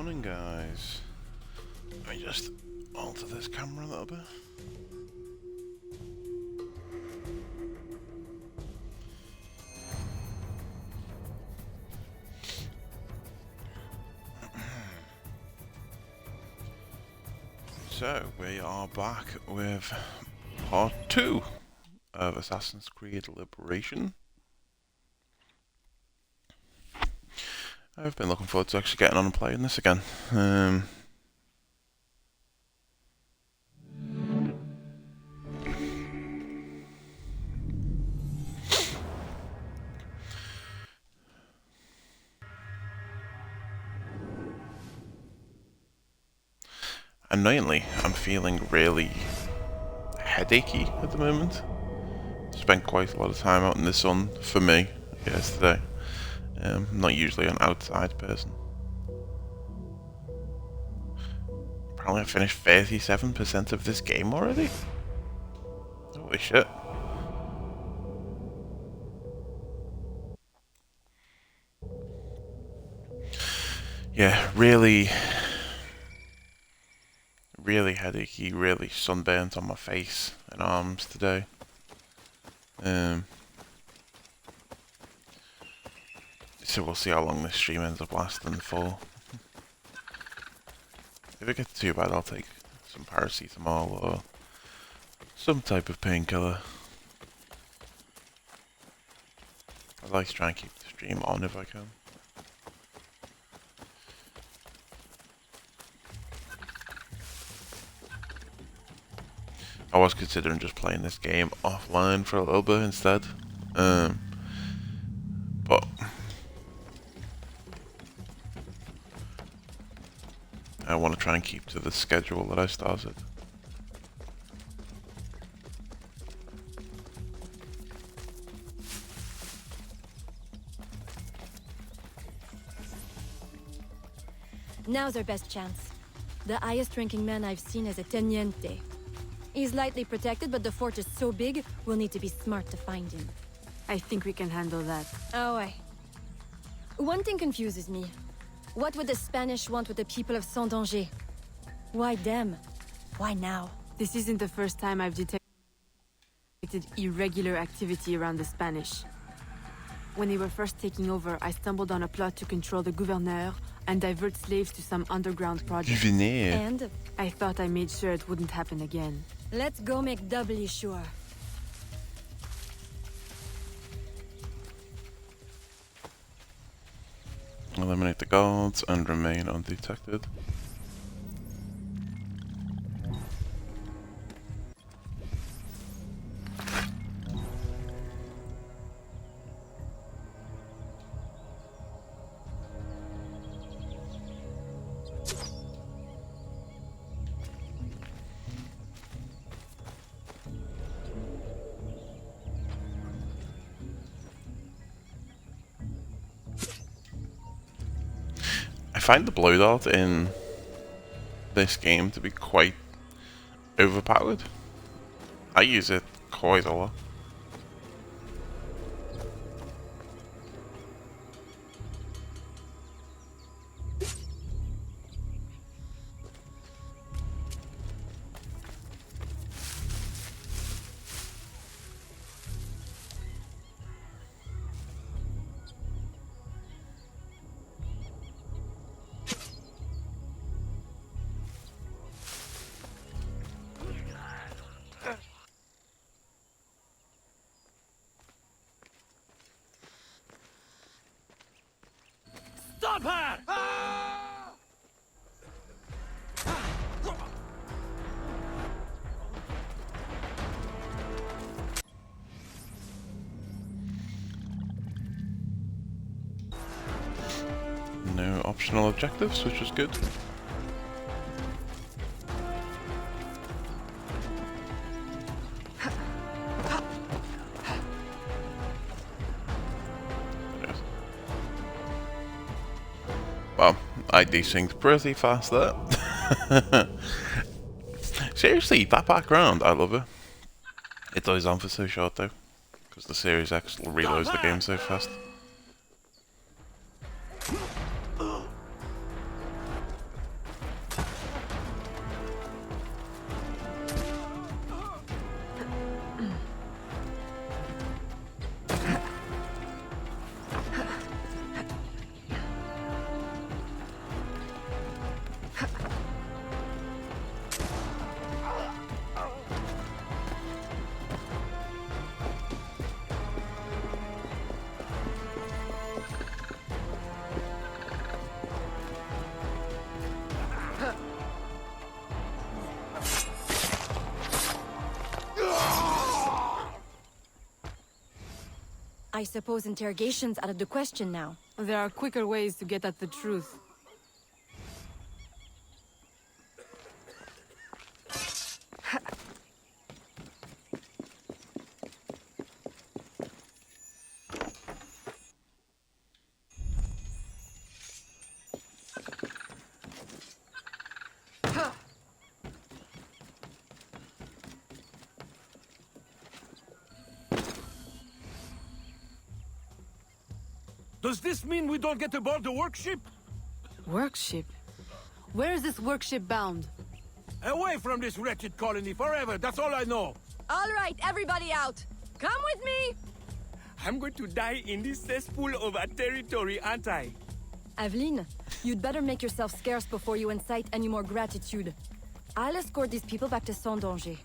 Morning, guys. Let me just alter this camera a little bit. So, we are back with part 2 of Assassin's Creed Liberation. I've been looking forward to actually getting on and playing this again. Annoyingly, I'm feeling really headachy at the moment. Spent quite a lot of time out in the sun, for me, yesterday. I'm not usually an outside person. Apparently I finished 37% of this game already? Holy shit. Yeah, really headachy, really sunburnt on my face and arms today. So we'll see how long this stream ends up lasting for. If it gets too bad, I'll take some paracetamol or some type of painkiller. I'd like to try and keep the stream on if I can. I was considering just playing this game offline for a little bit instead. But I want to try and keep to the schedule that I started. Now's our best chance. The highest ranking man I've seen is a Teniente. He's lightly protected, but the fort is so big, we'll need to be smart to find him. I think we can handle that. Oh, aye. One thing confuses me. What would the Spanish want with the people of Saint-Danger? Why them? Why now? This isn't the first time I've detected irregular activity around the Spanish. When they were first taking over, I stumbled on a plot to control the gouverneur and divert slaves to some underground project. And I thought I made sure it wouldn't happen again. let's go make doubly sure. Eliminate the guards and remain undetected. I find the blow dart in this game to be quite overpowered. I use it quite a lot. Stop her! No optional objectives, which is good. Well, I desynced pretty fast there. Seriously, that background, I love it. It's always on for so short though, because the Series X reloads the game so fast. I suppose interrogation's out of the question now. There are quicker ways to get at the truth. Does this mean we don't get aboard the workship? Workship? Where is this workship bound? Away from this wretched colony forever, that's all I know. All right, everybody out! Come with me! I'm going to die in this cesspool of a territory, aren't I? Aveline, you'd better make yourself scarce before you incite any more gratitude. I'll escort these people back to Saint-Danger.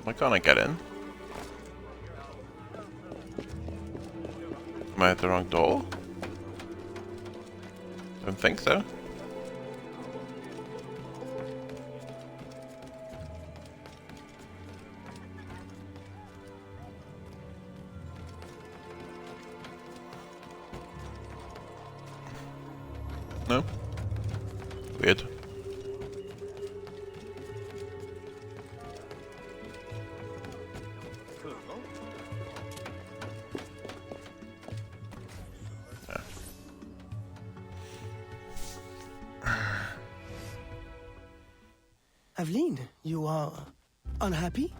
Why can't I get in? Am I at the wrong door? Don't think so. No? Weird. Aveline, you are unhappy?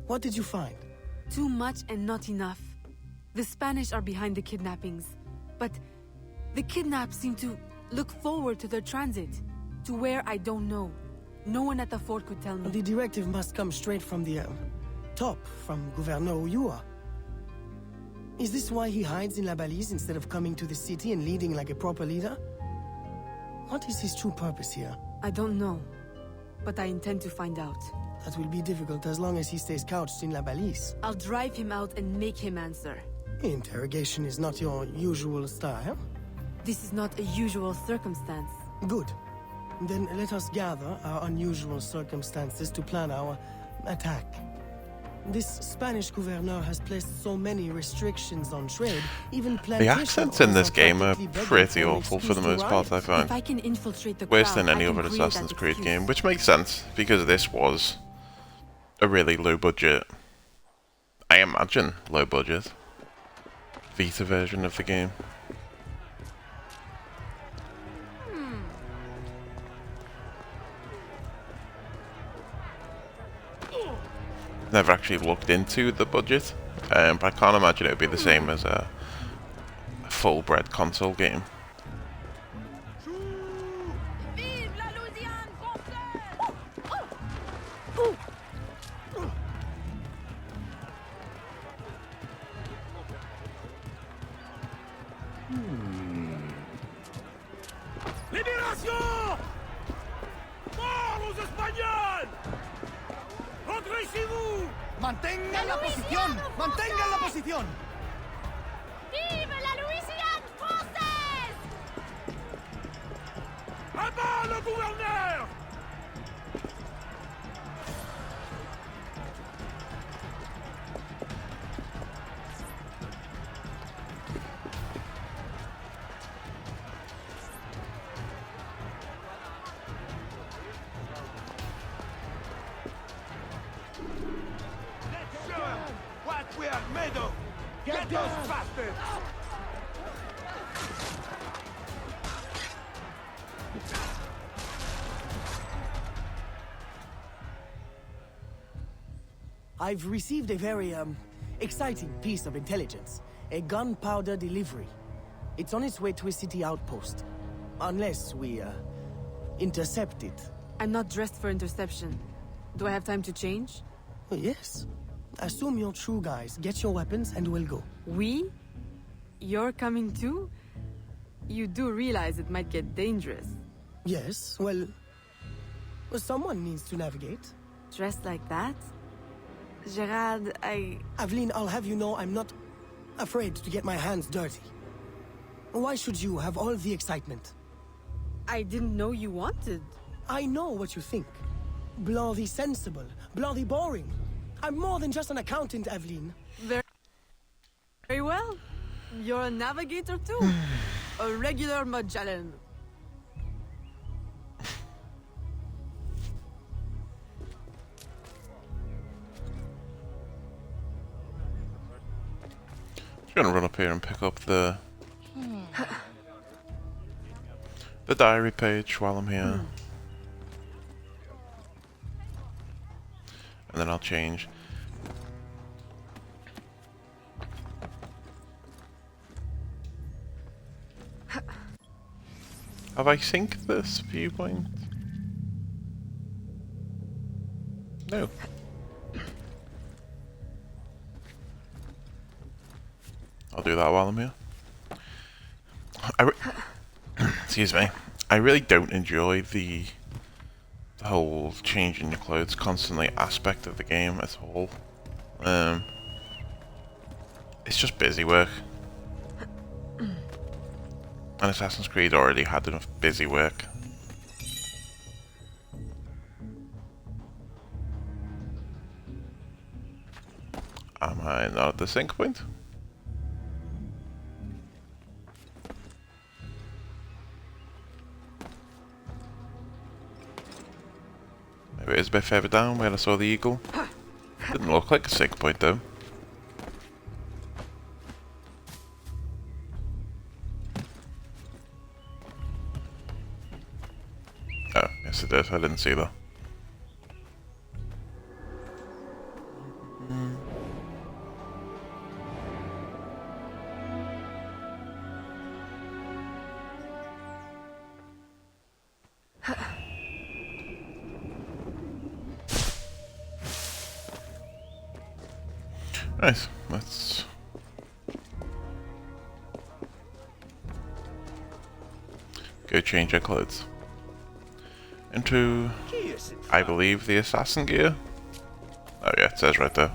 What did you find? Too much and not enough. The Spanish are behind the kidnappings, but the kidnapped seem to look forward to their transit, to where I don't know. No one at the fort could tell me. The directive must come straight from the top, from Gouverneur Uyua. Is this why he hides in La Balise instead of coming to the city and leading like a proper leader? What is his true purpose here? I don't know, but I intend to find out. That will be difficult as long as he stays couched in La Balise. I'll drive him out and make him answer. Interrogation is not your usual style. This is not a usual circumstance. Good. Then let us gather our unusual circumstances to plan our attack. This Spanish gouverneur has placed so many restrictions on trade, even The accents in this game are pretty awful for the most part, I If find. I can infiltrate the Worse crowd, than any I can other create that Assassin's Creed excuse. game, which makes sense, because this was a really low budget, I imagine low budget, Vita version of the game. Never actually looked into the budget, but I can't imagine it would be the same as a full-bred console game. Vive la Louisiane française! Libération! Mort aux Espagnols! Rentrez chez vous! ¡Mantengan la posición! ¡Mantengan la posición! Vive la Louisiane française! À bas le gouverneur! Let's show 'em what we are made of! Get those bastards! I've received a very, exciting piece of intelligence. A gunpowder delivery. It's on its way to a city outpost. Unless we, intercept it. I'm not dressed for interception. Do I have time to change? Oh, yes. Assume you're true, guys. Get your weapons and we'll go. We? You're coming too? You do realize it might get dangerous. Yes, well, someone needs to navigate. Dressed like that? Gerard, Aveline, I'll have you know I'm not afraid to get my hands dirty. Why should you have all the excitement? I didn't know you wanted. I know what you think. Bloody sensible, bloody boring. I'm more than just an accountant, Aveline. Very well. You're a navigator too. A regular Magellan. Just gonna run up here and pick up the diary page while I'm here. And then I'll change. Have I synced this viewpoint? No. I'll do that while I'm here. Excuse me. I really don't enjoy the whole changing your clothes constantly aspect of the game at all. It's just busy work. And Assassin's Creed already had enough busy work. Am I not at the sync point? Maybe it is a bit further down where I saw the eagle. Didn't look like a sync point though. Oh, yes it did. I didn't see that. Nice. Let's go change our clothes into, I believe, the assassin gear. Oh yeah, it says right there.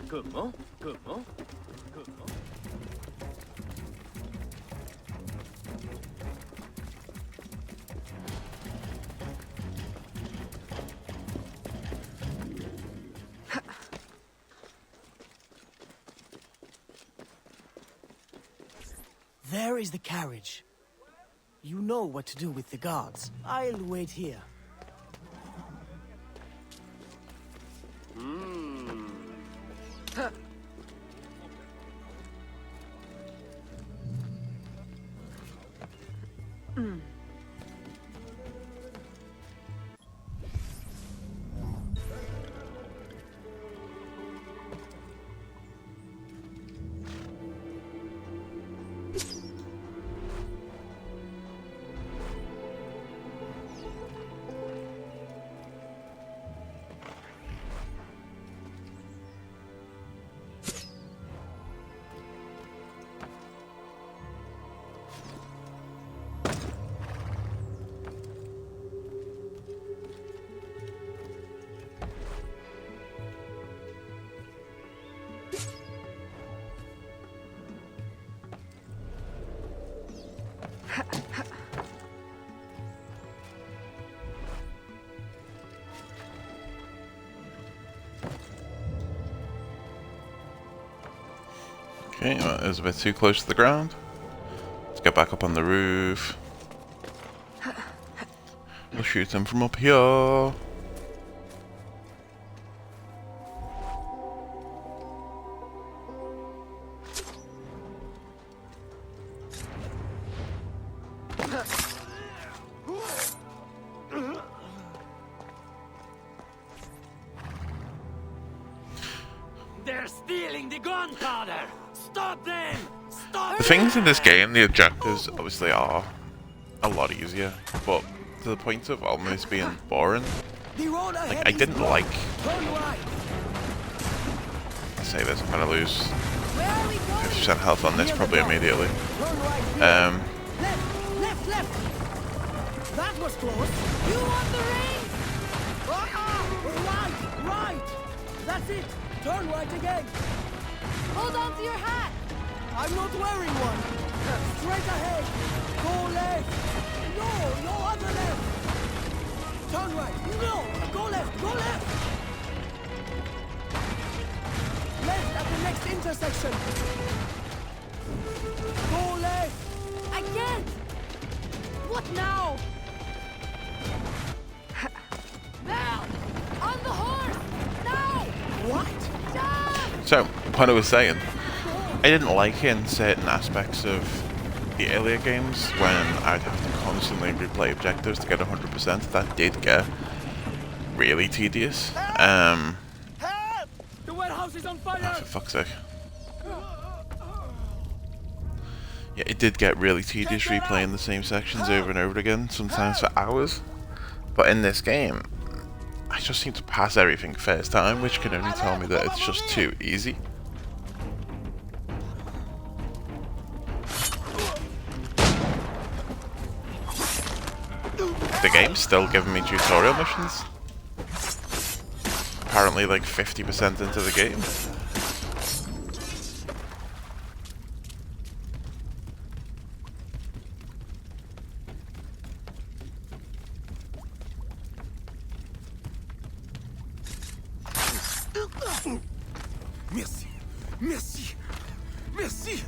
Comment? Comment? Comment? There is the carriage. You know what to do with the guards. I'll wait here. Okay, that is a bit too close to the ground. Let's get back up on the roof. We'll shoot him from up here. They're stealing the gunpowder! Stop them! Stop The things in this game, the objectives obviously are a lot easier, but to the point of almost being boring. The road ahead Like, I is didn't blocked. like. Turn right. I say this, I'm gonna lose Where are we going? 50% health on this Near the probably door. immediately. Turn right here. Left, left. That was close. You want the ring? Right. That's it. Turn right again. Hold on to your hat. I'm not wearing one. Straight ahead. Go left. No, other left. Turn right. No, go left. Left at the next intersection. Go left. I can't. What now? Now! On the horse! Now! What? Jump! So, what I was saying, I didn't like in certain aspects of the earlier games when I'd have to constantly replay objectives to get 100%. That did get really tedious. Help! The warehouse is on Oh, fire! for fuck's sake. Yeah, it did get really tedious replaying the same sections over and over again, sometimes for hours. But in this game, I just seem to pass everything first time, which can only tell me that it's just too easy. The game's still giving me tutorial missions. Apparently like 50% into the game. Merci. Merci. Merci.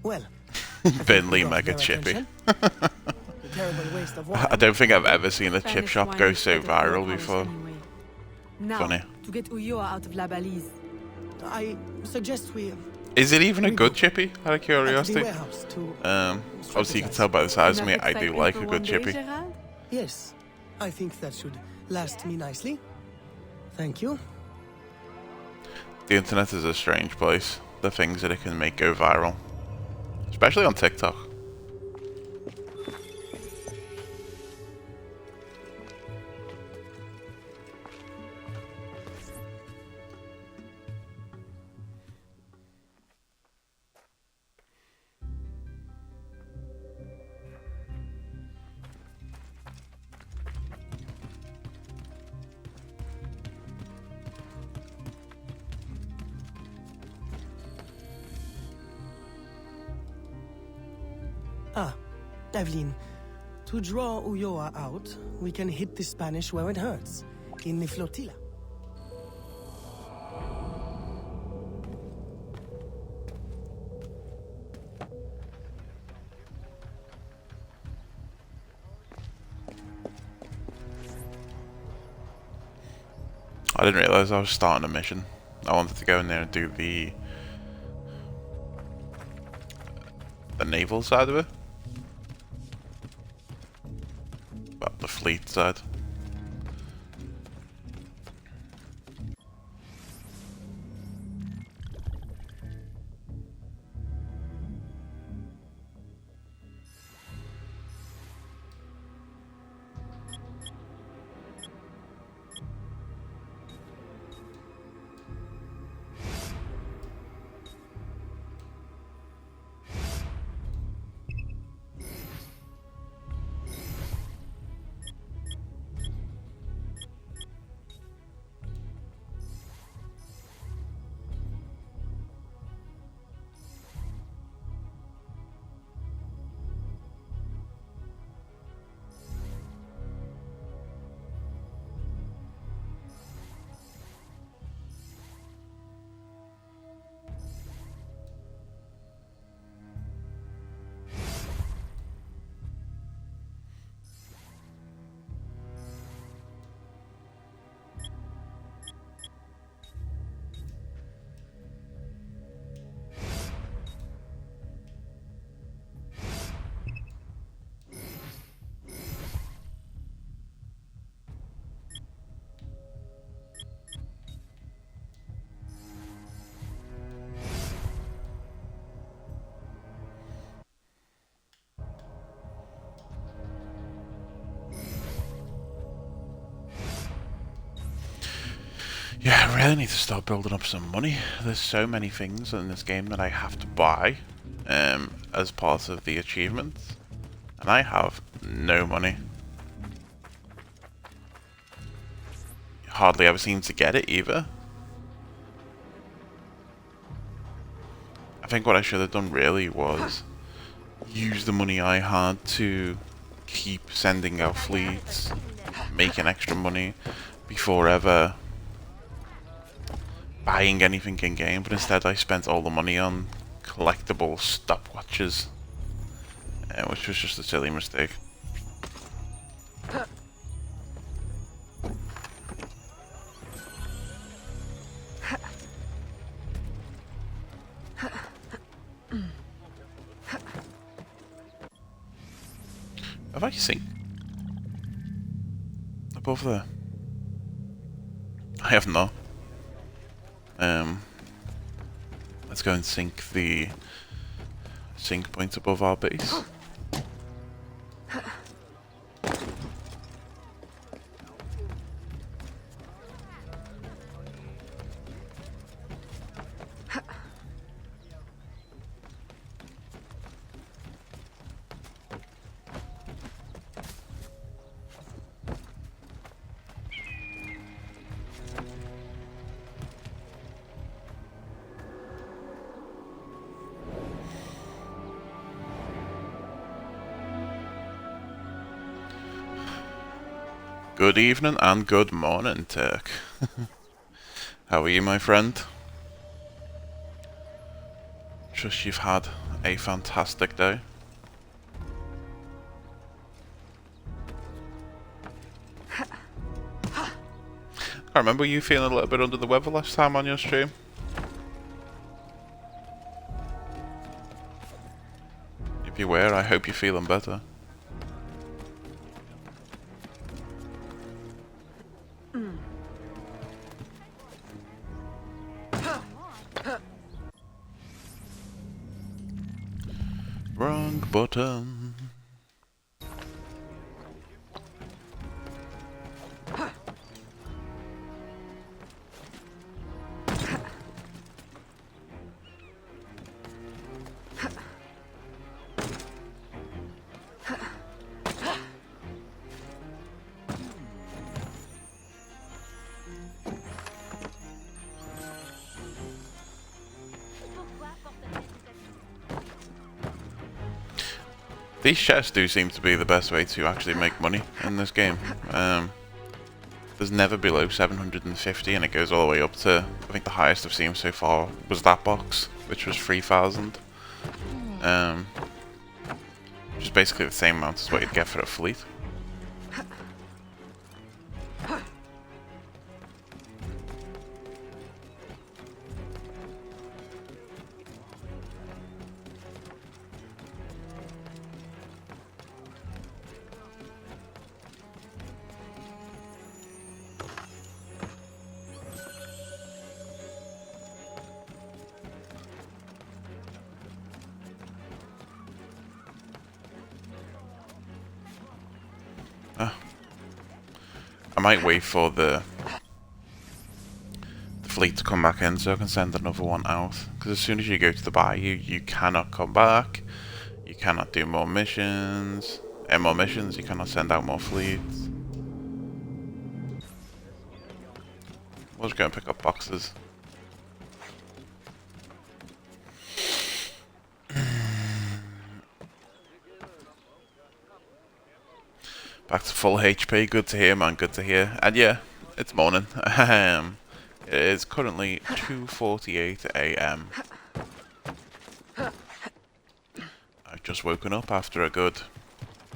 Well, Finley got mega their chippy. attention. A terrible waste of I wine. don't think I've ever seen a chip Spanish shop wine go is so better than viral ours before. anyway. Now, Funny. to get Ulloa out of La Balise. I suggest we Is it even a good chippy? Out of at the curiosity. warehouse to. Obviously you can tell by the size of me, Enough I do excitement like for a one good day, chippy. Gerald? Yes, I think that should last me nicely. Thank you. The internet is a strange place. The things that it can make go viral. Especially on TikTok. Ah, Evelyn, to draw Ulloa out, we can hit the Spanish where it hurts, in the flotilla. I didn't realise I was starting a mission. I wanted to go in there and do the naval side of it. Well, the fleet side. Yeah, I really need to start building up some money. There's so many things in this game that I have to buy as part of the achievements, and I have no money. Hardly ever seem to get it either. I think what I should have done really was use the money I had to keep sending out fleets, making extra money before ever buying anything in game, but instead I spent all the money on collectible stopwatches, which was just a silly mistake. Have I seen above there? I have not. Let's go and sync the sync point above our base. Good evening and good morning, Turk. How are you, my friend? Trust you've had a fantastic day. I remember you feeling a little bit under the weather last time on your stream. If you were, I hope you're feeling better. Wrong button. These chests do seem to be the best way to actually make money in this game. There's never below 750 and it goes all the way up to, I think the highest I've seen so far was that box, which was 3,000. Which is basically the same amount as what you'd get for a fleet. I might wait for the fleet to come back in so I can send another one out. Because as soon as you go to the bayou, you cannot come back. You cannot do more missions. You cannot send out more fleets. We'll just go and pick up boxes. Back to full HP, good to hear, man, good to hear. And yeah, it's morning. It is currently 2:48 AM. I've just woken up after a good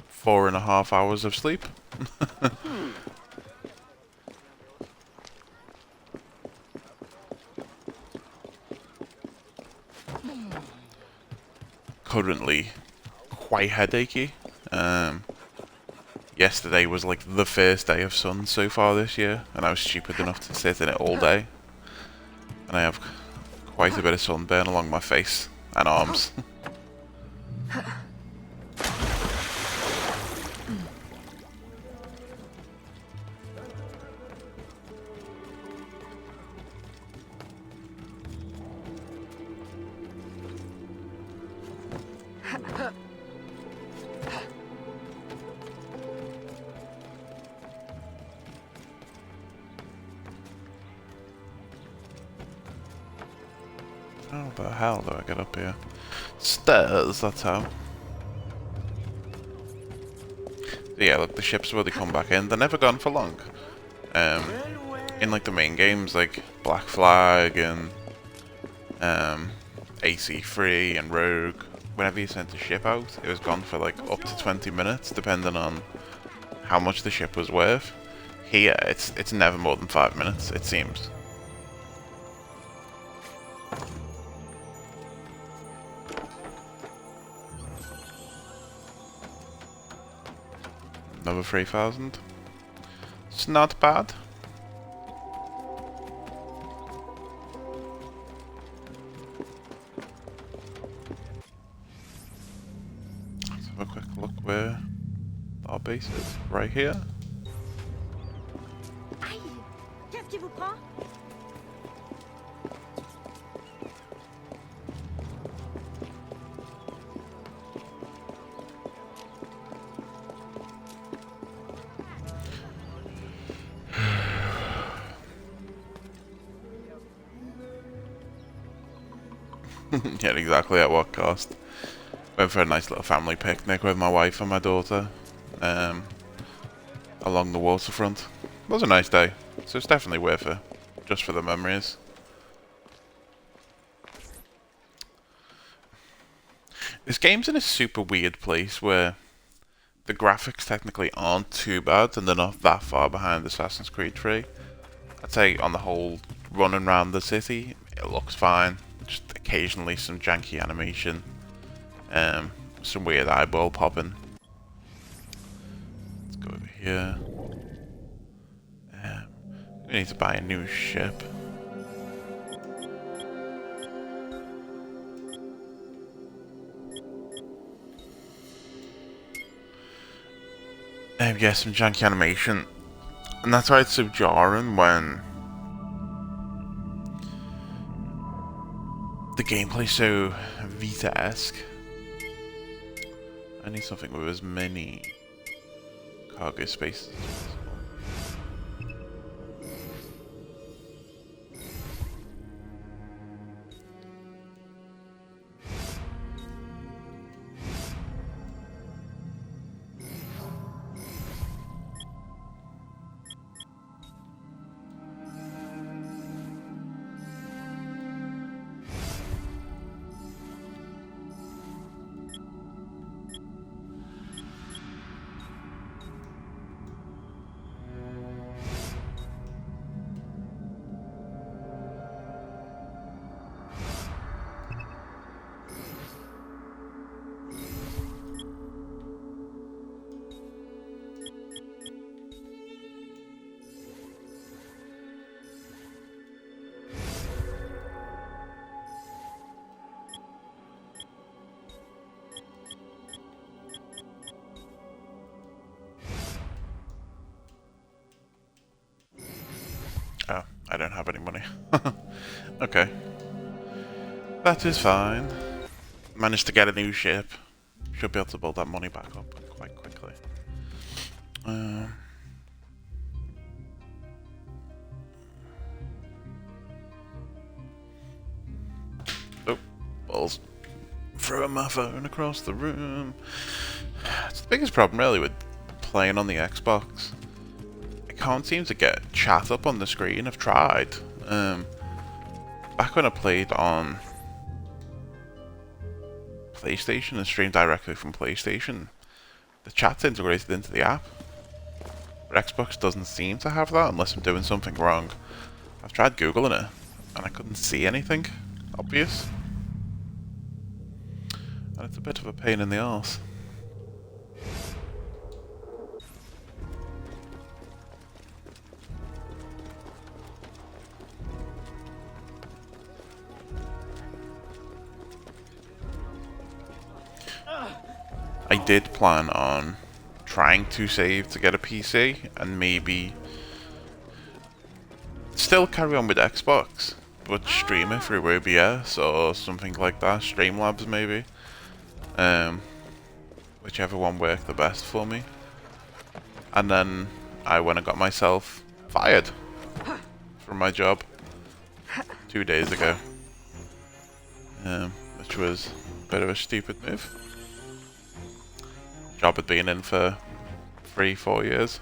4.5 hours of sleep. Currently quite headachy. Yesterday was like the first day of sun so far this year, and I was stupid enough to sit in it all day. And I have quite a bit of sunburn along my face and arms. the hell do I get up here? Stairs, that's how. Yeah, look, the ships where they come back in, they're never gone for long. In like the main games, like Black Flag and AC3 and Rogue, whenever you sent a ship out, it was gone for like up to 20 minutes, depending on how much the ship was worth. Here, it's never more than 5 minutes, it seems. Another 3,000. It's not bad. Let's have a quick look where our base is. Right here. Aïe! Qu'est-ce qui vous prend? Yeah, exactly at what cost. Went for a nice little family picnic with my wife and my daughter along the waterfront. It was a nice day, so it's definitely worth it, just for the memories. This game's in a super weird place where the graphics technically aren't too bad and they're not that far behind Assassin's Creed 3. I'd say on the whole, running around the city, it looks fine. Just occasionally some janky animation, some weird eyeball popping. Let's go over here. We need to buy a new ship. Yeah, some janky animation, and that's why it's so jarring when the gameplay's so Vita-esque. I need something with as many cargo spaces as possible. Oh, I don't have any money. Okay. That is fine. Managed to get a new ship. Should be able to build that money back up quite quickly. Oh, balls. Throwing my phone across the room. It's the biggest problem really with playing on the Xbox. I can't seem to get chat up on the screen. I've tried. Back when I played on PlayStation and streamed directly from PlayStation, the chat's integrated into the app. But Xbox doesn't seem to have that unless I'm doing something wrong. I've tried Googling it and I couldn't see anything obvious. And it's a bit of a pain in the arse. I did plan on trying to save to get a PC and maybe still carry on with Xbox, but stream it through OBS or something like that, Streamlabs maybe. Whichever one worked the best for me. And then I went and got myself fired from my job 2 days ago. which was a bit of a stupid move. Job had been in for 3-4 years.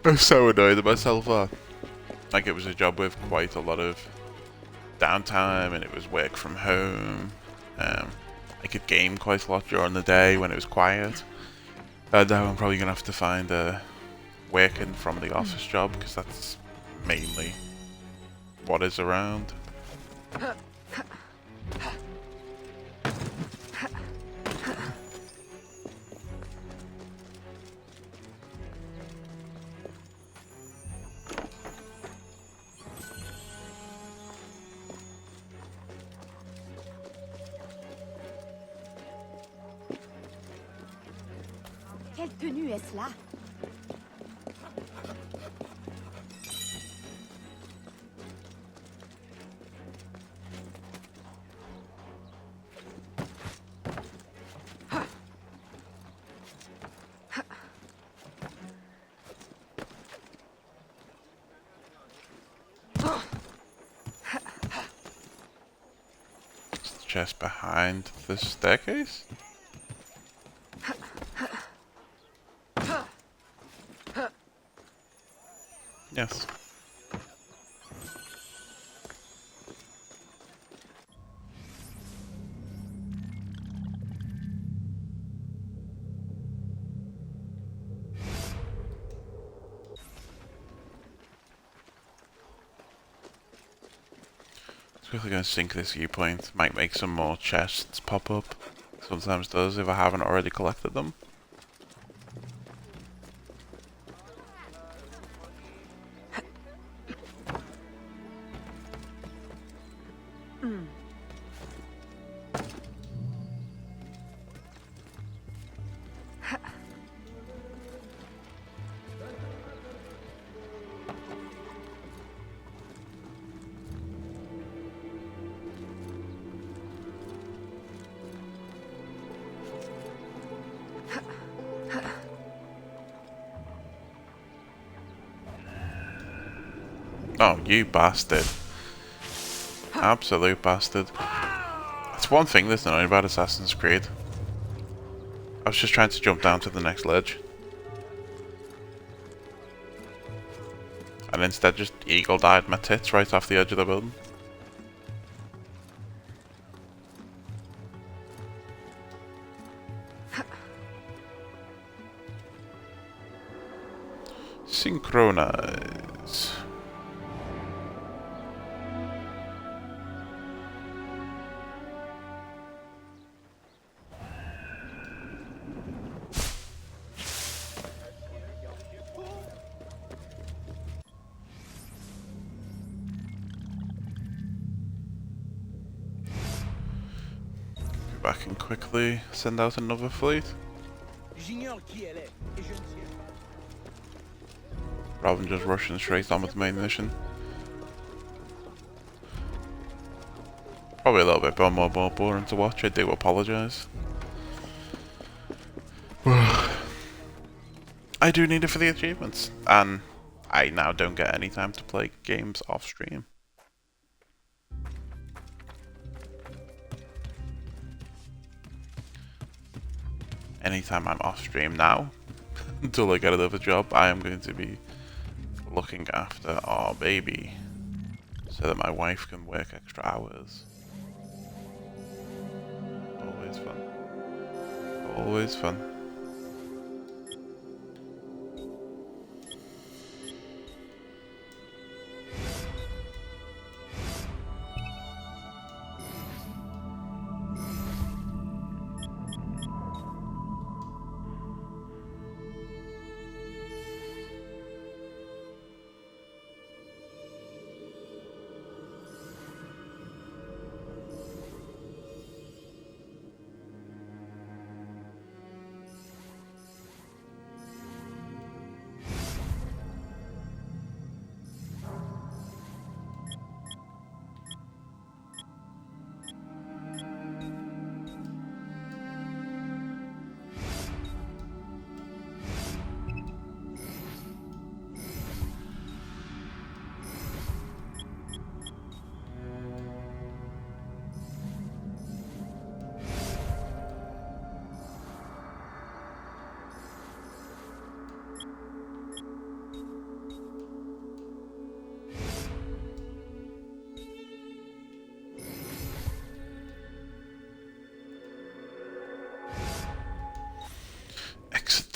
I'm so annoyed at myself. Like, it was a job with quite a lot of downtime, and it was work from home. I could game quite a lot during the day when it was quiet. Now I'm probably gonna have to find working from the office job, because that's mainly what is around. Quelle tenue est-ce là? Chest behind the staircase? Yes. Just quickly going to sync this viewpoint. Might make some more chests pop up. Sometimes does if I haven't already collected them. Oh, you bastard. Absolute bastard. That's one thing that's annoying about Assassin's Creed. I was just trying to jump down to the next ledge. And instead just eagle-eyed my tits right off the edge of the building. Synchronize. Go back and quickly send out another fleet. J'ignore qui elle est, et je ne sais Rather than just rushing straight on with the main mission. Probably a little bit more boring to watch, I do apologise. I do need it for the achievements, and I now don't get any time to play games off stream. Anytime I'm off stream now, until I get another job, I am going to be looking after our baby so that my wife can work extra hours. Always fun. Always fun.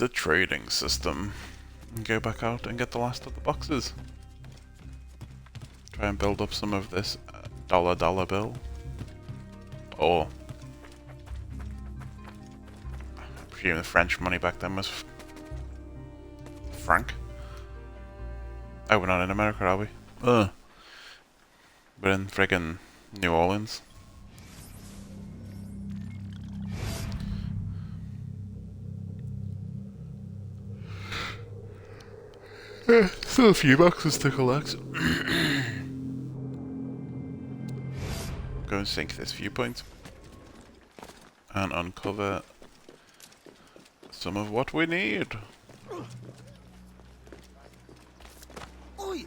the trading system and go back out and get the last of the boxes. Try and build up some of this dollar bill. Or I presume the French money back then was franc. Oh, we're not in America, are we? Ugh. We're in friggin' New Orleans. Still a few boxes to collect. Go and sink this viewpoint and uncover some of what we need. Oi!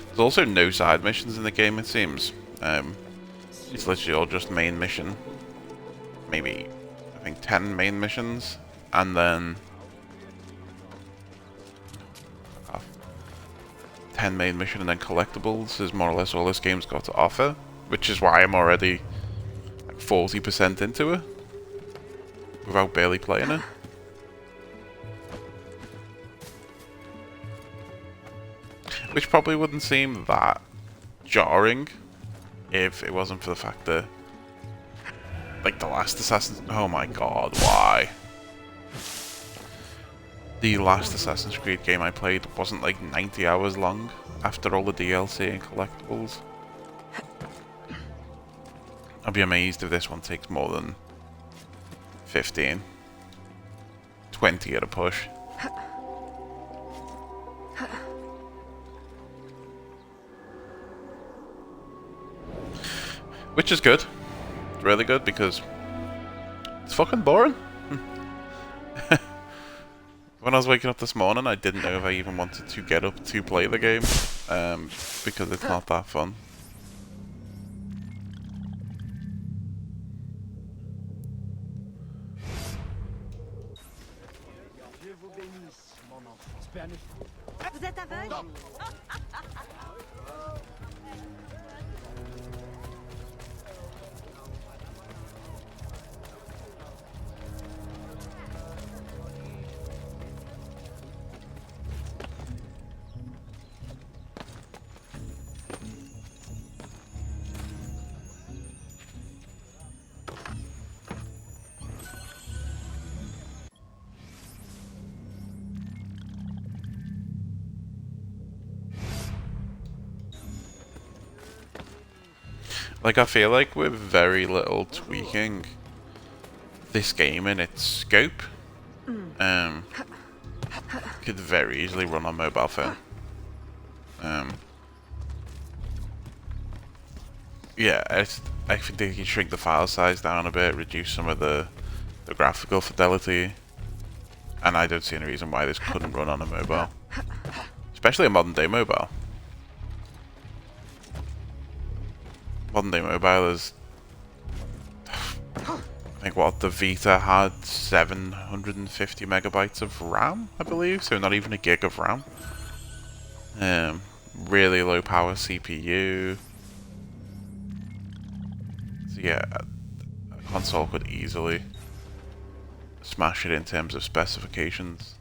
There's also no side missions in the game, it seems. It's literally all just main mission. Maybe, I think 10 main missions, and then 10 main mission and then collectibles is more or less all this game's got to offer, which is why I'm already like 40% into it, without barely playing it. Which probably wouldn't seem that jarring if it wasn't for the fact that, like, the last Assassin's... Oh my god, why? The last Assassin's Creed game I played wasn't like 90 hours long after all the DLC and collectibles. I'll be amazed if this one takes more than 15. 20 at a push. Which is good. It's really good because it's fucking boring. When I was waking up this morning, I didn't know if I even wanted to get up to play the game, because it's not that fun. Vous êtes aveugle? Like, I feel like with very little tweaking, this game in its scope could very easily run on mobile phone. Yeah, I think they can shrink the file size down a bit, reduce some of the graphical fidelity, and I don't see any reason why this couldn't run on a mobile. Especially a modern day mobile. Modern day mobile is, I think what, the Vita had 750 megabytes of RAM, I believe, so not even a gig of RAM. Really low power CPU. So yeah, a console could easily smash it in terms of specifications.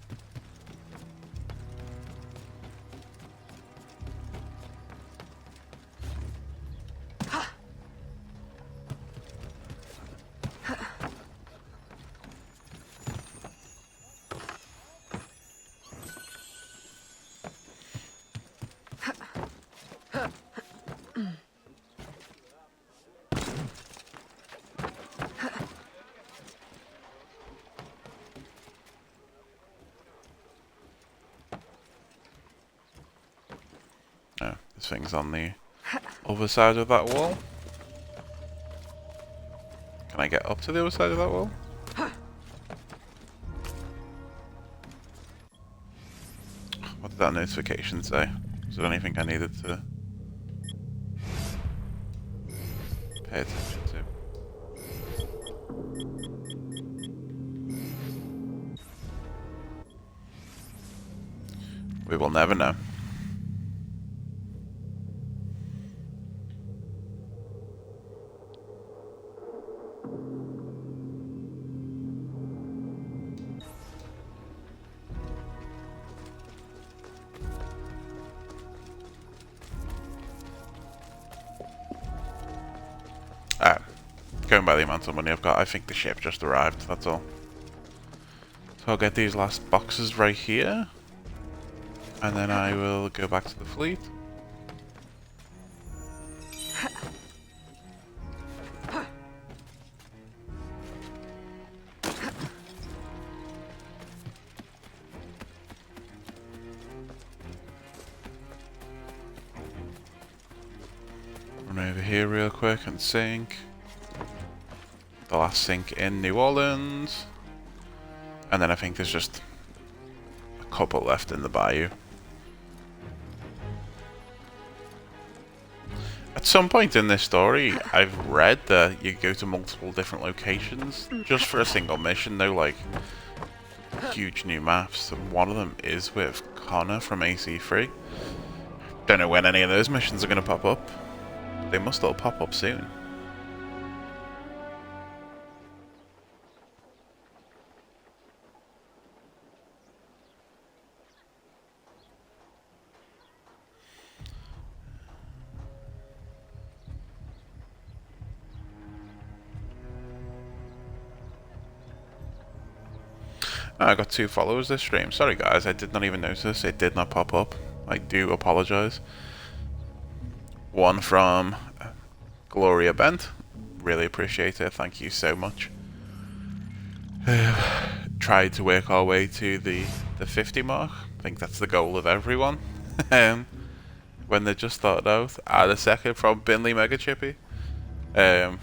Oh, this thing's on the other side of that wall. Can I get up to the other side of that wall? What did that notification say? Was there anything I needed to pay attention to? We will never know. Going by the amount of money I've got, I think the ship just arrived, that's all. So I'll get these last boxes right here. And then I will go back to the fleet. Run over here real quick and sink. The last sink in New Orleans. And then I think there's just a couple left in the bayou. At some point in this story, I've read that you go to multiple different locations just for a single mission. No, like, huge new maps. And one of them is with Connor from AC3. Don't know when any of those missions are going to pop up. They must all pop up soon. I got 2 followers this stream. Sorry guys, I did not even notice. It did not pop up. I do apologize. One from Gloria Bent. Really appreciate it. Thank you so much. Tried to work our way to the 50 mark. I think that's the goal of everyone. When they just started out. The second from Binley Mega Chippy. I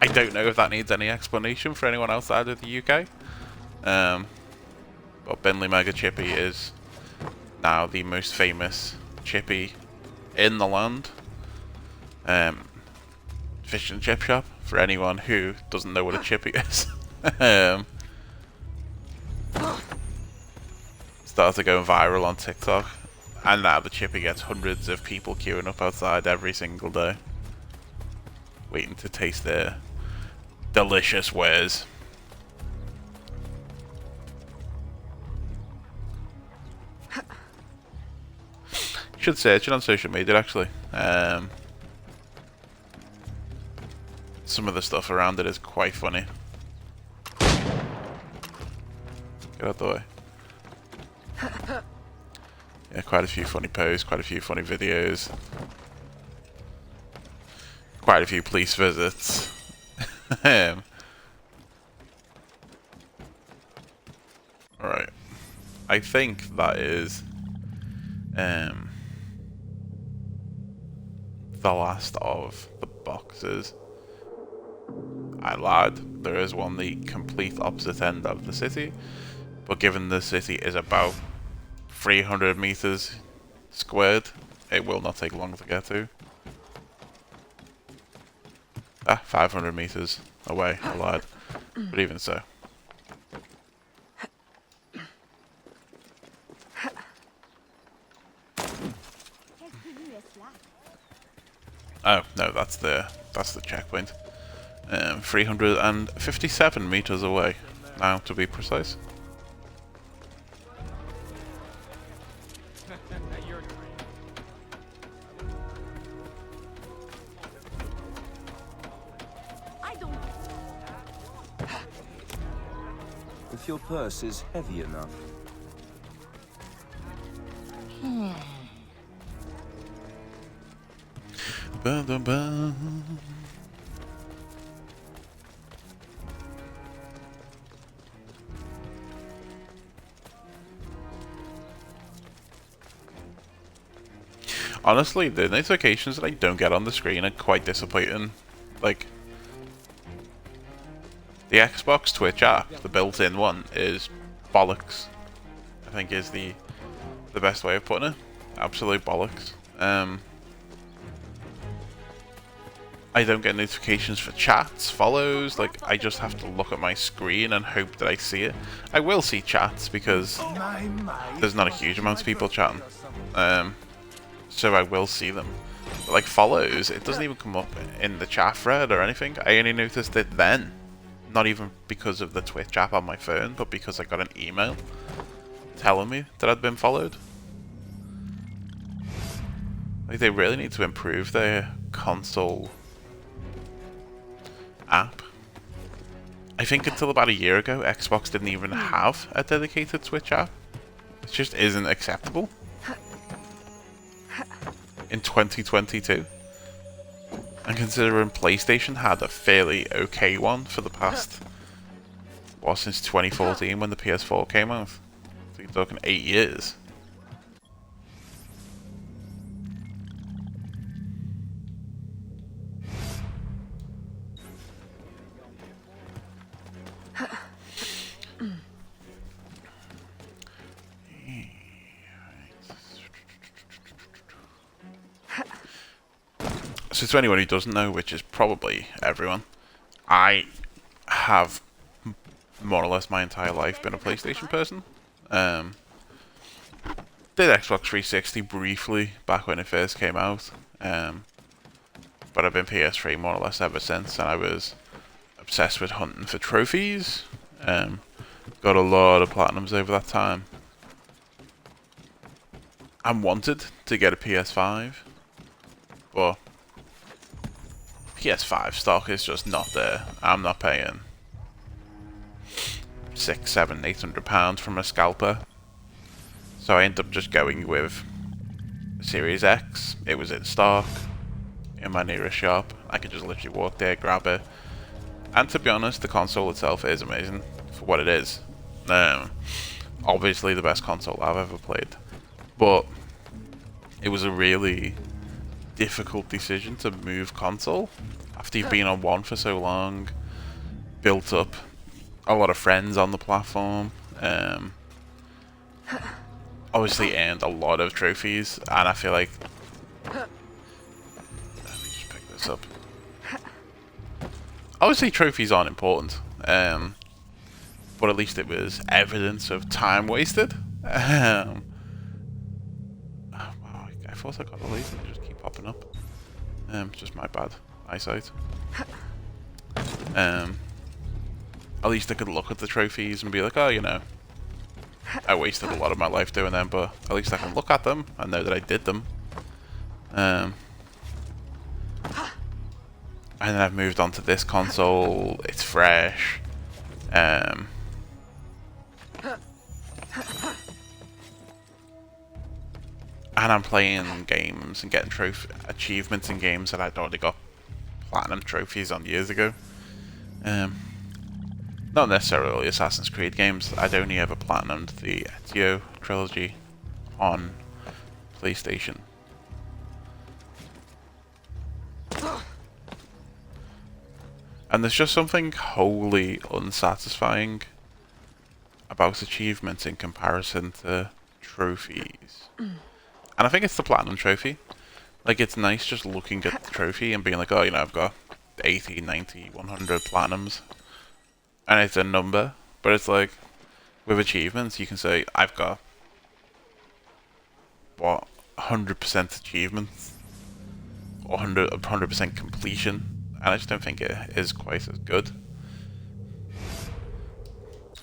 don't know if that needs any explanation for anyone outside of the UK. But Binley Mega Chippy is now the most famous chippy in the land. Fish and chip shop for anyone who doesn't know what a chippy is. Started going viral on TikTok, and now the chippy gets hundreds of people queuing up outside every single day, waiting to taste their delicious wares. Should search it on social media actually. Some of the stuff around it is quite funny. Get out the way. Yeah, quite a few funny posts, quite a few funny videos. Quite a few police visits. Alright. I think that is the last of the boxes. I lied, there is one the complete opposite end of the city, but given the city is about 300 meters squared, it will not take long to get to. 500 meters away, I lied, but even so. Oh, no, that's the checkpoint. 357 meters away, now to be precise. If your purse is heavy enough. Ba-da-ba. Honestly, the notifications that I don't get on the screen are quite disappointing. Like, the Xbox Twitch app, the built-in one, is bollocks. I think is the best way of putting it. Absolute bollocks. I don't get notifications for chats, follows, like I just have to look at my screen and hope that I see it. I will see chats because there's not a huge amount of people chatting, so I will see them. But like follows, it doesn't even come up in the chat thread or anything. I only noticed it then, not even because of the Twitch app on my phone, but because I got an email telling me that I'd been followed. Like they really need to improve their console app. I think until about a year ago, Xbox didn't even have a dedicated Twitch app. It just isn't acceptable in 2022. And considering PlayStation had a fairly okay one for the past, well, since 2014 when the PS4 came out. So you're talking 8 years. So to anyone who doesn't know, which is probably everyone, I have more or less my entire life been a PlayStation person. Did Xbox 360 briefly back when it first came out, but I've been PS3 more or less ever since, and I was obsessed with hunting for trophies. Got a lot of platinums over that time. I wanted to get a PS5, but PS5 stock is just not there. I'm not paying £600, £700, £800 from a scalper. So I ended up just going with Series X. It was in stock in my nearest shop. I could just literally walk there, grab it. And to be honest, the console itself is amazing for what it is. Obviously the best console I've ever played. But it was a really difficult decision to move console after you've been on one for so long, built up a lot of friends on the platform, obviously earned a lot of trophies, and I feel like, let me just pick this up. Obviously trophies aren't important, but at least it was evidence of time wasted. Wow, I thought I got all these and they just keep popping up. Just my bad eyesight. At least I could look at the trophies and be like, oh, you know, I wasted a lot of my life doing them, but at least I can look at them and know that I did them. And then I've moved on to this console. It's fresh. And I'm playing games and getting achievements in games that I'd already got platinum trophies on years ago. Not necessarily Assassin's Creed games. I'd only ever platinumed the Ezio trilogy on PlayStation. And there's just something wholly unsatisfying about achievements in comparison to trophies. And I think it's the platinum trophy. Like, it's nice just looking at the trophy and being like, oh, you know, I've got 80, 90, 100 platinums. And it's a number. But it's like, with achievements, you can say, I've got, what, 100% achievements? Or 100% completion. And I just don't think it is quite as good.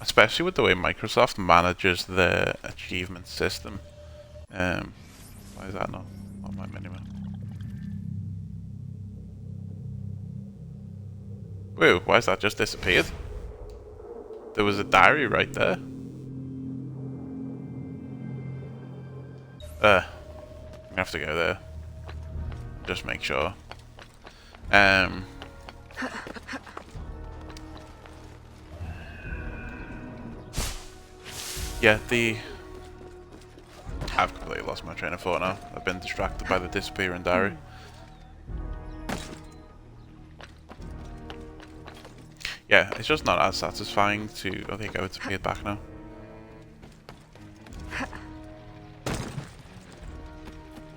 Especially with the way Microsoft manages their achievement system. Why is that not on my menu? Whoa, why is that just disappeared? There was a diary right there. I'm gonna have to go there. Just make sure. Yeah, I've completely lost my train of thought now. I've been distracted by the disappearing diary. Yeah, it's just not as satisfying to... I think I would take it back now.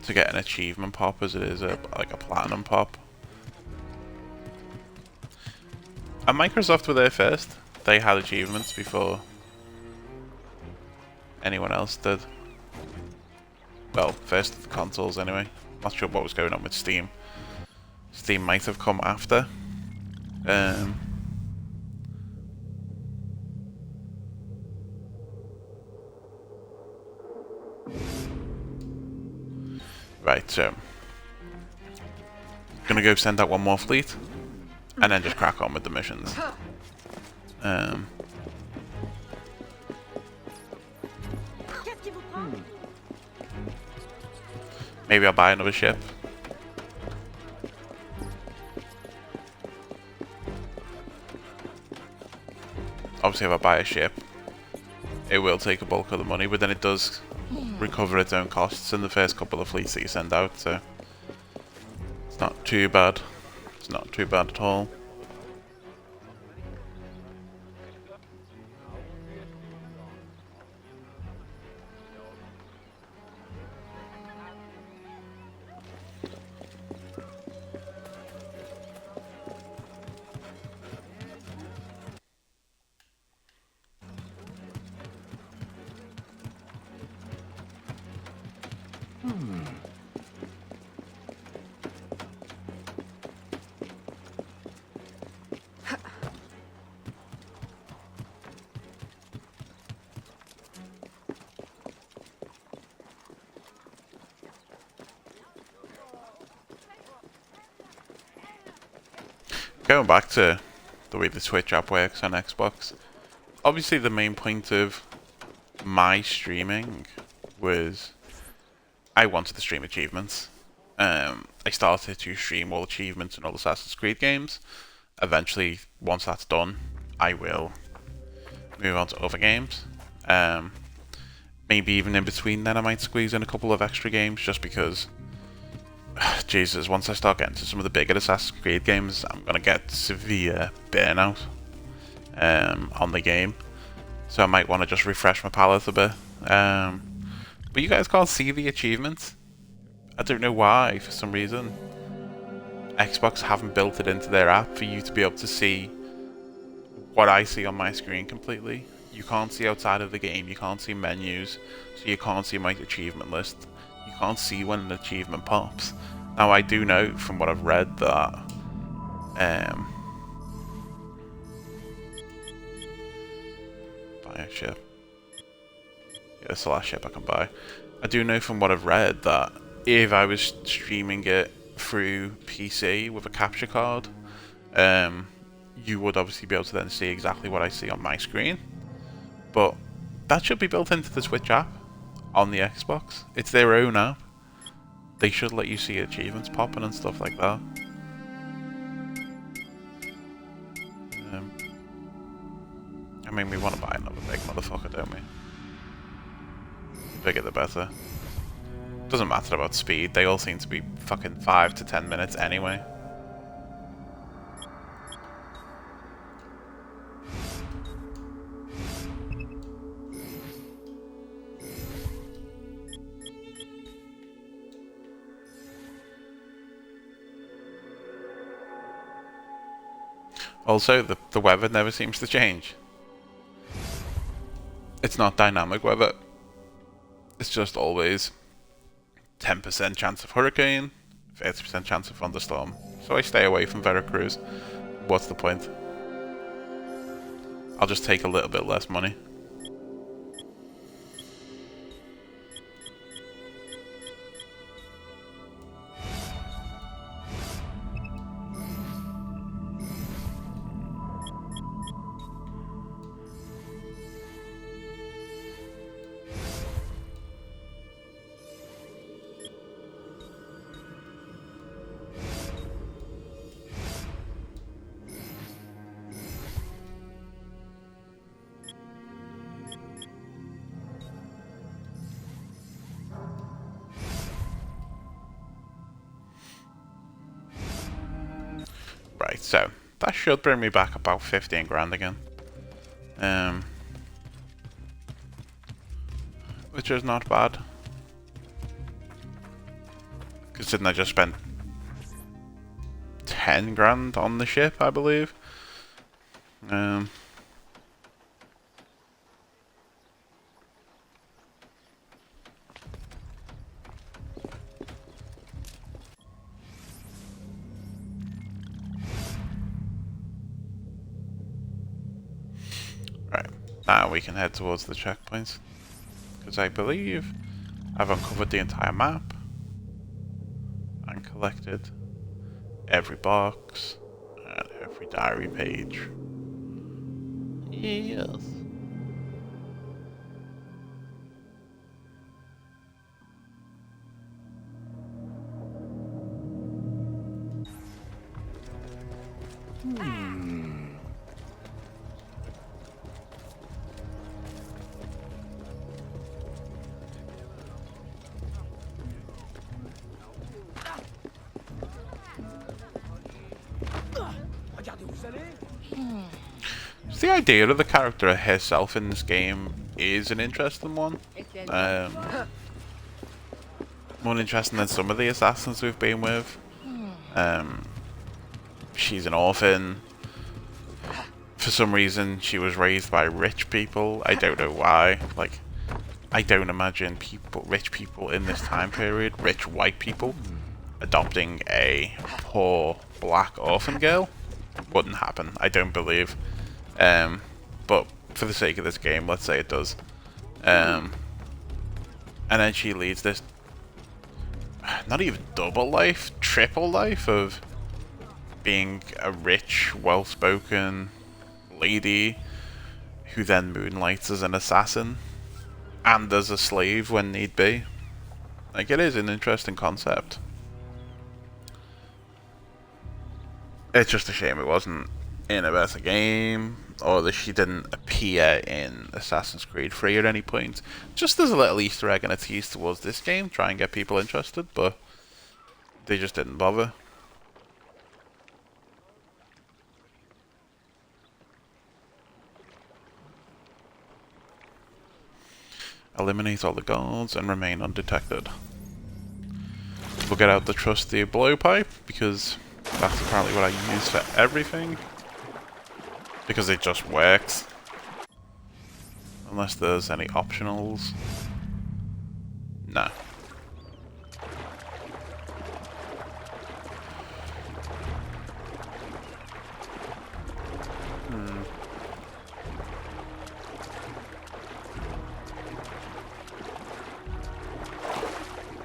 To get an achievement pop as it is like a platinum pop. And Microsoft were there first. They had achievements before anyone else did. Well, first the consoles anyway. Not sure what was going on with Steam. Steam might have come after. Right, so gonna go send out one more fleet and then just crack on with the missions. Maybe I'll buy another ship. Obviously if I buy a ship, it will take a bulk of the money, but then it does recover its own costs in the first couple of fleets that you send out, so it's not too bad. It's not too bad at all. Going back to the way the Twitch app works on Xbox, obviously the main point of my streaming was I wanted to stream achievements. I started to stream all achievements in all Assassin's Creed games. Eventually, once that's done, I will move on to other games. Maybe even in between then I might squeeze in a couple of extra games just because Jesus, once I start getting to some of the bigger Assassin's Creed games, I'm going to get severe burnout on the game. So I might want to just refresh my palate a bit. But you guys can't see the achievements. I don't know why, for some reason. Xbox haven't built it into their app for you to be able to see what I see on my screen completely. You can't see outside of the game, you can't see menus, so you can't see my achievement list. You can't see when an achievement pops. Now I do know from what I've read that buy a ship. Yeah, that's the last ship I can buy. I do know from what I've read that if I was streaming it through PC with a capture card, you would obviously be able to then see exactly what I see on my screen. But that should be built into the Twitch app on the Xbox. It's their own app. They should let you see achievements popping and stuff like that. I mean, we want to buy another big motherfucker, don't we? The bigger the better. Doesn't matter about speed, they all seem to be fucking 5 to 10 minutes anyway. Also, the weather never seems to change. It's not dynamic weather. It's just always 10% chance of hurricane, 30% chance of thunderstorm. So I stay away from Veracruz. What's the point? I'll just take a little bit less money. Right, so that should bring me back about 15 grand again. Which is not bad. Considering I just spent 10 grand on the ship, I believe. Um, right, now we can head towards the checkpoints, because I believe I've uncovered the entire map and collected every box and every diary page. Yes. The idea of the character herself in this game is an interesting one. More interesting than some of the assassins we've been with. She's an orphan. For some reason, she was raised by rich people. I don't know why. Like, I don't imagine rich people in this time period, rich white people, adopting a poor black orphan girl. Wouldn't happen. I don't believe. But for the sake of this game, let's say it does. And then she leads this not even double life, triple life of being a rich, well-spoken lady who then moonlights as an assassin and as a slave when need be. Like, it is an interesting concept. It's just a shame it wasn't in a better game, or that she didn't appear in Assassin's Creed 3 at any point. Just as a little Easter egg and a tease towards this game, try and get people interested, but they just didn't bother. Eliminate all the guards and remain undetected. We'll get out the trusty blowpipe, because that's apparently what I use for everything. Because it just works. Unless there's any optionals. No.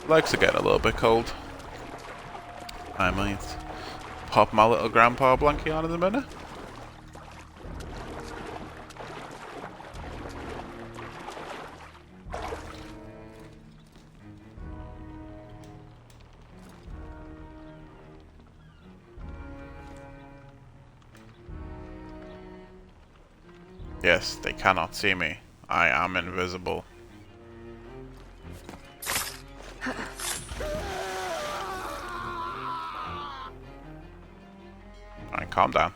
Legs are getting a little bit cold. I might pop my little grandpa blankie on in a minute. Yes, they cannot see me. I am invisible. Alright, calm down.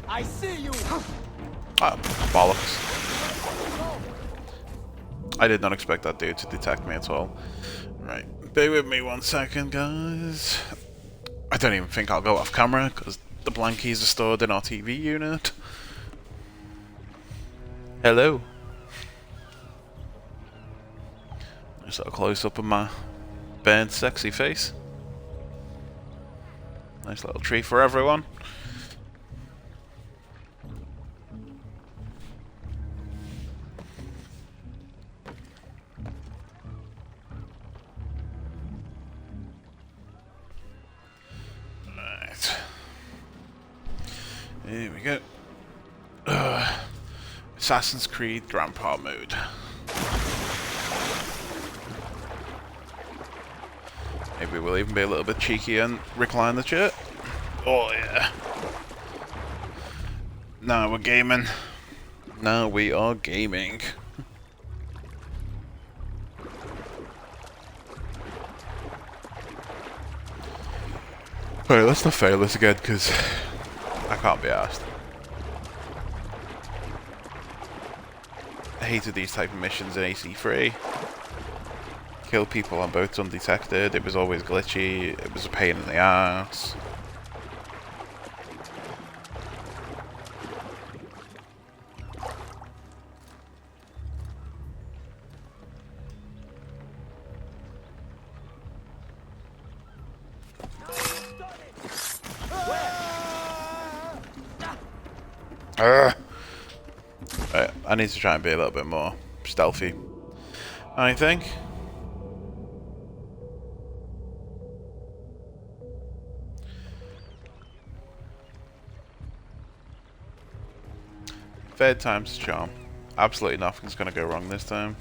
I see you. Ah, bollocks. I did not expect that dude to detect me at all. Right, bear with me 1 second, guys. I don't even think I'll go off camera, because the blankies are stored in our TV unit. Hello. Nice little close-up of my burnt sexy face. Nice little treat for everyone. Here we go. Assassin's Creed Grandpa mode. Maybe we'll even be a little bit cheeky and recline the chair. Oh yeah. Now we're gaming. Now we are gaming. Alright, let's not fail this again, because I can't be asked. I hated these type of missions in AC3. Kill people on boats undetected. It was always glitchy. It was a pain in the ass. Right, I need to try and be a little bit more stealthy, I think. Third time's the charm. Absolutely nothing's gonna go wrong this time.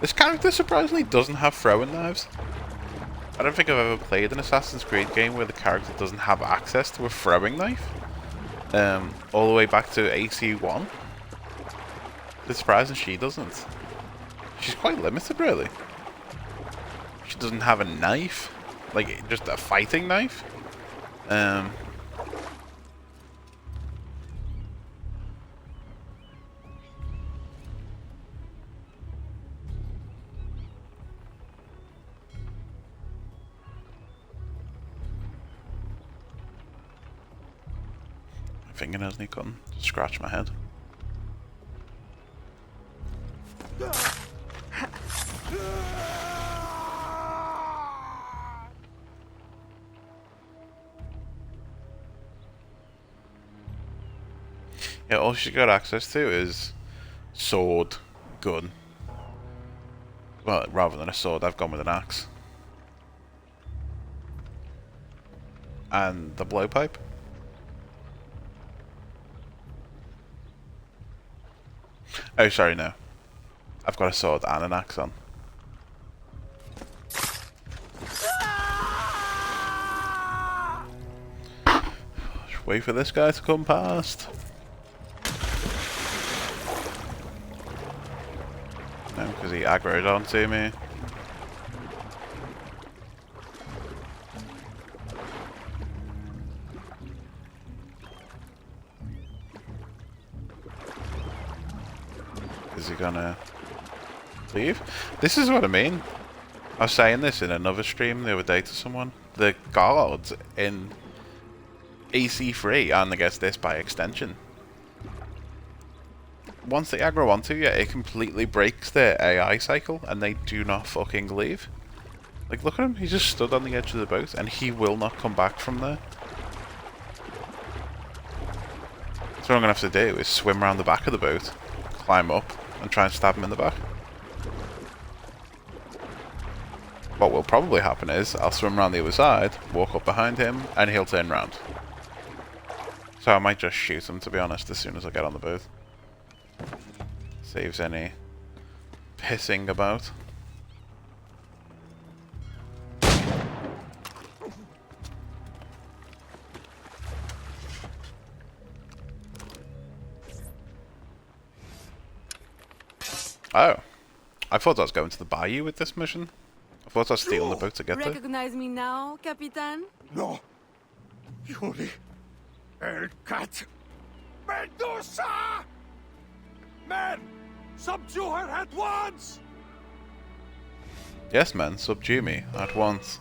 This character surprisingly doesn't have throwing knives. I don't think I've ever played an Assassin's Creed game where the character doesn't have access to a throwing knife. All the way back to AC1. It's surprising she doesn't. She's quite limited, really. She doesn't have a knife, like just a fighting knife. Fingernails need cutting. Just scratch my head. Yeah, all she's got access to is sword, gun. Well, rather than a sword, I've gone with an axe. And the blowpipe. Oh, sorry, no. I've got a sword and an axe on. Just wait for this guy to come past. No, because he aggroed onto me. Is he gonna leave? This is what I mean. I was saying this in another stream the other day to someone. The guards in AC3, and I guess this by extension, once they aggro onto you, it completely breaks their AI cycle and they do not fucking leave. Like, look at him, he just stood on the edge of the boat and he will not come back from there. So what I'm gonna have to do is swim around the back of the boat, climb up, and try and stab him in the back. What will probably happen is, I'll swim around the other side, walk up behind him, and he'll turn round. So I might just shoot him, to be honest, as soon as I get on the boat. Saves any pissing about. Oh. I thought I was going to the bayou with this mission. I thought I was stealing the boat to get there. Recognize me now, Capitan? No. Yuri. El Cat. Medusa! Men! Subdue her at once! Yes, men, subdue me at once.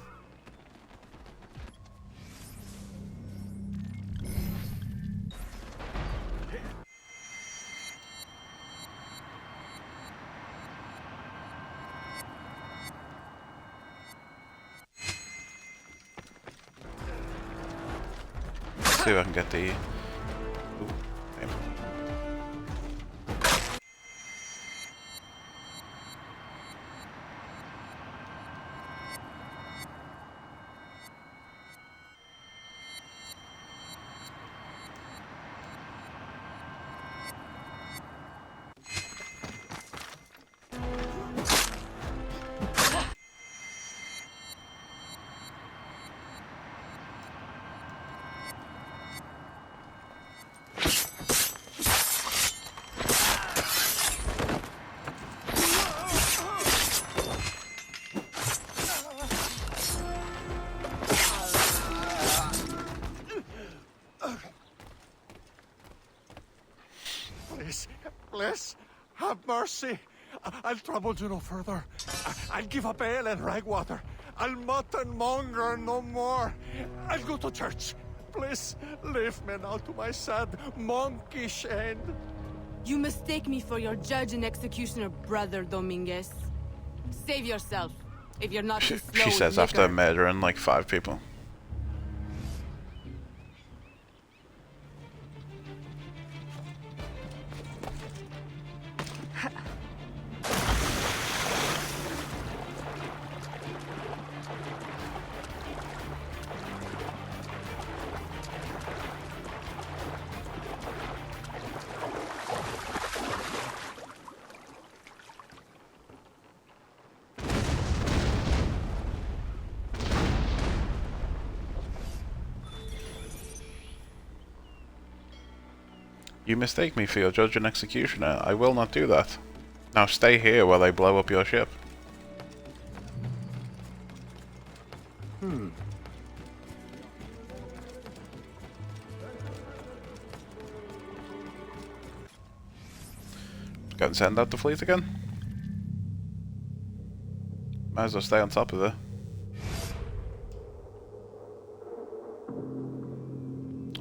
Let's see if I can get the... Ooh, painful. Please, have mercy. I'll trouble you no further. I'll give up ale and ragwater. I'll mutton monger no more. I'll go to church. Please, leave me now to my sad, monkish end. You mistake me for your judge and executioner, Brother Dominguez. Save yourself, if you're not too slow She with says liquor. after murdering like 5 people. You mistake me for your judge and executioner. I will not do that. Now stay here while I blow up your ship. Go and send out the fleet again. Might as well stay on top of it.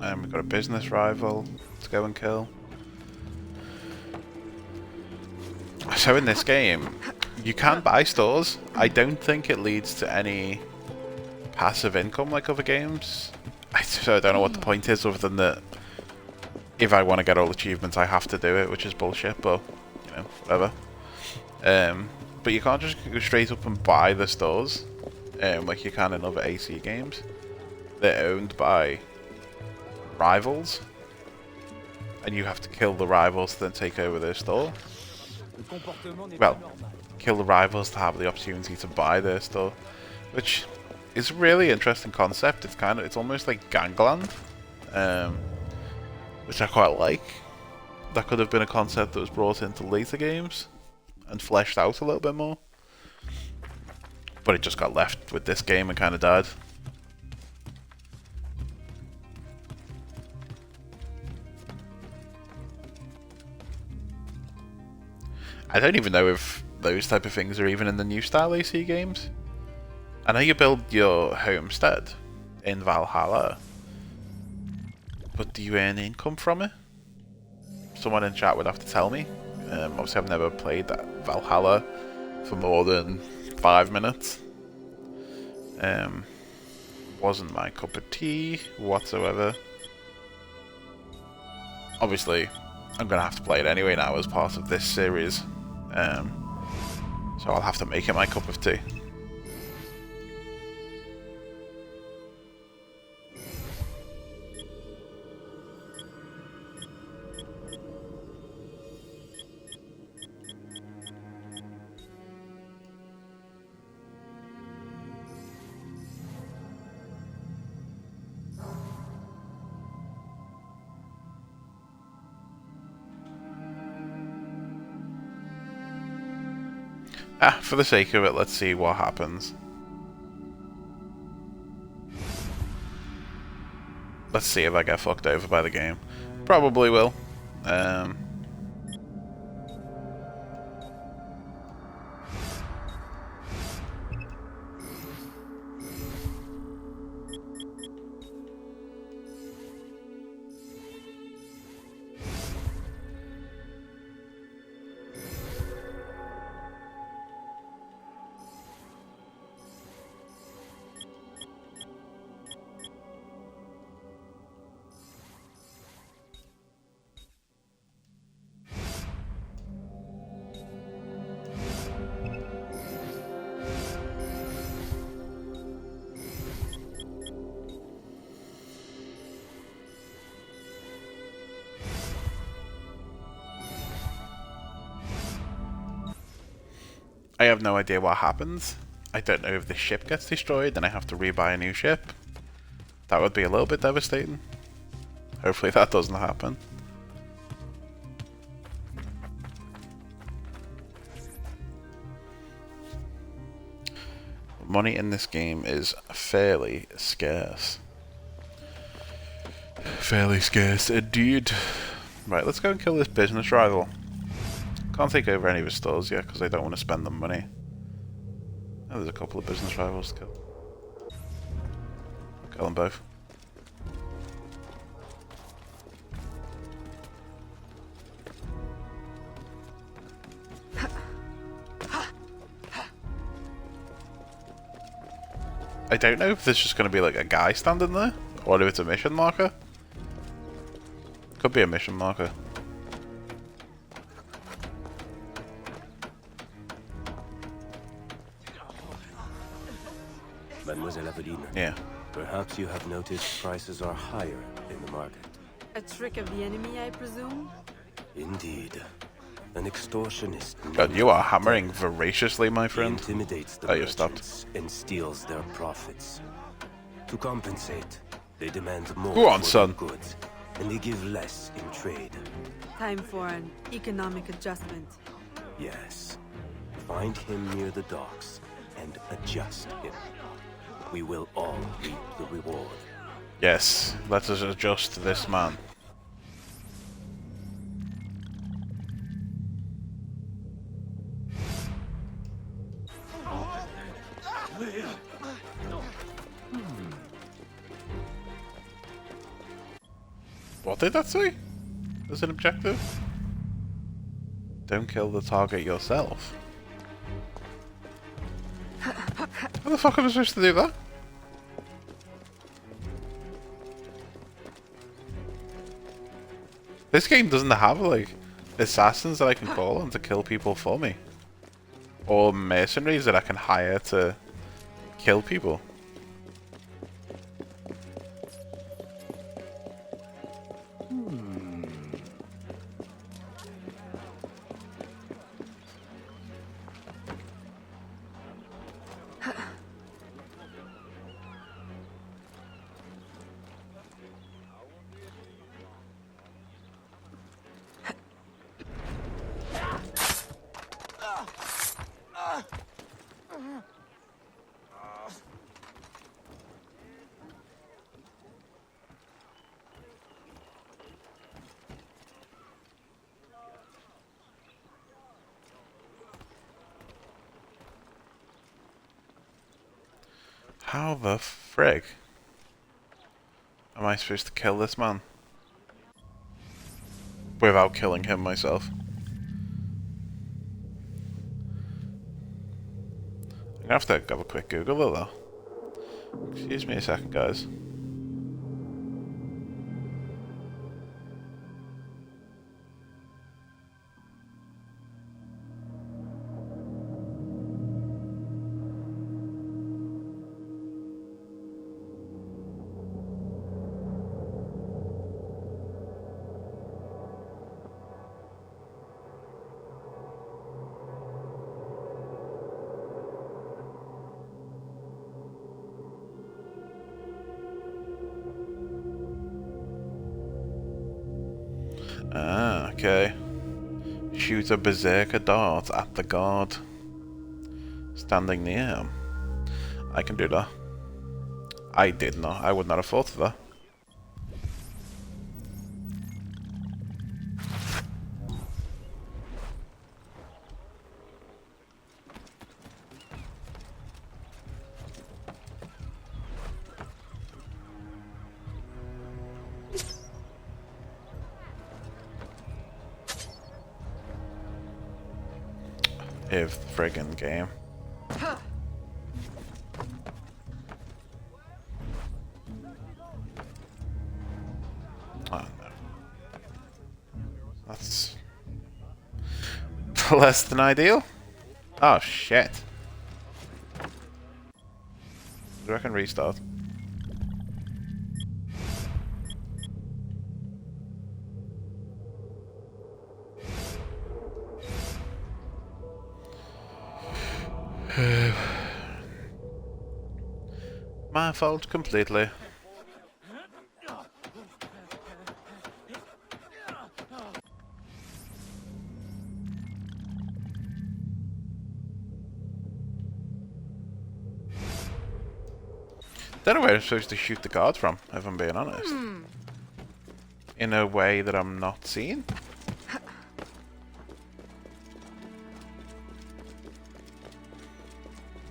And we've got a business rival to go and kill. So in this game, you can buy stores. I don't think it leads to any passive income like other games. So I don't know what the point is other than that if I want to get all achievements I have to do it, which is bullshit, but you know, whatever. But you can't just go straight up and buy the stores like you can in other AC games. They're owned by rivals, and you have to kill the rivals to then take over their store. Well, kill the rivals to have the opportunity to buy their store, which is a really interesting concept. It's almost like Gangland, which I quite like. That could have been a concept that was brought into later games and fleshed out a little bit more, but it just got left with this game and kind of died. I don't even know if those type of things are even in the new style AC games. I know you build your homestead in Valhalla, but do you earn income from it? Someone in chat would have to tell me. Obviously I've never played that Valhalla for more than 5 minutes. Wasn't my cup of tea whatsoever. Obviously I'm gonna have to play it anyway now as part of this series. So I'll have to make it my cup of tea. For the sake of it, let's see what happens. Let's see if I get fucked over by the game. Probably will. I have no idea what happens. I don't know if the ship gets destroyed and I have to rebuy a new ship. That would be a little bit devastating. Hopefully that doesn't happen. Money in this game is fairly scarce. Fairly scarce indeed. Right, let's go and kill this business rival. Can't take over any of his stores yet because I don't want to spend the money. Oh, there's a couple of business rivals to kill. Kill them both. I don't know if there's just going to be like a guy standing there, or if it's a mission marker. Could be a mission marker. Mademoiselle Aveline, Yeah. perhaps you have noticed prices are higher in the market. A trick of the enemy, I presume? Indeed. An extortionist. God, you are hammering voraciously, my He friend. intimidates the Oh, you've stopped. merchants and steals their profits. To compensate, they demand more Go on, for son. their goods, and they give less in trade. Time for an economic adjustment. Yes. Find him near the docks and adjust him. We will all reap the reward. Yes, let us adjust this man. What did that say? As an objective? Don't kill the target yourself. How the fuck am I supposed to do that? This game doesn't have like assassins that I can call on to kill people for me. Or mercenaries that I can hire to kill people. How the frig am I supposed to kill this man without killing him myself? I'm gonna have to have a quick Google it though. Excuse me a second, guys. Ah, okay. Shoot a berserker dart at the guard standing near him. I can do that. I did not. I would not have thought of that. If friggin' game. Oh no. That's less than ideal. Oh shit. Do I can restart? My fault completely. Don't know where I'm supposed to shoot the guard from, if I'm being honest. in a way that I'm not seeing.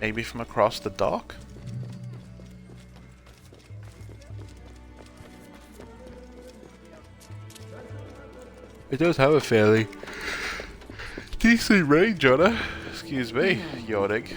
Maybe from across the dock? It does have a fairly decent range on it. Excuse me, yawning.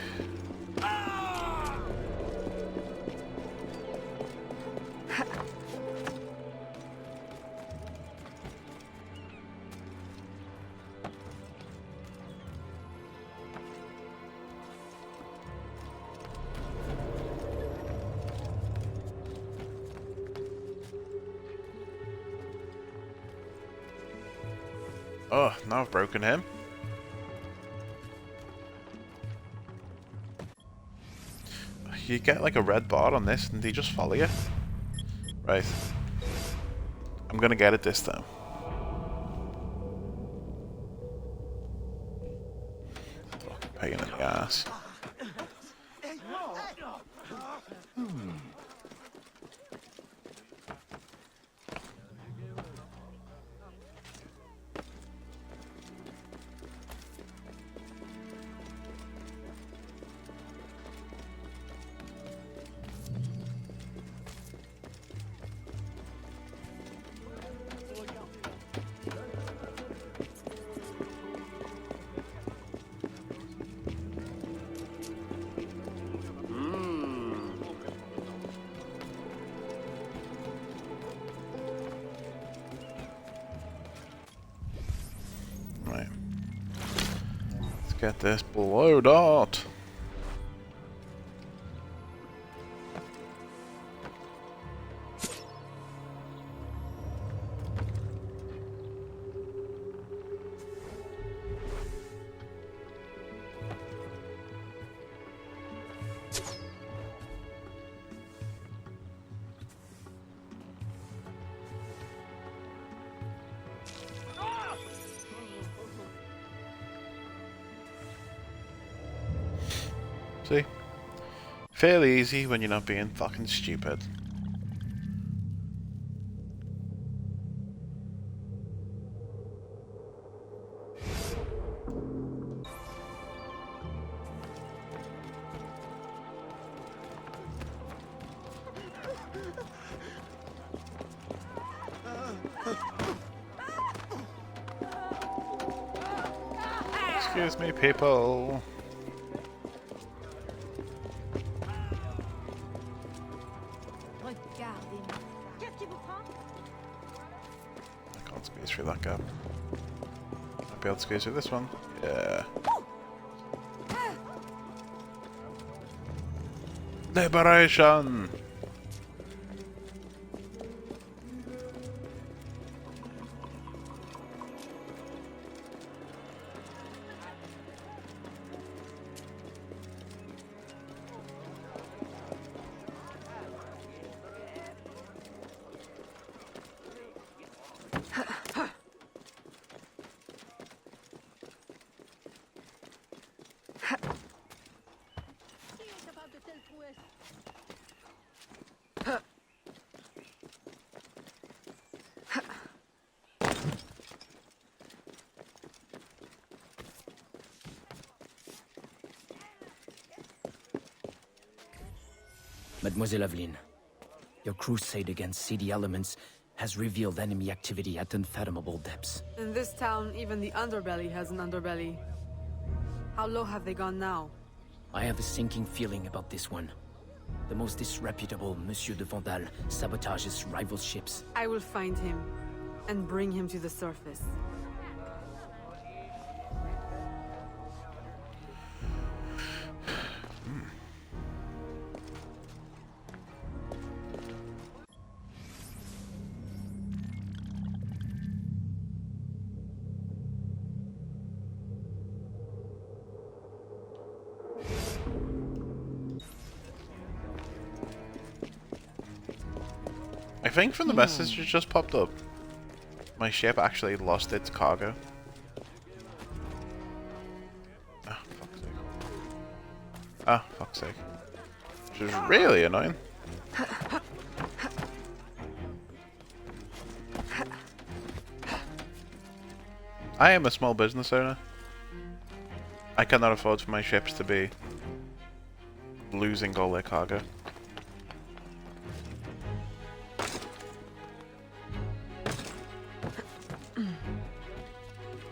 Oh, now I've broken him. You get like a red bar on this and they just follow you. Right. I'm gonna get it this time. Fucking pain in the ass. Right. Let's get this blow dart. See? Fairly easy when you're not being fucking stupid. Excuse me, people. I can't squeeze through that gap. I'll be able to squeeze through this one. Yeah. Liberation! Mademoiselle Aveline, your crusade against seedy elements has revealed enemy activity at unfathomable depths. In this town, even the underbelly has an underbelly. How low have they gone now? I have a sinking feeling about this one. The most disreputable Monsieur de Vandal sabotages rival ships. I will find him and bring him to the surface. I think from the message that just popped up, my ship actually lost its cargo. Ah, fuck's sake. Ah, fuck's sake. Which is really annoying. I am a small business owner. I cannot afford for my ships to be losing all their cargo.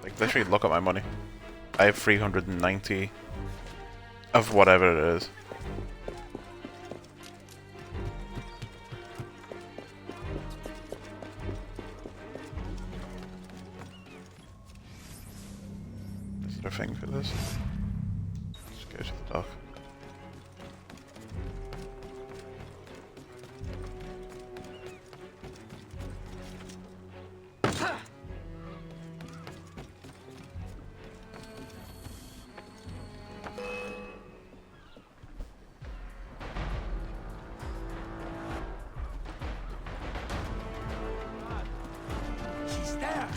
Like, literally, look at my money. I have 390 of whatever it is. Is there a thing for this? Just go to the dock. She's there.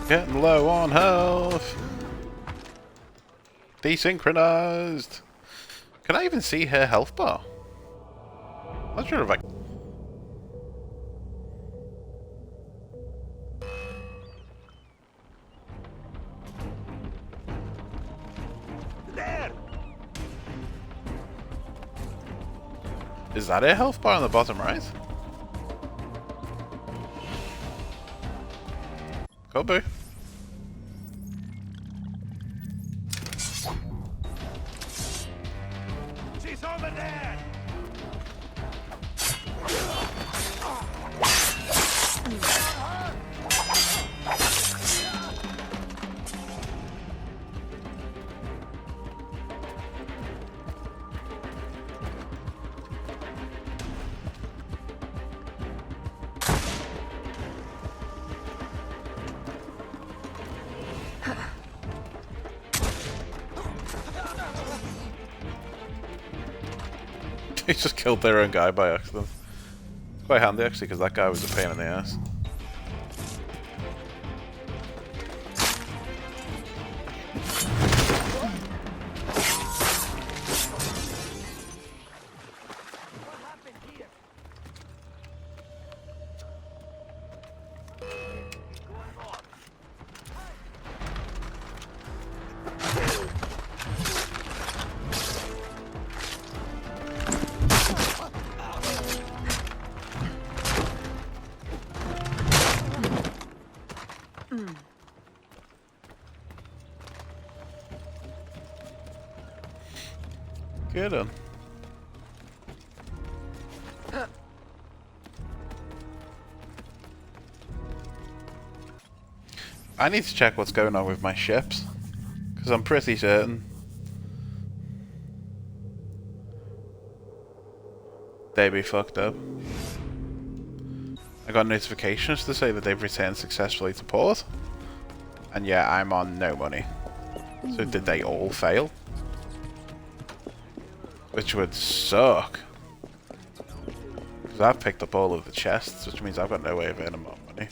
Getting low on health. Desynchronized. Can I even see her health bar? Not sure if I. There. Is that a health bar on the bottom right? Could be. She's over there. He just killed their own guy by accident. It's quite handy actually, because that guy was a pain in the ass. Good on. I need to check what's going on with my ships, because I'm pretty certain they be fucked up. I got notifications to say that they've returned successfully to port, and yeah, I'm on no money. So did they all fail? Which would suck. Because I've picked up all of the chests, which means I've got no way of earning more money.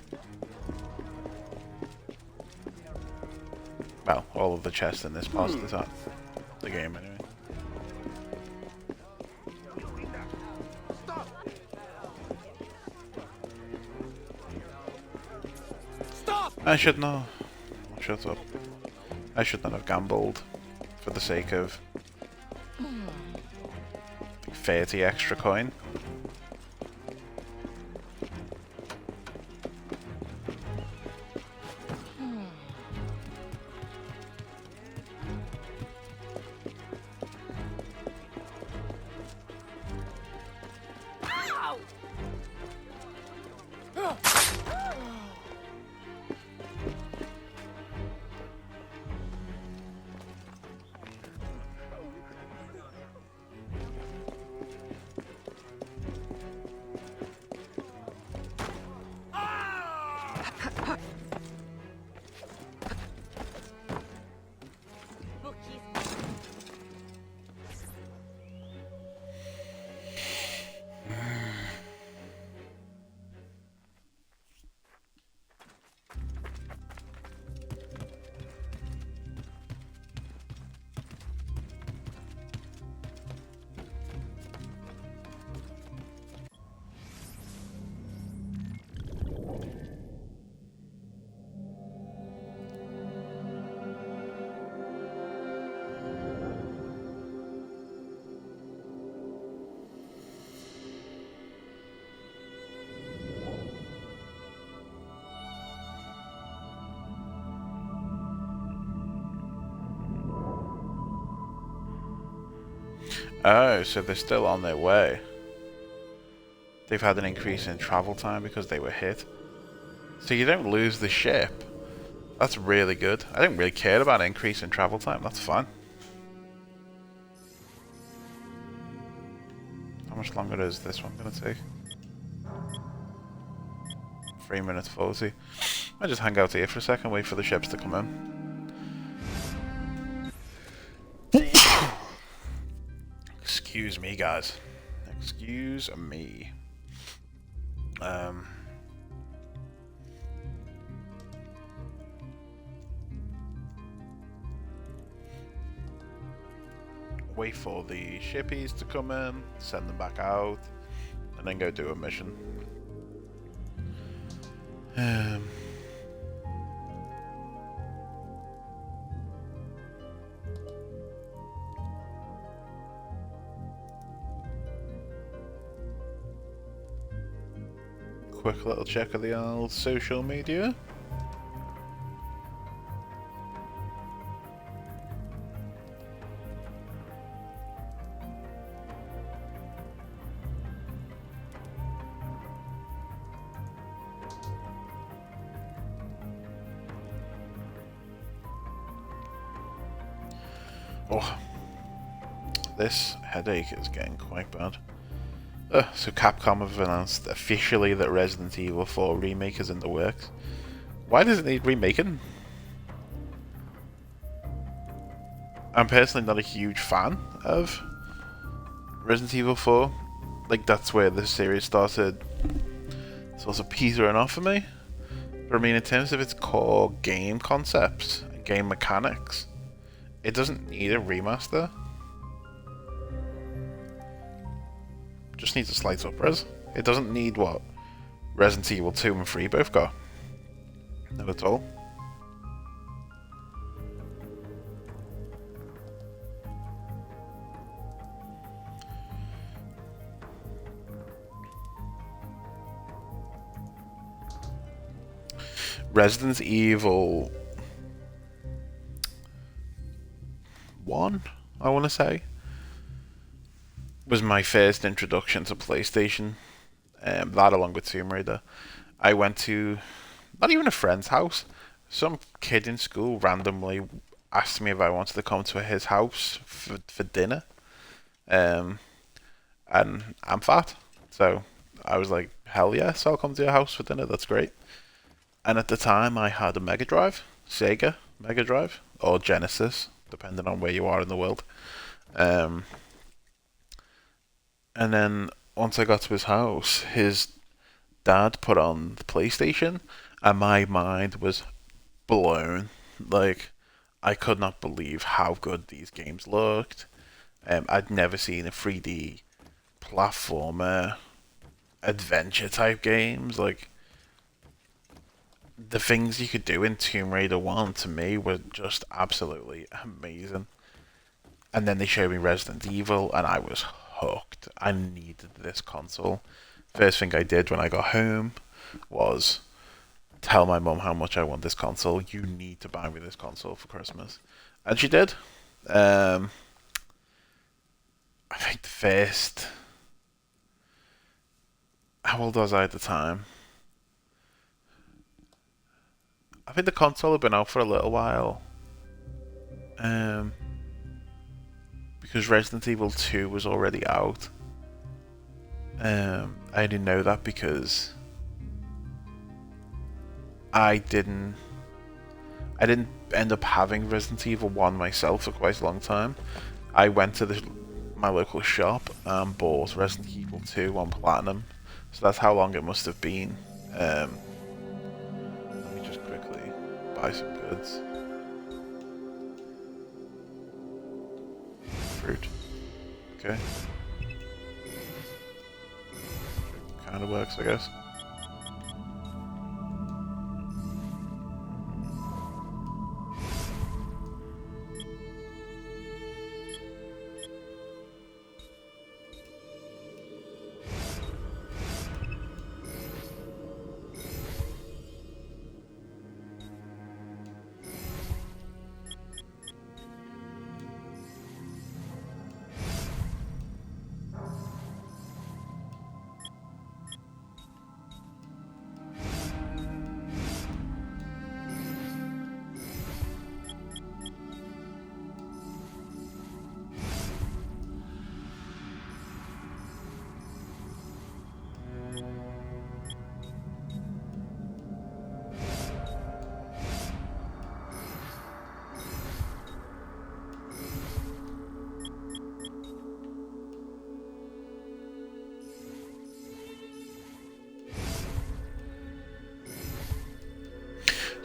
Well, all of the chests in this part of the time. The game, anyway. Stop! I should know. Shut up. I should not have gambled for the sake of 30 extra coin. Oh, so they're still on their way. They've had an increase in travel time because they were hit. So you don't lose the ship. That's really good. I didn't really care about an increase in travel time. That's fine. How much longer is this one going to take? 3 minutes 40. I'll just hang out here for a second, wait for the ships to come in. Excuse me, guys. Excuse me. Wait for the shippies to come in, send them back out, and then go do a mission. Quick little check of the old social media. Oh, this headache is getting quite bad. So Capcom have announced officially that Resident Evil 4 Remake is in the works. Why does it need remaking? I'm personally not a huge fan of Resident Evil 4. Like, that's where the series started sort of petering off for me. But I mean, in terms of its core game concepts and game mechanics, it doesn't need a remaster. Just needs a slight upres. It doesn't need what Resident Evil 2 and 3 both got. Not at all. Resident Evil 1, I want to say, was my first introduction to PlayStation. That along with Tomb Raider. I went to, not even a friend's house, some kid in school randomly asked me if I wanted to come to his house for dinner. And I'm fat, so I was like, hell yes, I'll come to your house for dinner, that's great. And at the time I had a Mega Drive, Sega Mega Drive, or Genesis, depending on where you are in the world. And then once I got to his house, his dad put on the PlayStation, and my mind was blown. Like, I could not believe how good these games looked. I'd never seen a 3D platformer adventure type games. Like, the things you could do in Tomb Raider 1 to me were just absolutely amazing. And then they showed me Resident Evil, and I was hooked. I needed this console. First thing I did when I got home was tell my mum how much I want this console. You need to buy me this console for Christmas. And she did. I think the first... How old was I at the time? I think the console had been out for a little while. Because Resident Evil 2 was already out. I didn't know that because I didn't end up having Resident Evil 1 myself for quite a long time. I went to my local shop and bought Resident Evil 2 on Platinum. So that's how long it must have been. Let me just quickly buy some goods. Fruit. Okay. Kind of works, I guess.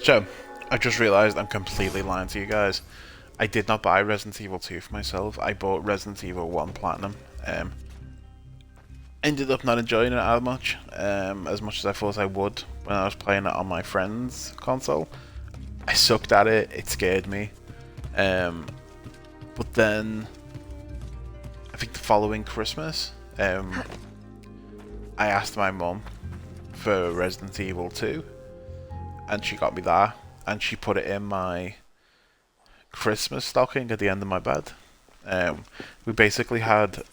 So, I just realised I'm completely lying to you guys. I did not buy Resident Evil 2 for myself. I bought Resident Evil 1 Platinum. Ended up not enjoying it as much as I thought I would when I was playing it on my friend's console. I sucked at it. It scared me. But then, I think the following Christmas, I asked my mum for Resident Evil 2. And she got me that, and she put it in my Christmas stocking at the end of my bed. We basically had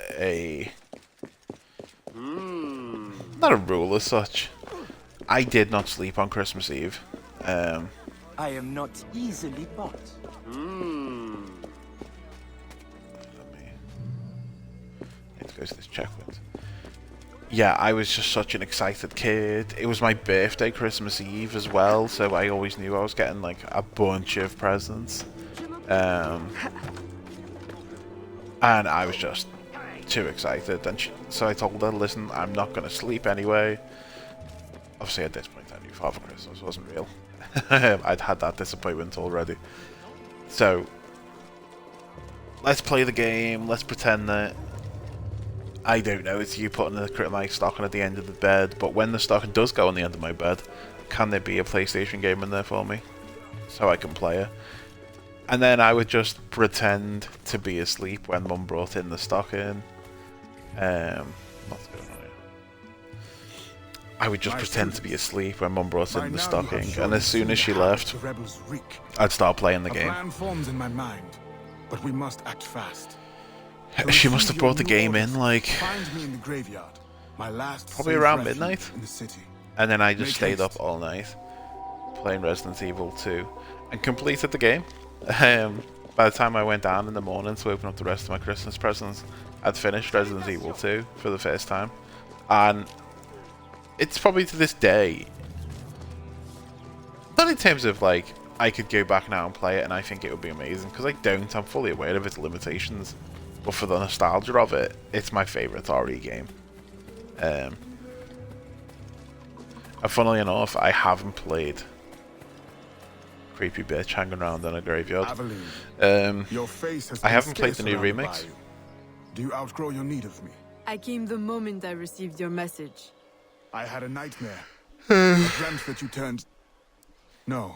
not a rule as such. I did not sleep on Christmas Eve. I am not easily bought. Let me... I need to go to this checkpoint. Yeah, I was just such an excited kid. It was my birthday Christmas Eve as well, so I always knew I was getting like a bunch of presents. And I was just too excited. And so I told her, listen, I'm not going to sleep anyway. Obviously at this point I knew Father Christmas wasn't real. I'd had that disappointment already. So, let's play the game, let's pretend that I don't know, it's you putting my stocking at the end of the bed, but when the stocking does go on the end of my bed, can there be a PlayStation game in there for me? So I can play it. And then I would just pretend to be asleep when Mum brought in the stocking. What's going on here? I would just pretend to be asleep when Mum brought in the stocking, and as soon as she left, I'd start playing the game. A plan forms in my mind, but we must act fast. She must have brought the game in like Find me in the graveyard. My last probably around midnight, in the city. And then I just stayed up all night playing Resident Evil 2 and completed the game. By the time I went down in the morning to open up the rest of my Christmas presents, I'd finished Resident Evil 2 for the first time, and it's probably to this day, not in terms of like I could go back now and play it and I think it would be amazing, because I don't. I'm fully aware of its limitations. But for the nostalgia of it, it's my favourite RE game. And funnily enough, I haven't played Creepy Bitch hanging around in a graveyard. Your face has I haven't played the new surrounded remix. by you. Do you outgrow your need of me? I came the moment I received your message. I had a nightmare. I dreamt that you turned No.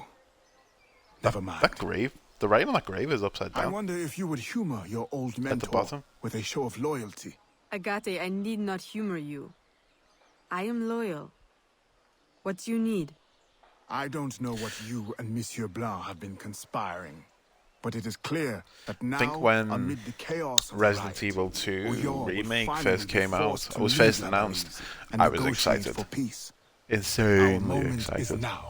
Never mind. That grave, the writing on that grave is upside I down. wonder if you would humor your old mentor bottom. with a show of loyalty. Agate, I need not humor you. I am loyal. What do you need? I don't know what you and Monsieur Blanc have been conspiring, but it is clear that now, think when amid the chaos of the Resident riot, Evil 2 Oyor will remake finally first be came out, forced to or was leave first La announced, Balise and I was negotiate excited. for peace. Insanely Our moment is excited. now.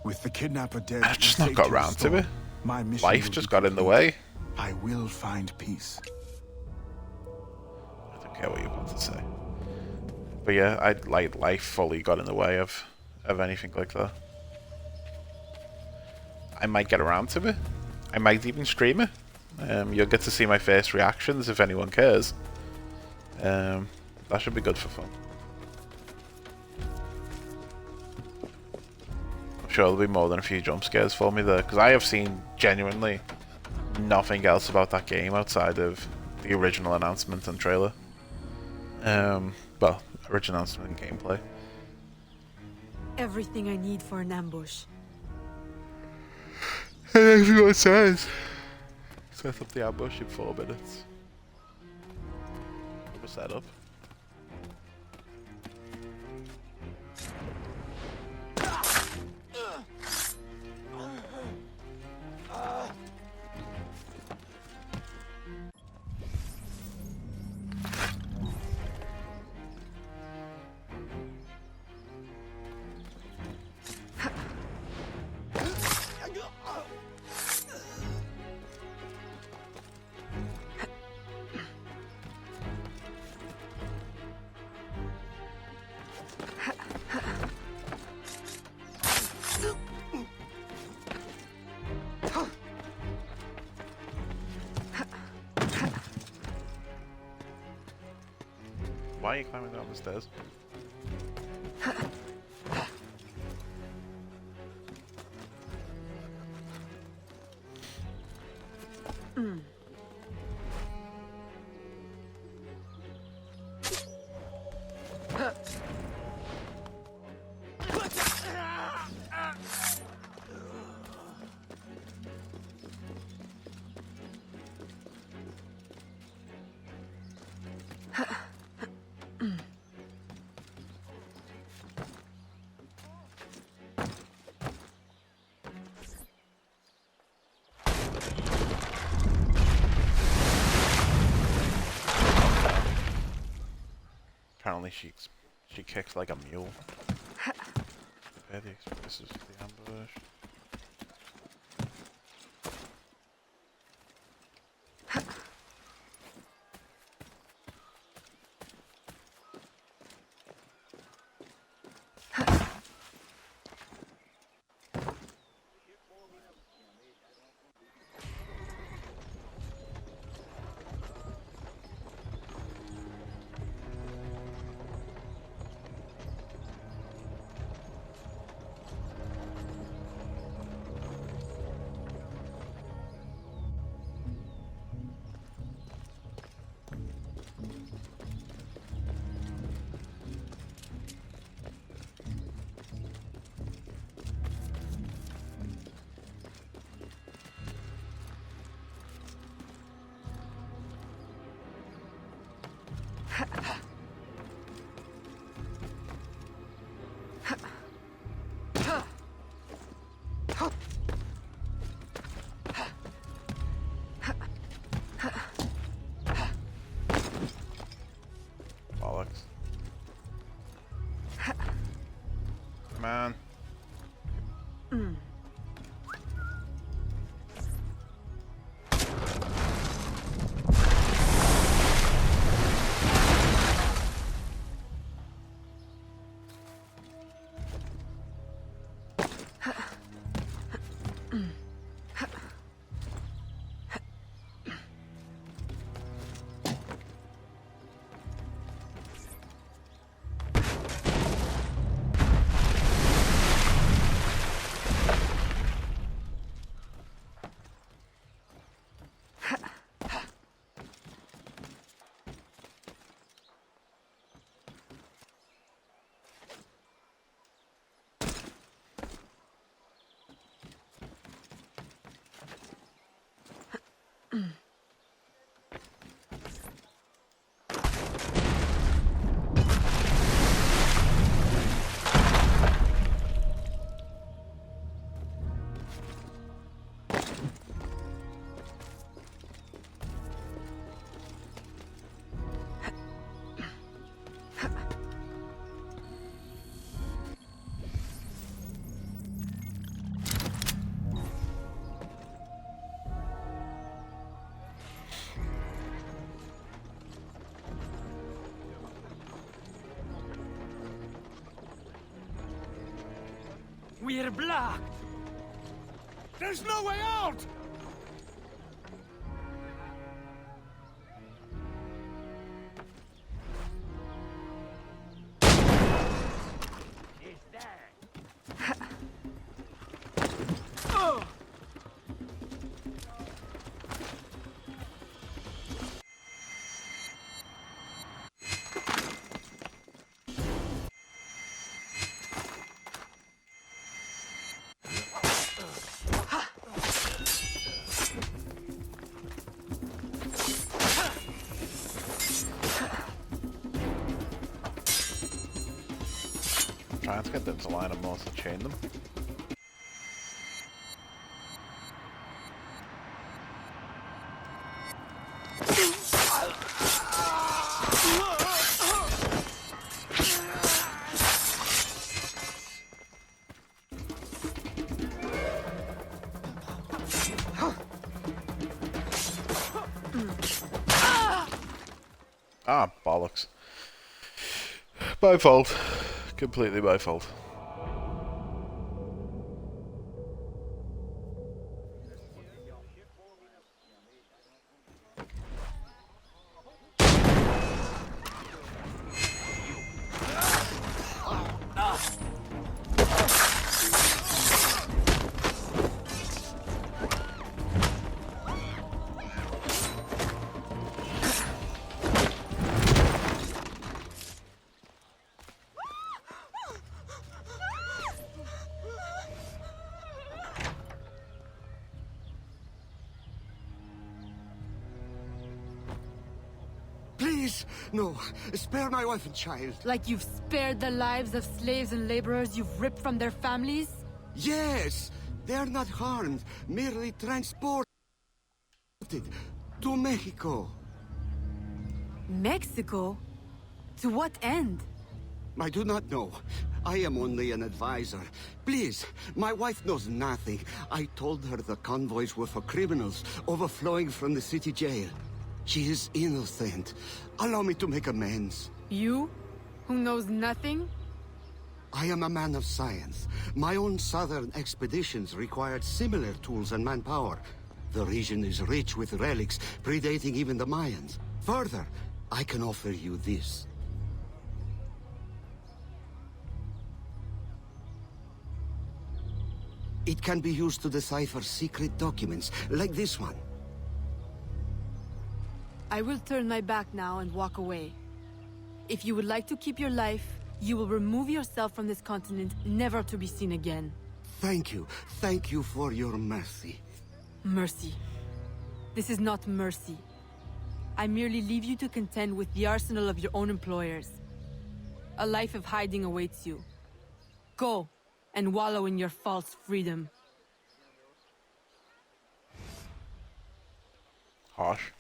With the kidnapper dead, I've just and not got safety around to restored, it. my mission Life will just be got in the complete. way. I will find peace. I don't care what you're about to say. But yeah, life fully got in the way of anything like that. I might get around to it. I might even stream it. You'll get to see my first reactions if anyone cares. That should be good for fun. I'm sure there'll be more than a few jump scares for me there, because I have seen genuinely nothing else about that game outside of the original announcement and trailer. Well, original announcement and gameplay. Everything I need for an ambush. And everyone says set up the ambush in 4 minutes. We're set up. Why are you climbing down the stairs? Apparently she kicks like a mule. Prepare the explosives for the ambush. We're blocked! There's no way out! Trying to get them to line up more to chain them. Ah, bollocks. My fault. Completely my fault. Please, no. Spare my wife and child. Like you've spared the lives of slaves and laborers you've ripped from their families? Yes! They are not harmed, merely transported to Mexico. Mexico? To what end? I do not know. I am only an advisor. Please, my wife knows nothing. I told her the convoys were for criminals overflowing from the city jail. She is innocent. Allow me to make amends. You? Who knows nothing? I am a man of science. My own southern expeditions required similar tools and manpower. The region is rich with relics predating even the Mayans. Further, I can offer you this. It can be used to decipher secret documents, like this one. I will turn my back now and walk away. If you would like to keep your life, you will remove yourself from this continent, never to be seen again. Thank you. Thank you for your mercy. Mercy. This is not mercy. I merely leave you to contend with the arsenal of your own employers. A life of hiding awaits you. Go, and wallow in your false freedom. Harsh.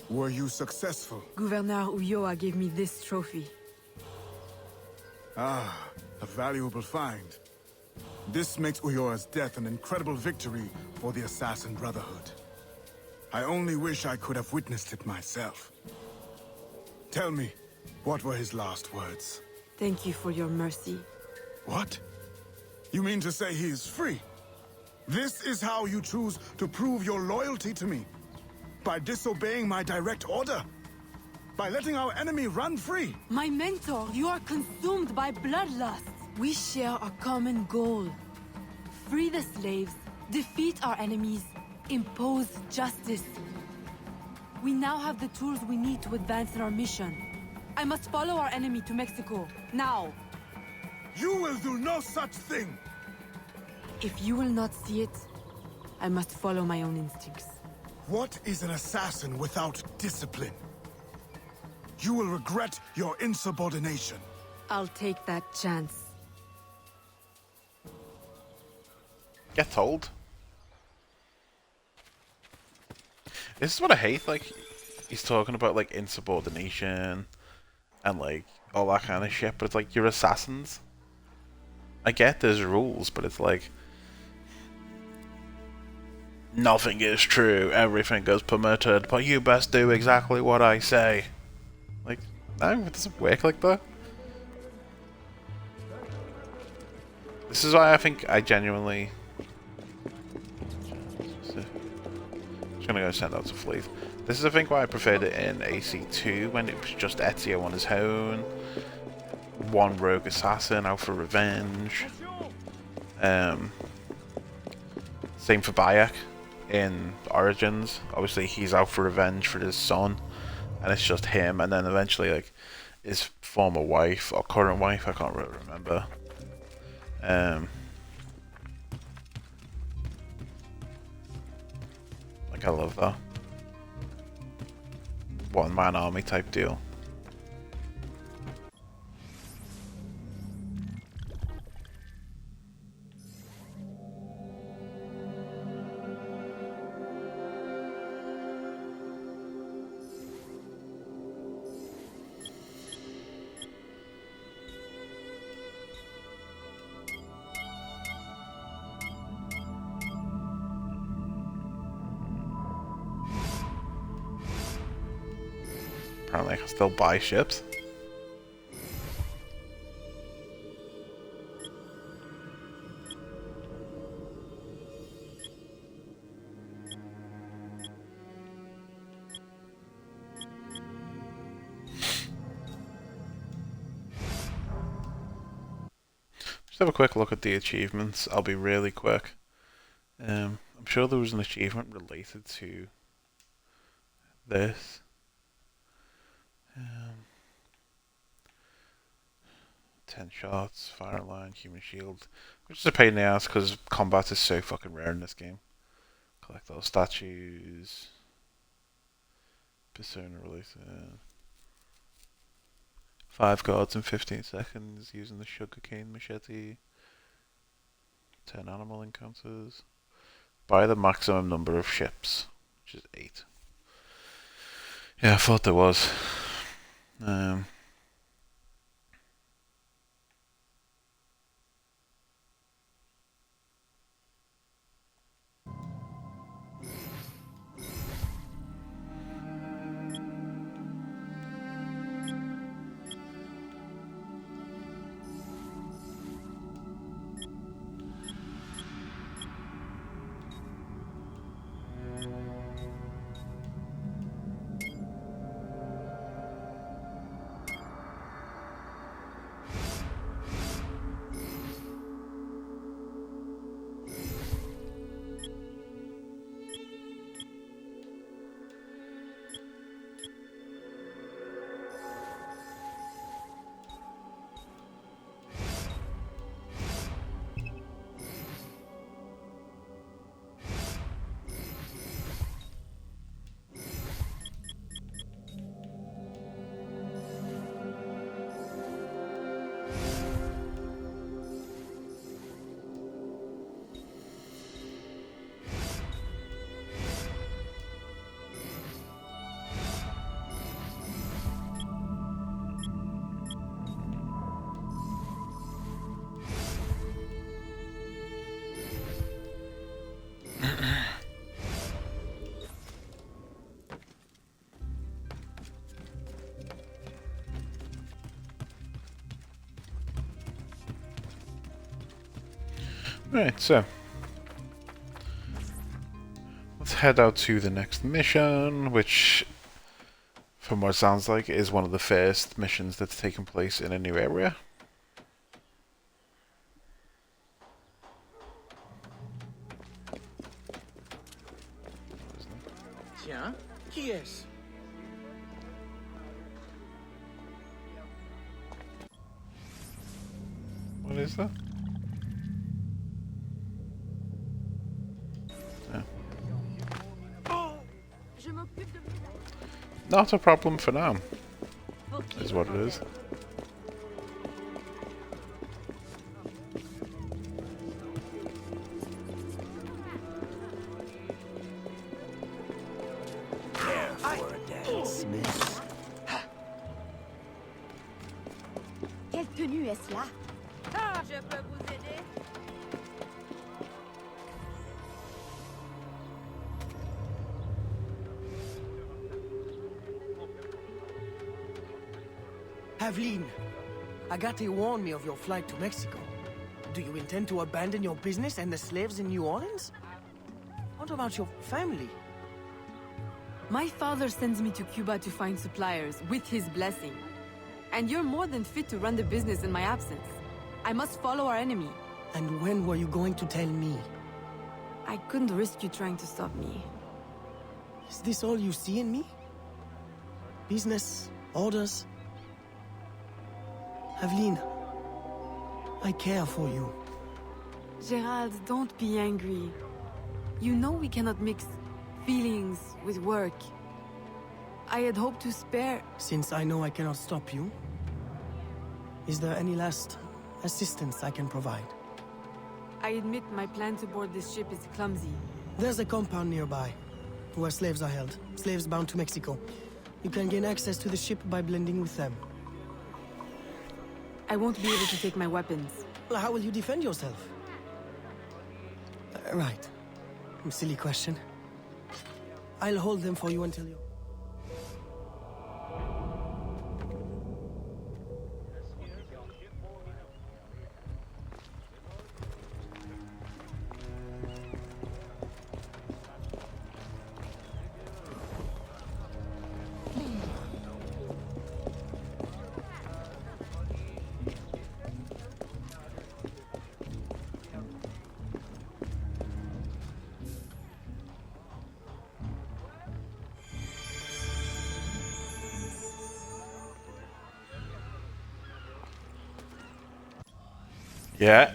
Were you successful? Gouverneur Ulloa gave me this trophy. Ah, a valuable find. This makes Ulloa's death an incredible victory for the Assassin Brotherhood. I only wish I could have witnessed it myself. Tell me, what were his last words? Thank you for your mercy. What? You mean to say he is free? This is how you choose to prove your loyalty to me? By disobeying my direct order? By letting our enemy run free? My mentor, you are consumed by bloodlust. We share a common goal. Free the slaves, defeat our enemies, impose justice. We now have the tools we need to advance in our mission. I must follow our enemy to Mexico, now. You will do no such thing! If you will not see it, I must follow my own instincts. What is an assassin without discipline? You will regret your insubordination. I'll take that chance. Get told. This is what I hate, like, he's talking about, like, insubordination and, like, all that kind of shit, but it's like, you're assassins. I get there's rules, but it's like, nothing is true, everything is permitted, but you best do exactly what I say. Like, no, it doesn't work like that. This is why I think I genuinely... I'm just gonna go send out to Fleet. This is I think why I preferred it in AC2, when it was just Ezio on his own. One rogue assassin out for revenge. Same for Bayek in Origins. Obviously he's out for revenge for his son, and it's just him, and then eventually like his former wife or current wife, I can't really remember. Like I love that. One-man army type deal. Apparently I can still buy ships. Just have a quick look at the achievements. I'll be really quick. I'm sure there was an achievement related to this. 10 shots, fire line, human shield, which is a pain in the ass because combat is so fucking rare in this game. Collect those statues. Persona release. 5 cards in 15 seconds using the sugarcane machete. 10 animal encounters. Buy the maximum number of ships, which is 8. Yeah, I thought there was. Right, so let's head out to the next mission, which, if from what it sounds like, is one of the first missions that's taken place in a new area. Tiens, qui est-ce? What is that? Not a problem for now, is what it is. Care for a dance, miss? Quelle tenue est-ce là? Ah, je peux vous aider? Aveline, Agate warned me of your flight to Mexico. Do you intend to abandon your business and the slaves in New Orleans? What about your family? My father sends me to Cuba to find suppliers, with his blessing. And you're more than fit to run the business in my absence. I must follow our enemy. And when were you going to tell me? I couldn't risk you trying to stop me. Is this all you see in me? Business? Orders? Aveline, I care for you. Gerald, don't be angry. You know we cannot mix feelings with work. I had hoped to spare... Since I know I cannot stop you, is there any last assistance I can provide? I admit my plan to board this ship is clumsy. There's a compound nearby, where slaves are held. Slaves bound to Mexico. You can gain access to the ship by blending with them. I won't be able to take my weapons. Well, how will you defend yourself? Right. Silly question. I'll hold them for you until you... Yeah.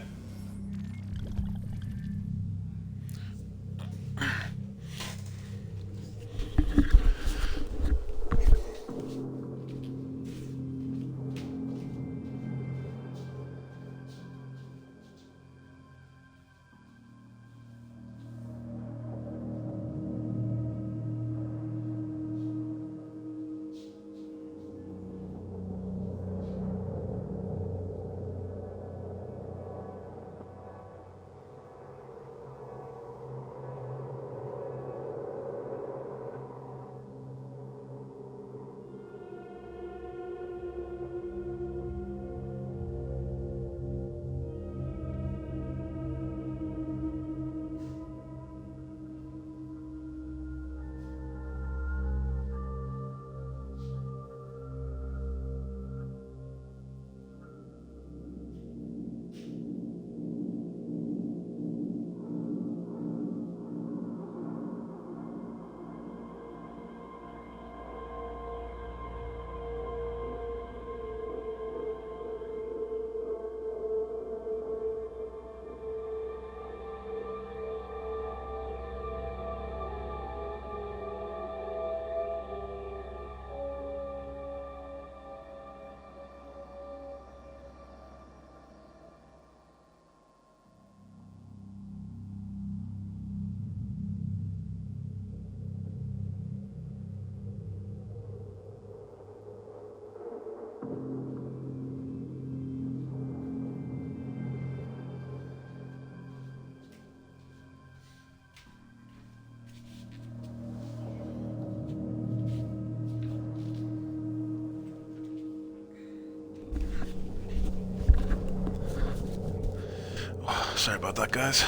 Sorry about that, guys.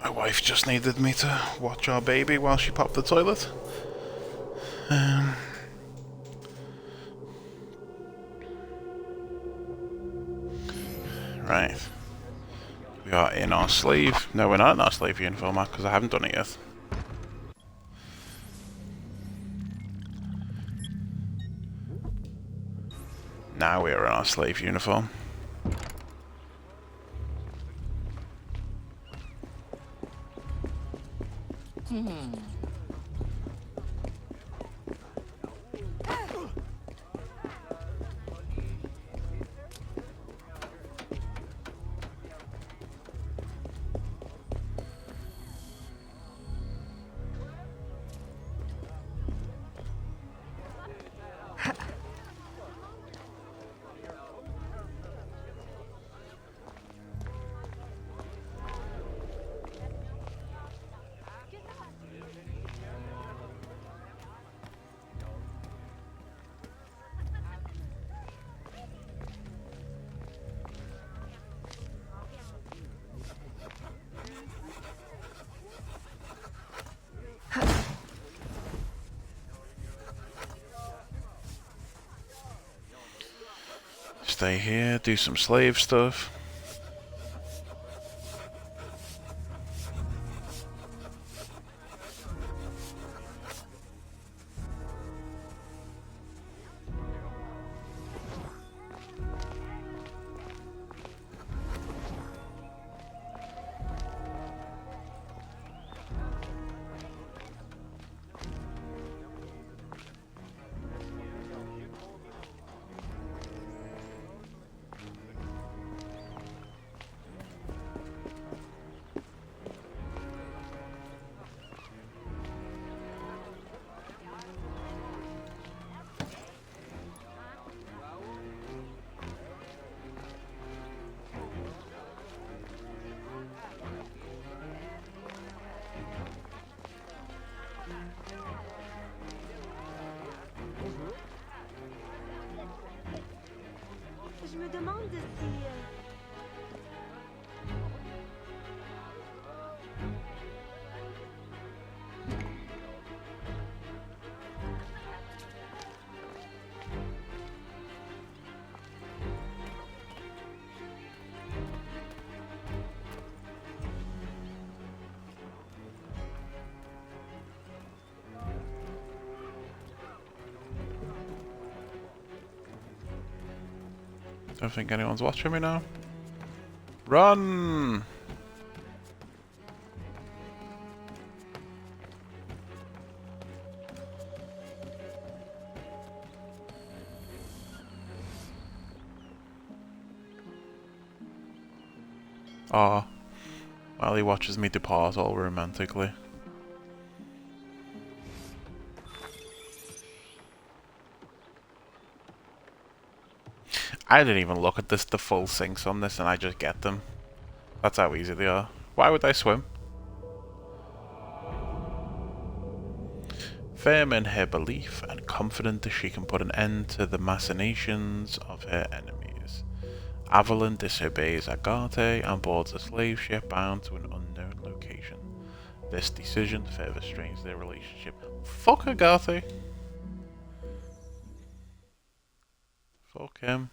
My wife just needed me to watch our baby while she popped the toilet. Right. We are in our slave. No, we're not in our slave uniform, because I haven't done it yet. Now we are in our slave uniform. Stay here, do some slave stuff. Je me demande si... Don't think anyone's watching me now. Run! Ah, while he watches me depart all romantically. I didn't even look at the full sinks on this and I just get them. That's how easy they are. Why would I swim? Firm in her belief and confident that she can put an end to the machinations of her enemies, Avalon disobeys Agate and boards a slave ship bound to an unknown location. This decision further strains their relationship. Fuck Agate! Fuck him.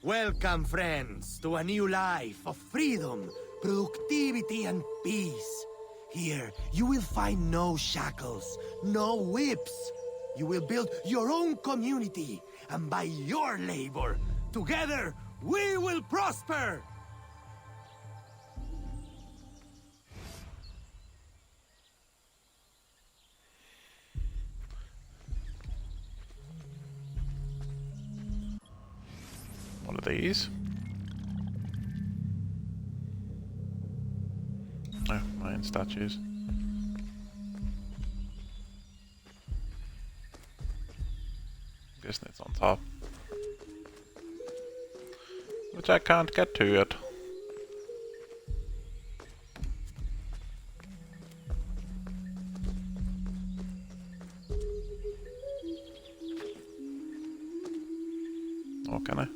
Welcome, friends, to a new life of freedom, productivity, and peace. Here, you will find no shackles, no whips. You will build your own community, and by your labor, together, we will prosper! One of these. Oh, Mayan statues. Guessing it's on top. Which I can't get to yet. Or can I?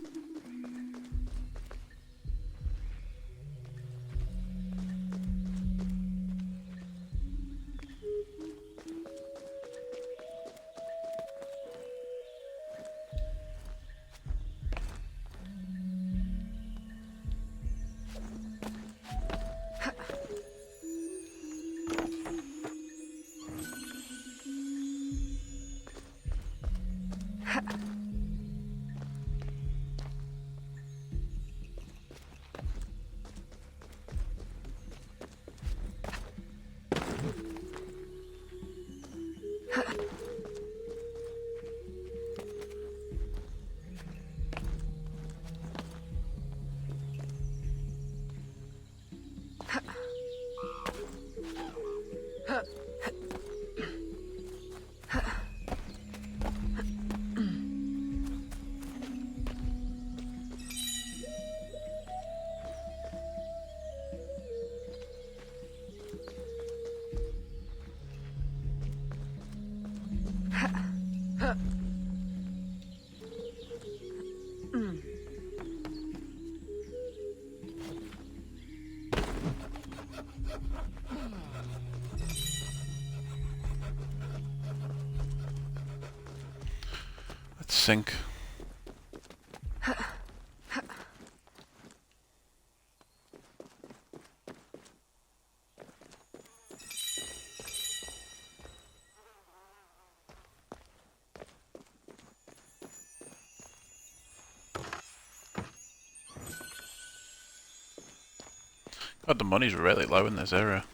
Let's sink. God, the money's really low in this area.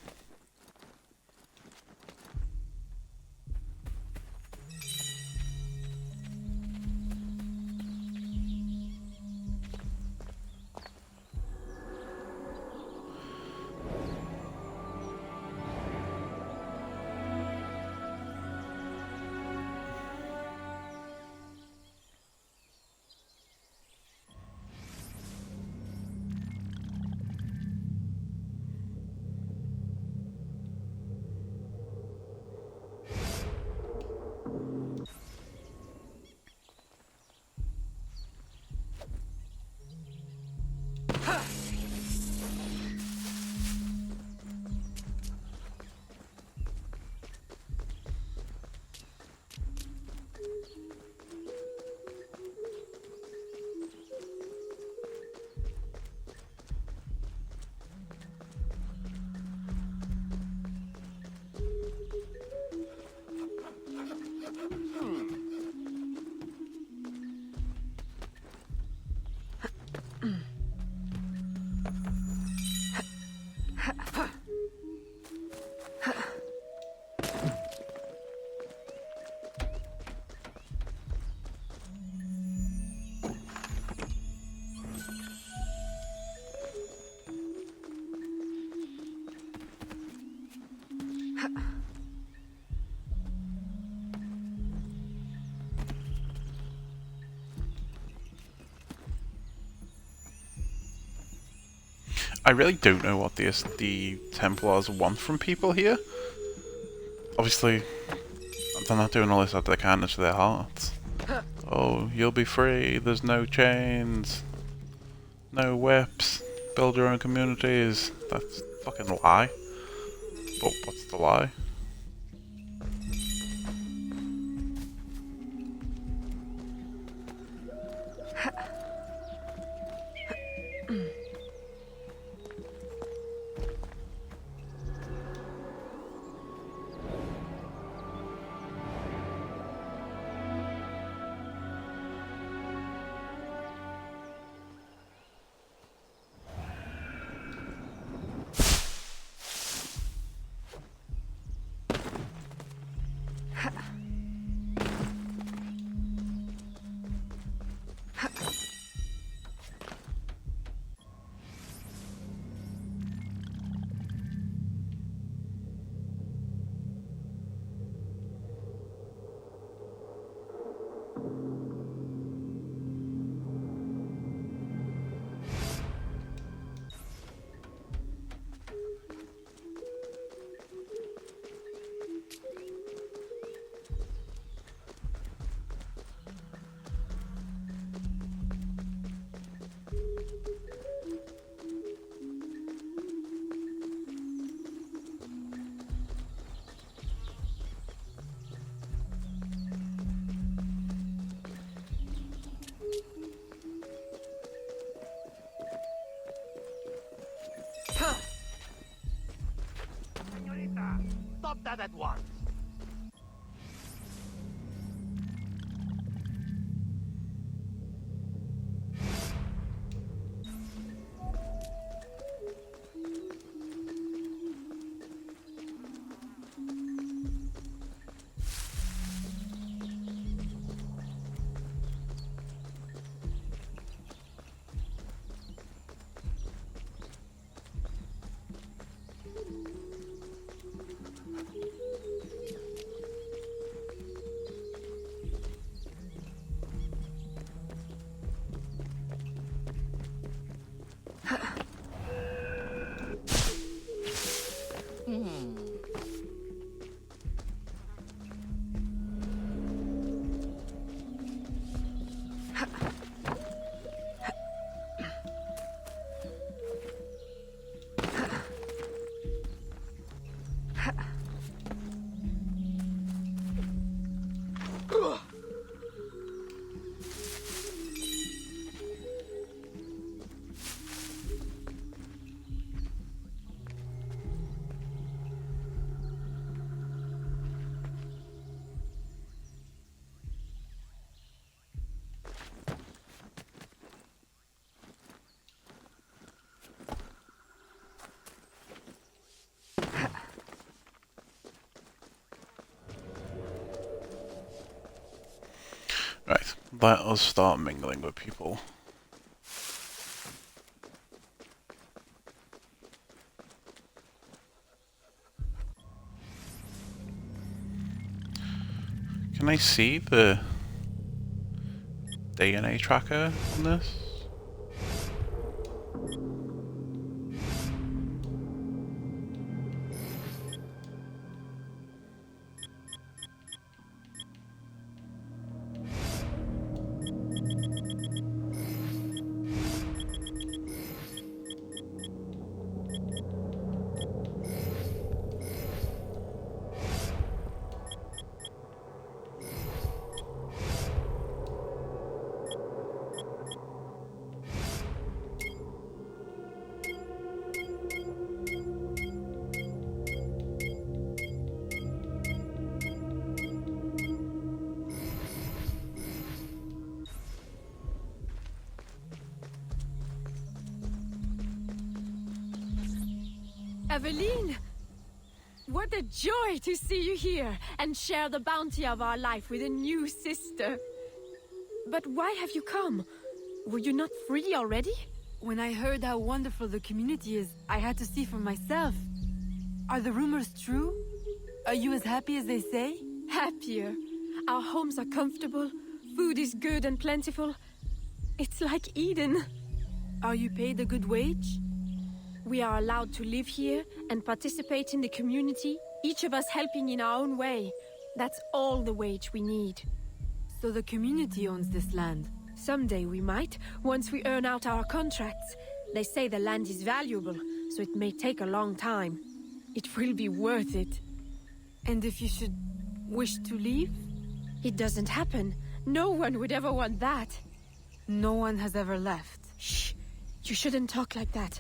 I really don't know what the Templars want from people here. Obviously, they're not doing all this out of the kindness of their hearts. Oh, you'll be free, there's no chains, no whips, build your own communities. That's a fucking lie. But what's the lie? that at once. Right, let us start mingling with people. Can I see the DNA tracker on this? Eveline! What a joy to see you here and share the bounty of our life with a new sister. But why have you come? Were you not free already? When I heard how wonderful the community is, I had to see for myself. Are the rumors true? Are you as happy as they say? Happier. Our homes are comfortable, food is good and plentiful. It's like Eden. Are you paid a good wage? We are allowed to live here and participate in the community, each of us helping in our own way. That's all the wage we need. So the community owns this land? Someday we might, once we earn out our contracts. They say the land is valuable, so it may take a long time. It will be worth it. And if you should wish to leave? It doesn't happen. No one would ever want that. No one has ever left. Shh! You shouldn't talk like that.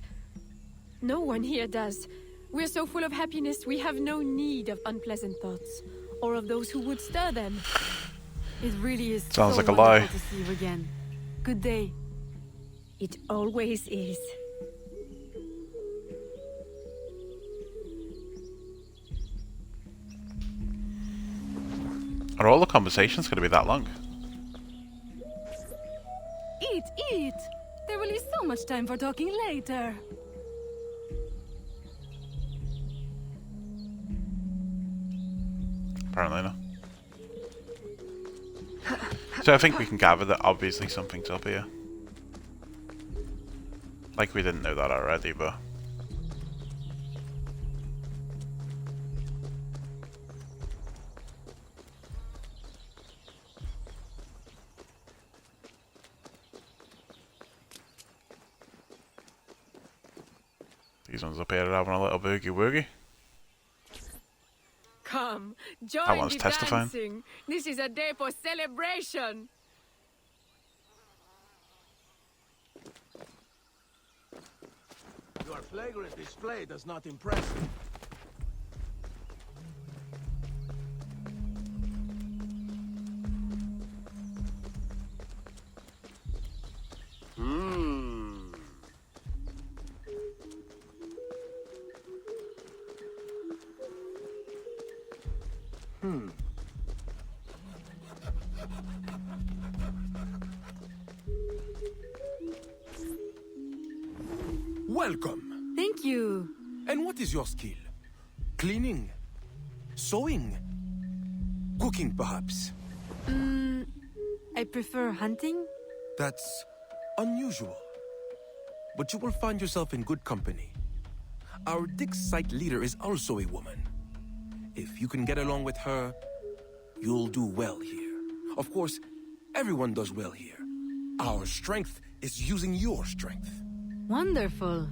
No one here does. We're so full of happiness, we have no need of unpleasant thoughts, or of those who would stir them. It really is Sounds so like a lie. wonderful to see you again. Good day. It always is. Are all the conversations going to be that long? Eat! There will be so much time for talking later. Apparently not. So I think we can gather that obviously something's up here. Like we didn't know that already, but... These ones up here are having a little boogie-woogie. Come, join That one's the testifying. dancing. This is a day for celebration. Your flagrant display does not impress me. Welcome. Thank you. And what is your skill? Cleaning? Sewing? Cooking, perhaps? I prefer hunting. That's unusual. But you will find yourself in good company. Our dig site leader is also a woman. If you can get along with her, you'll do well here. Of course, everyone does well here. Our strength is using your strength. Wonderful.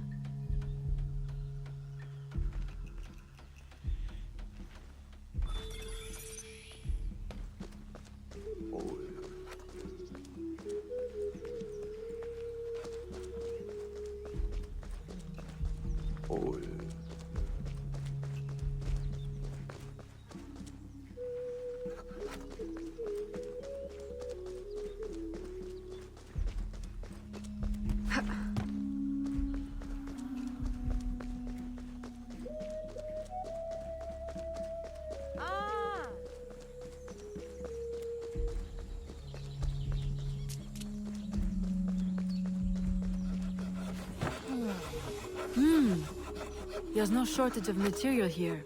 There's no shortage of material here.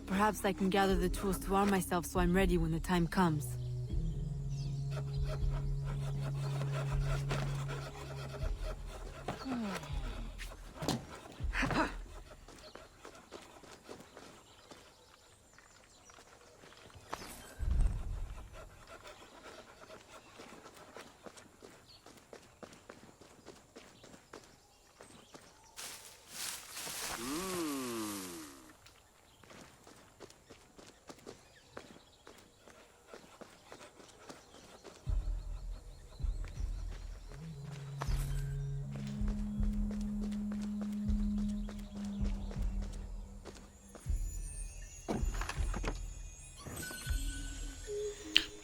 Perhaps I can gather the tools to arm myself so I'm ready when the time comes.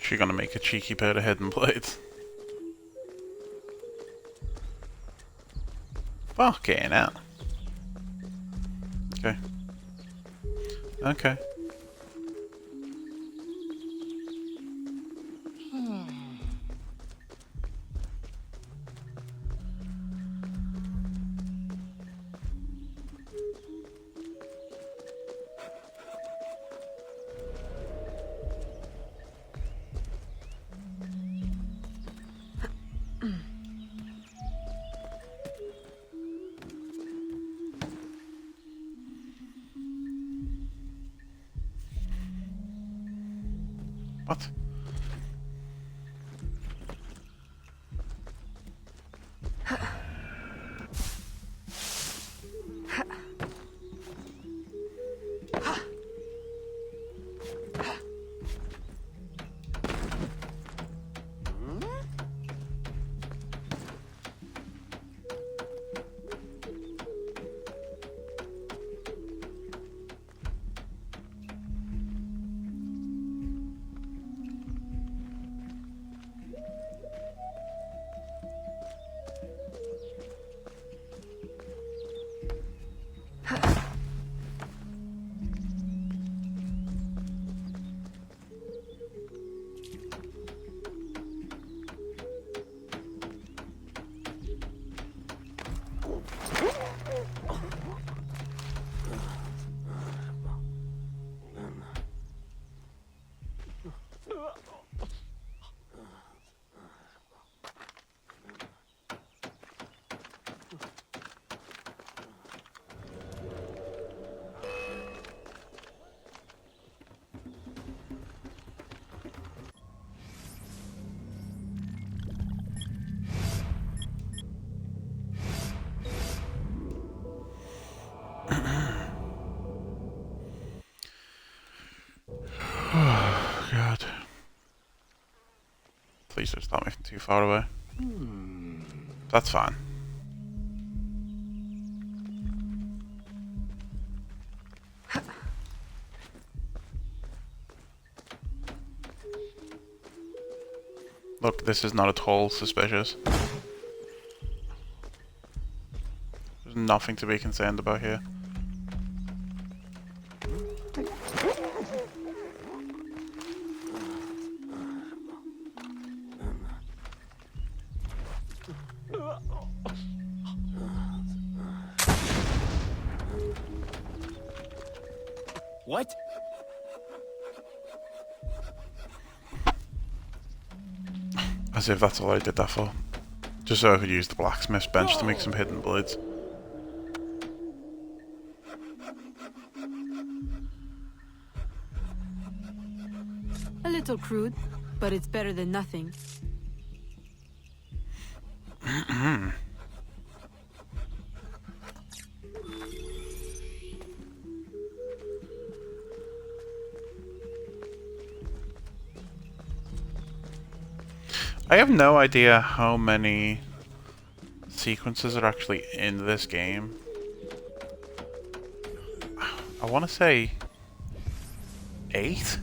She's gonna make a cheeky pair of hidden blades. Fucking hell. Okay. Okay. What? God. Please don't stop me from too far away. That's fine. Look, this is not at all suspicious. There's nothing to be concerned about here. What? As if that's all I did that for. Just so I could use the blacksmith's bench to make some hidden blades. A little crude, but it's better than nothing. I have no idea how many sequences are actually in this game. I want to say 8?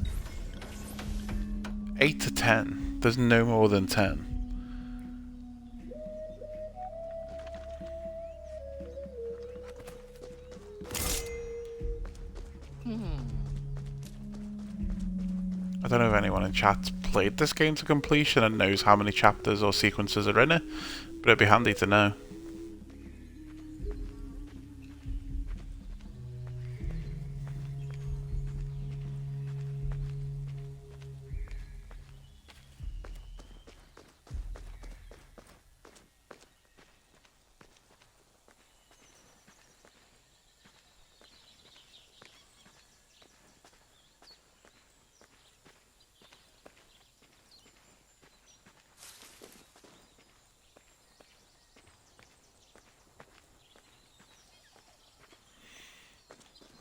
8 to 10. There's no more than 10. I don't know if anyone in chat's played this game to completion and knows how many chapters or sequences are in it, but it'd be handy to know.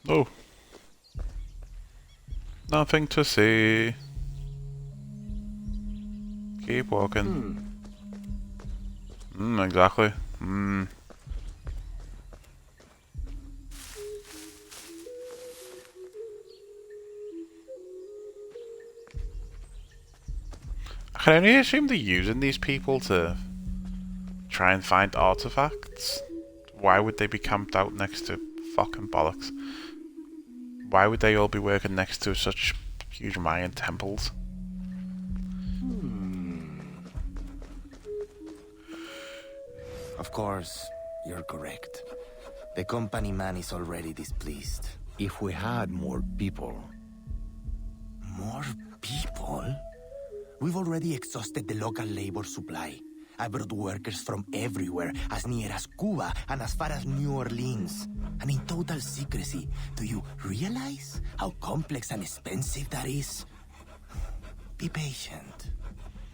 Oh. Nothing to see. Keep walking. Exactly. I can only assume they're using these people to try and find artifacts. Why would they be camped out next to fucking bollocks? Why would they all be working next to such huge Mayan temples? Of course, you're correct. The company man is already displeased. If we had more people... More people? We've already exhausted the local labor supply. I brought workers from everywhere, as near as Cuba and as far as New Orleans. And in total secrecy. Do you realize how complex and expensive that is? Be patient.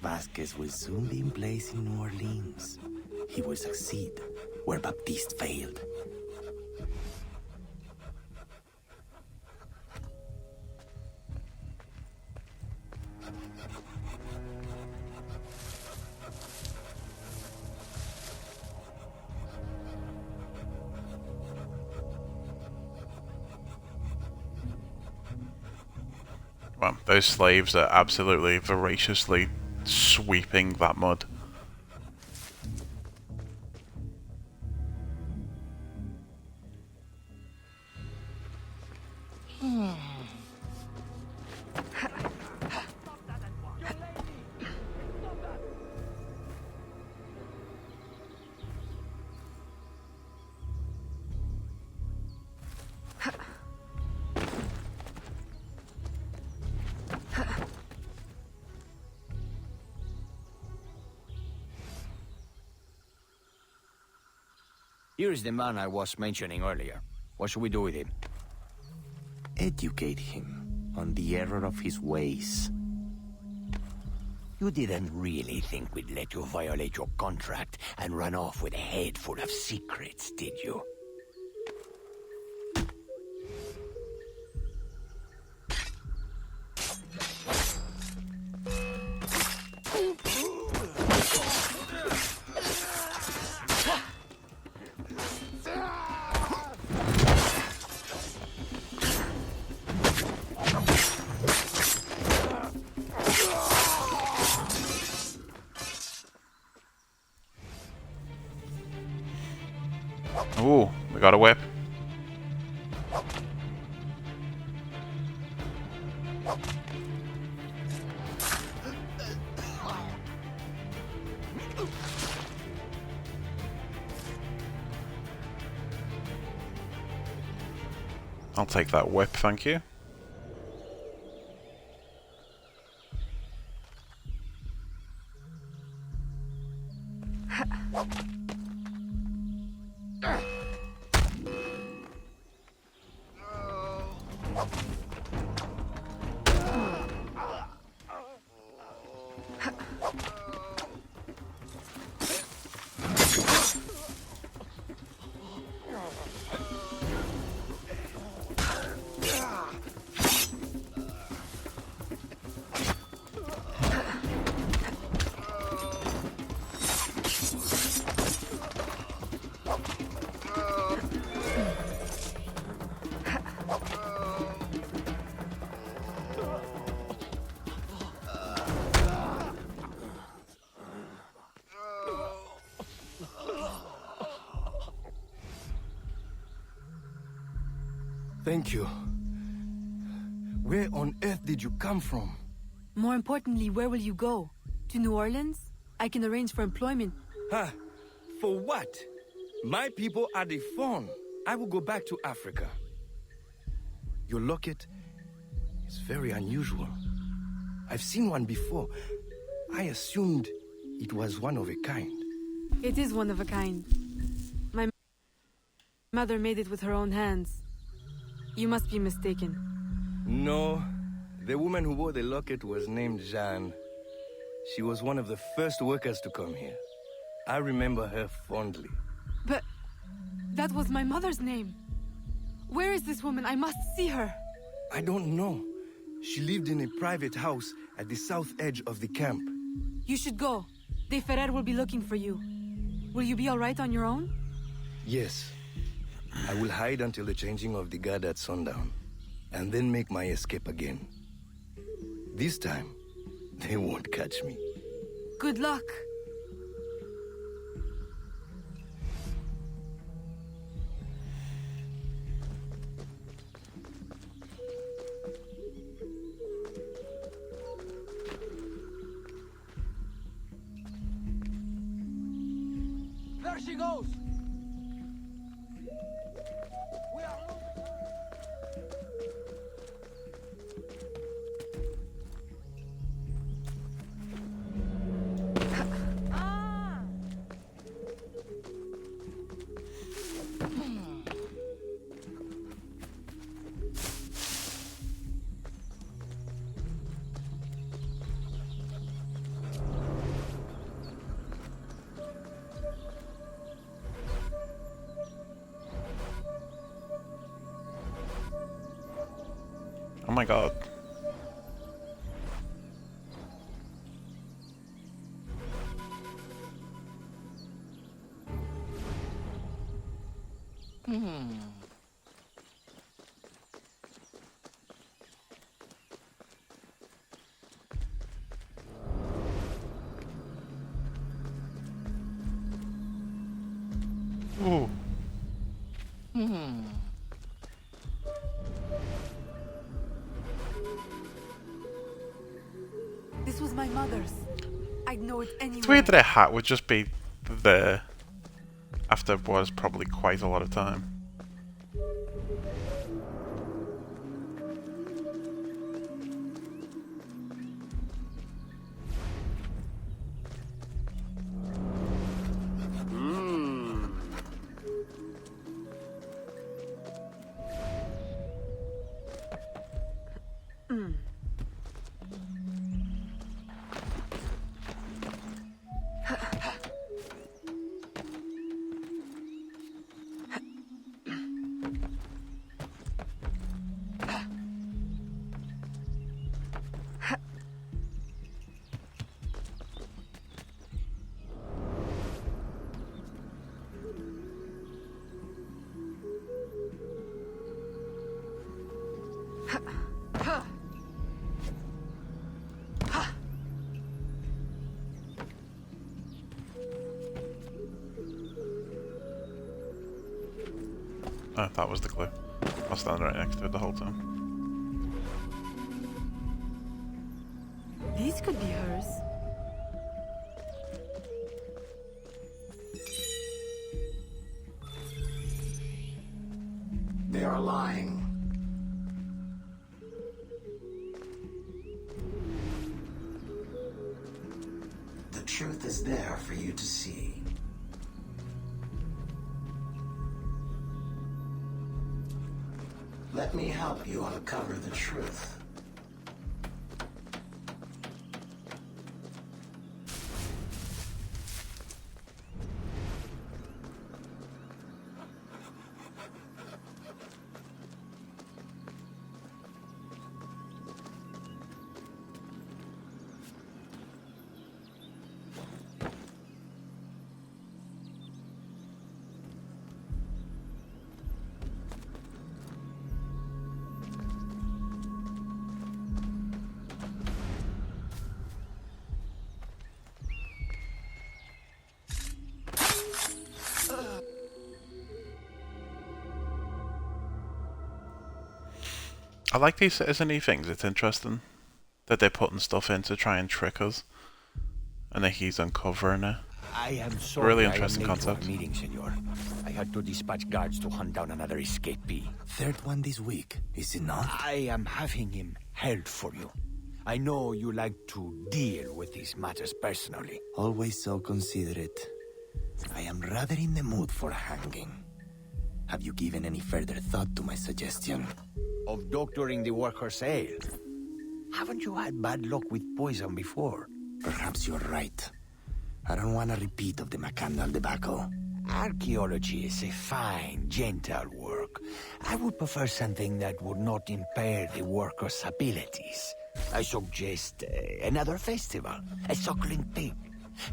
Vasquez will soon be in place in New Orleans. He will succeed where Baptiste failed. Well, those slaves are absolutely voraciously sweeping that mud. Here is the man I was mentioning earlier. What should we do with him? Educate him on the error of his ways. You didn't really think we'd let you violate your contract and run off with a head full of secrets, did you? Ooh, we got a whip. I'll take that whip, thank you. Thank you. Where on earth did you come from? More importantly, where will you go? To New Orleans? I can arrange for employment. Huh? For what? My people are the Fawn. I will go back to Africa. Your locket is very unusual. I've seen one before. I assumed it was one of a kind. It is one of a kind. My mother made it with her own hands. You must be mistaken. No, the woman who wore the locket was named Jeanne. She was one of the first workers to come here. I remember her fondly. But that was my mother's name. Where is this woman? I must see her. I don't know. She lived in a private house at the south edge of the camp. You should go. De Ferrer will be looking for you. Will you be all right on your own? Yes. I will hide until the changing of the guard at sundown, and then make my escape again. This time, they won't catch me. Good luck. There she goes! Oh my god. Ooh. This was my mother's. I'd know it anyway. It's weird that a hat would just be there after what is probably quite a lot of time. Oh, that was the clue. I was standing right next to it the whole time. These could be hers. They are lying. The truth is there for you to see. Let me help you uncover the truth. I like these citizen-y things. It's interesting that they're putting stuff in to try and trick us, and that he's uncovering it. I am sorry. Really interesting I am late concept. for a meeting, senor. I had to dispatch guards to hunt down another escapee. Third one this week, is it not? I am having him held for you. I know you like to deal with these matters personally. Always so considerate. I am rather in the mood for hanging. Have you given any further thought to my suggestion? Of doctoring the worker's ale. Haven't you had bad luck with poison before? Perhaps you're right. I don't want a repeat of the McCandle debacle. Archaeology is a fine, gentle work. I would prefer something that would not impair the worker's abilities. I suggest another festival, a suckling pig.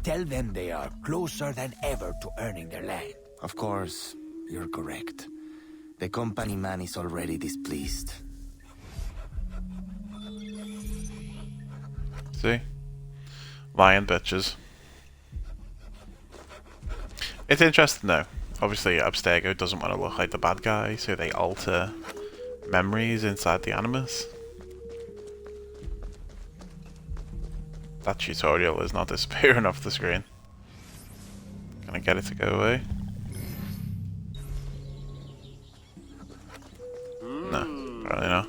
Tell them they are closer than ever to earning their land. Of course, you're correct. The company man is already displeased. See? Lying bitches. It's interesting though. Obviously Abstergo doesn't want to look like the bad guy, so they alter memories inside the Animus. That tutorial is not disappearing off the screen. Can I get it to go away? No, apparently not.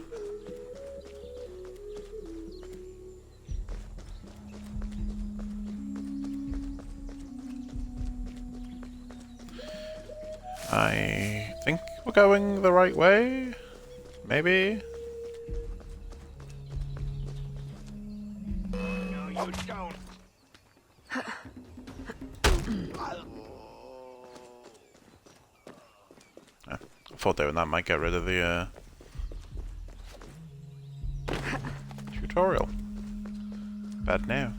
I think we're going the right way. Maybe. No, you don't. I thought doing that might get rid of the tutorial. Bad now.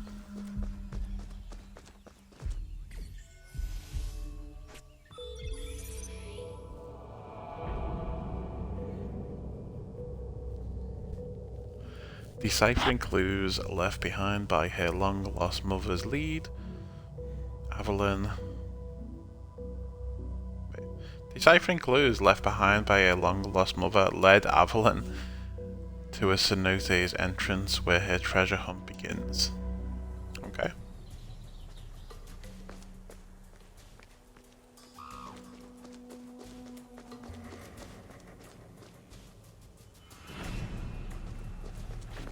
Deciphering clues left behind by her long-lost mother's lead. Avalon. Wait. Deciphering clues left behind by her long-lost mother led Avalon to a cenote's entrance where her treasure hunt begins. Okay.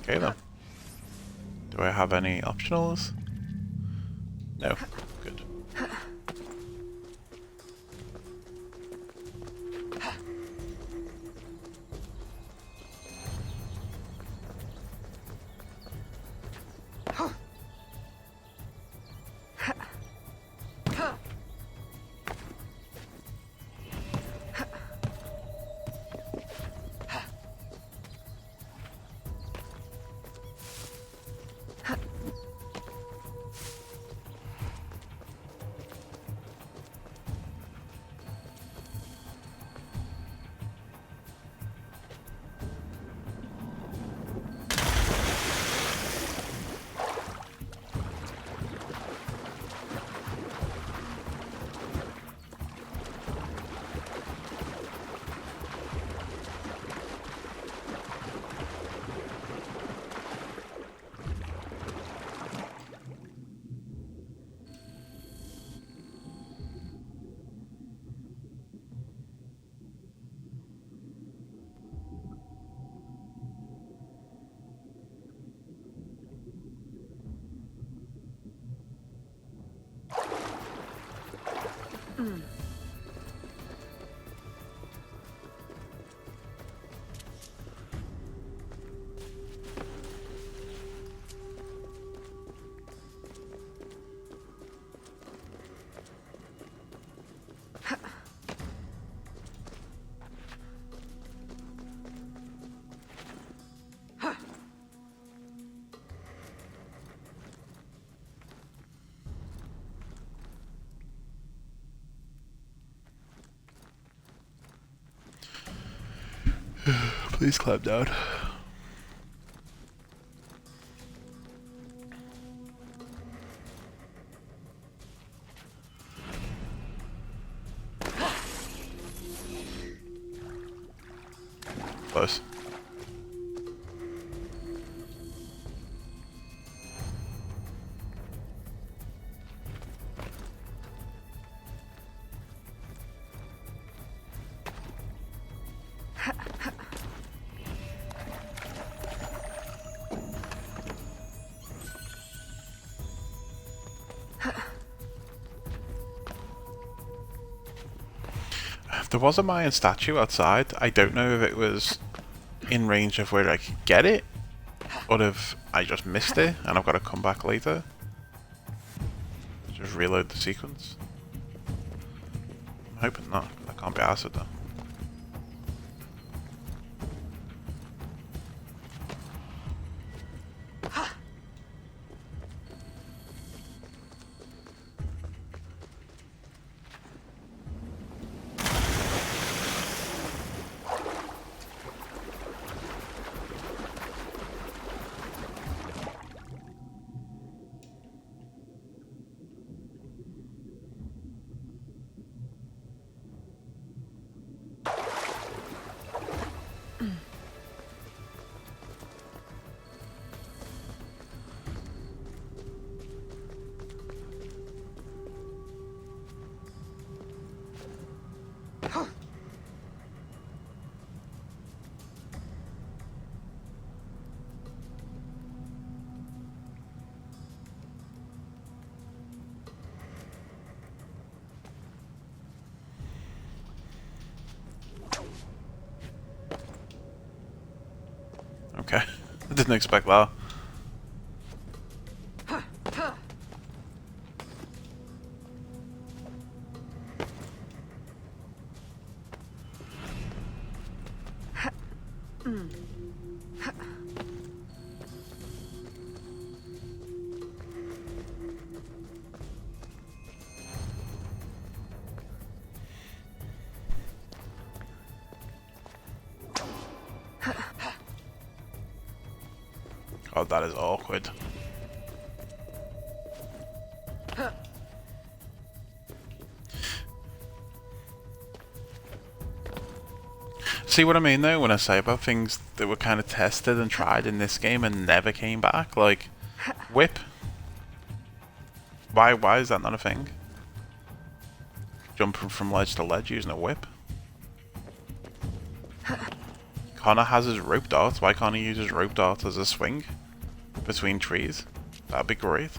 Okay then. Do I have any optionals? No. Good. Please climb down. Close. There was a Mayan statue outside. I don't know if it was in range of where I could get it, or if I just missed it and I've got to come back later. Just reload the sequence. I'm hoping not. I can't be arsed with them. Okay, I didn't expect that. Oh, that is awkward. See what I mean though when I say about things that were kind of tested and tried in this game and never came back? Like, whip. Why is that not a thing? Jumping from ledge to ledge using a whip. Connor has his rope dart. Why can't he use his rope dart as a swing between trees? That'd be great.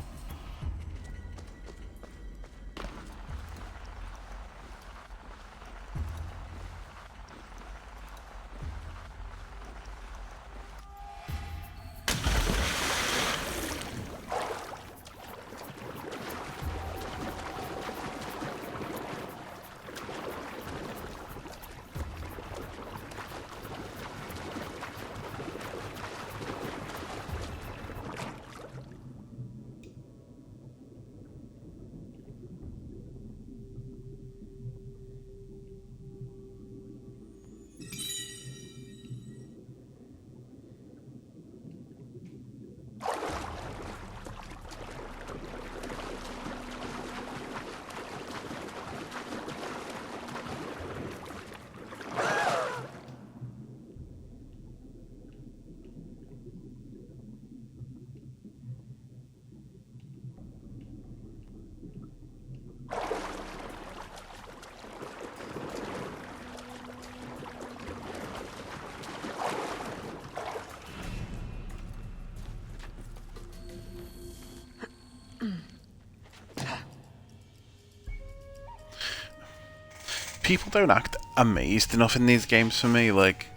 People don't act amazed enough in these games for me. Like,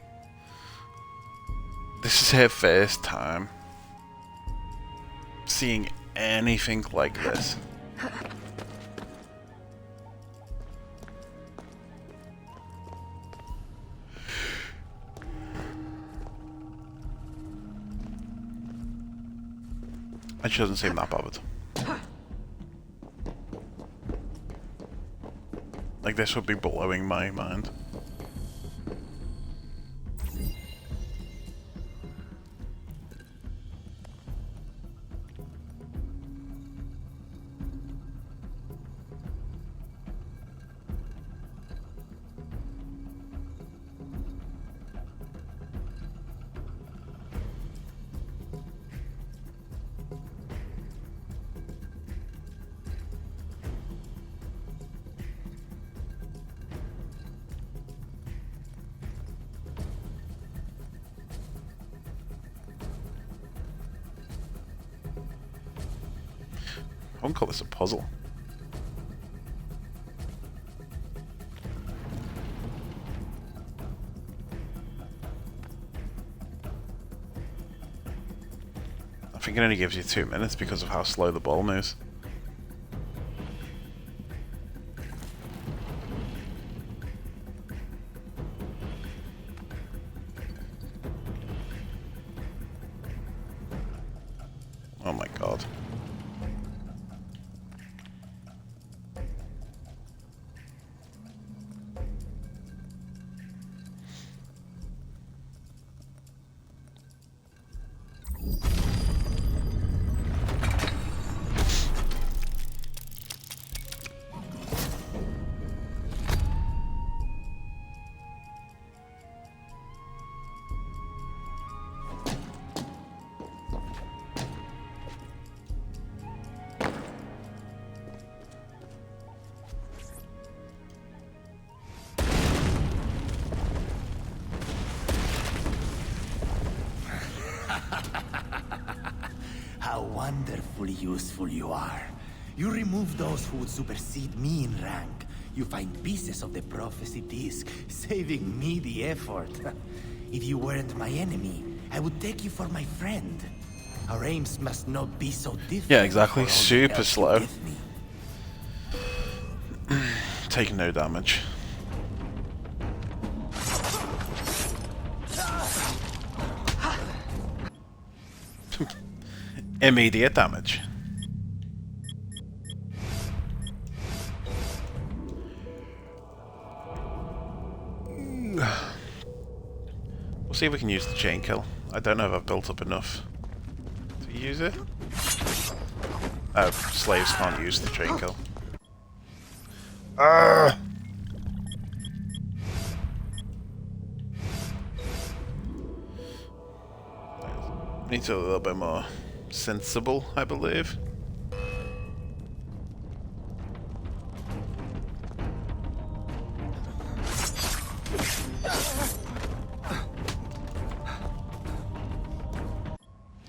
this is her first time seeing anything like this. And she doesn't seem that bothered. Like, this would be blowing my mind. I wouldn't call this a puzzle. I think it only gives you 2 minutes because of how slow the ball moves. Oh my god. How wonderfully useful you are. You remove those who would supersede me in rank. You find pieces of the prophecy disc, saving me the effort. If you weren't my enemy, I would take you for my friend. Our aims must not be so different. Yeah, exactly. Super slow. Taking no damage. Immediate damage. We'll see if we can use the chain kill. I don't know if I've built up enough to use it. Oh, slaves can't use the chain kill. Needs a little bit more sensible, I believe.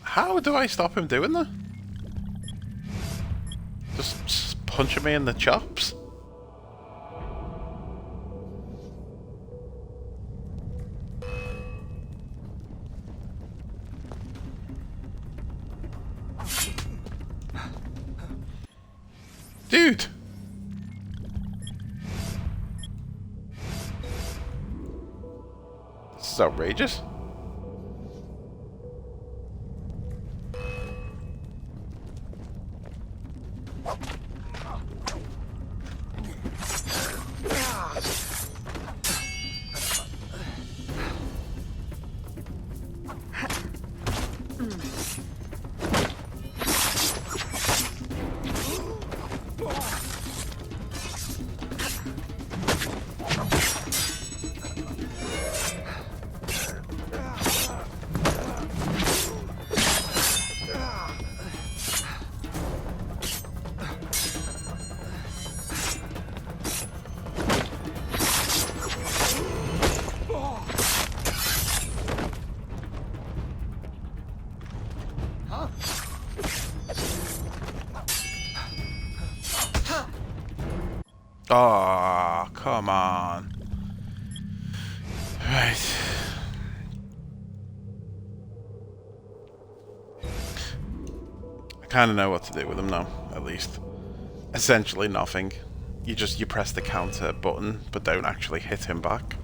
How do I stop him doing that? Just punching me in the chops? Dude! This is outrageous. Oh, come on. Right. I kind of know what to do with them now, at least. Essentially nothing. You press the counter button, but don't actually hit him back.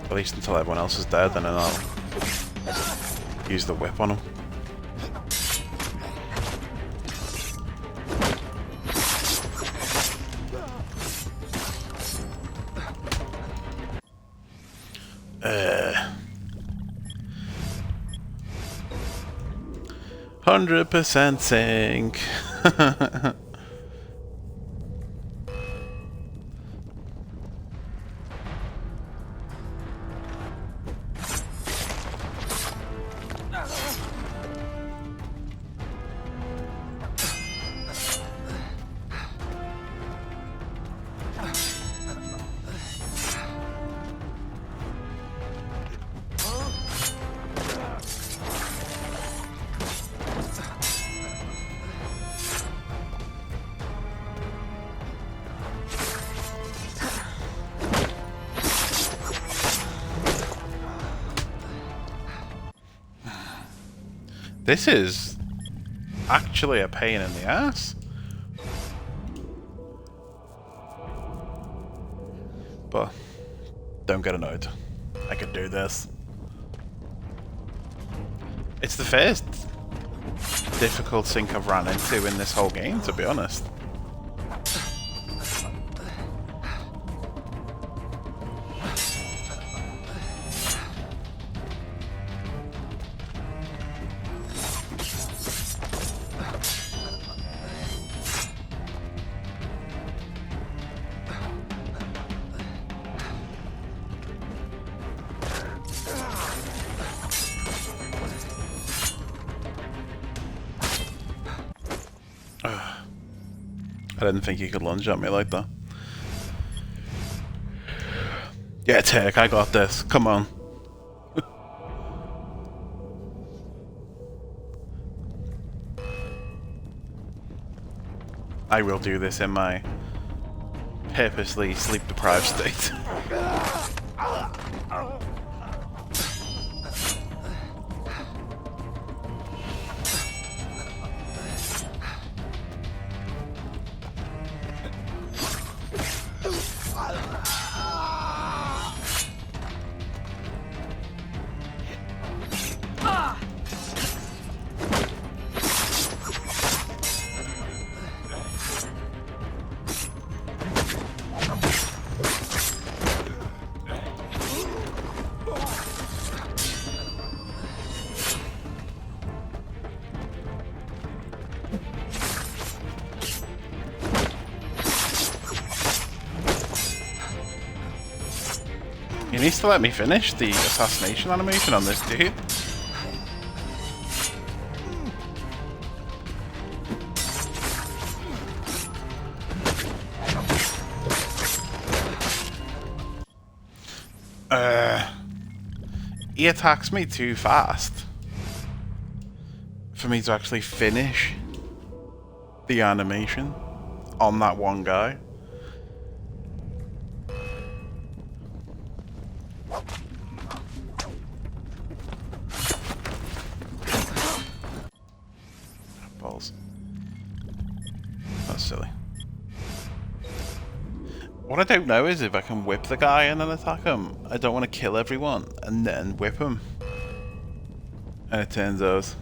At least until everyone else is dead, and then I'll use the whip on him. Uh, 100% sync. This is actually a pain in the ass. But don't get annoyed. I can do this. It's the first difficult sink I've ran into in this whole game, to be honest. I didn't think you could lunge at me like that. Yeah, Turk, I got this. Come on. I will do this in my purposely sleep-deprived state. He needs to let me finish the assassination animation on this dude. He attacks me too fast for me to actually finish the animation on that one guy. Balls. That's silly. What I don't know is if I can whip the guy and then attack him. I don't want to kill everyone and then whip him. And it turns out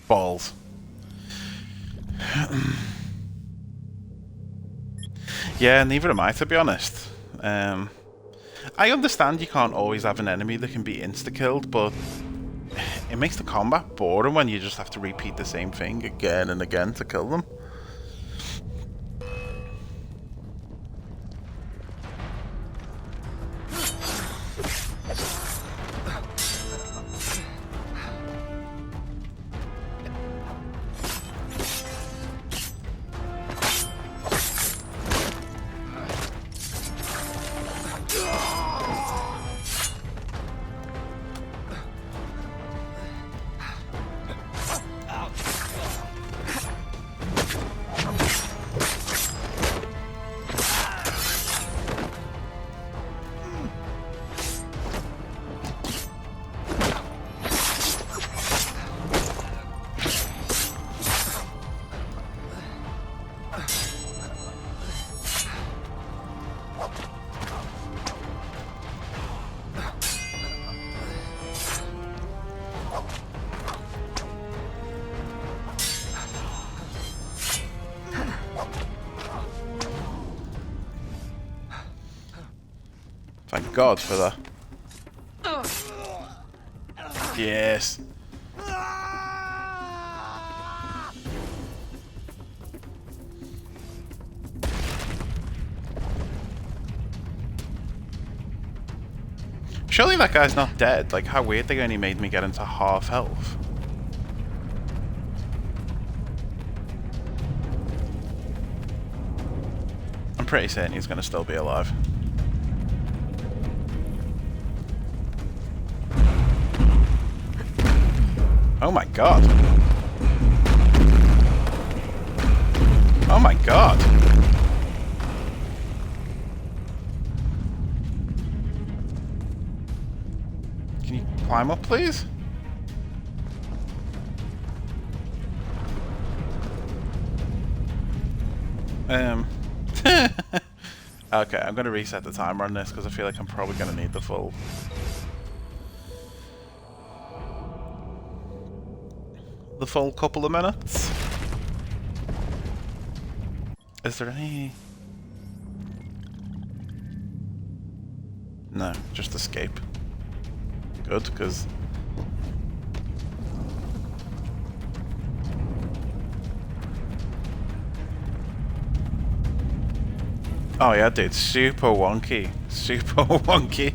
balls. Yeah, neither am I, to be honest. I understand you can't always have an enemy that can be insta-killed, but it makes the combat boring when you just have to repeat the same thing again and again to kill them. Thank God for that. Yes. Surely that guy's not dead. Like, how weird they only made me get into half health. I'm pretty certain he's gonna still be alive. Oh my god. Oh my god. Can you climb up, please? Okay, I'm gonna reset the timer on this because I feel like I'm probably gonna need the full couple of minutes. Is there any... No, just escape. Good, because... Oh yeah, dude, super wonky. Super wonky.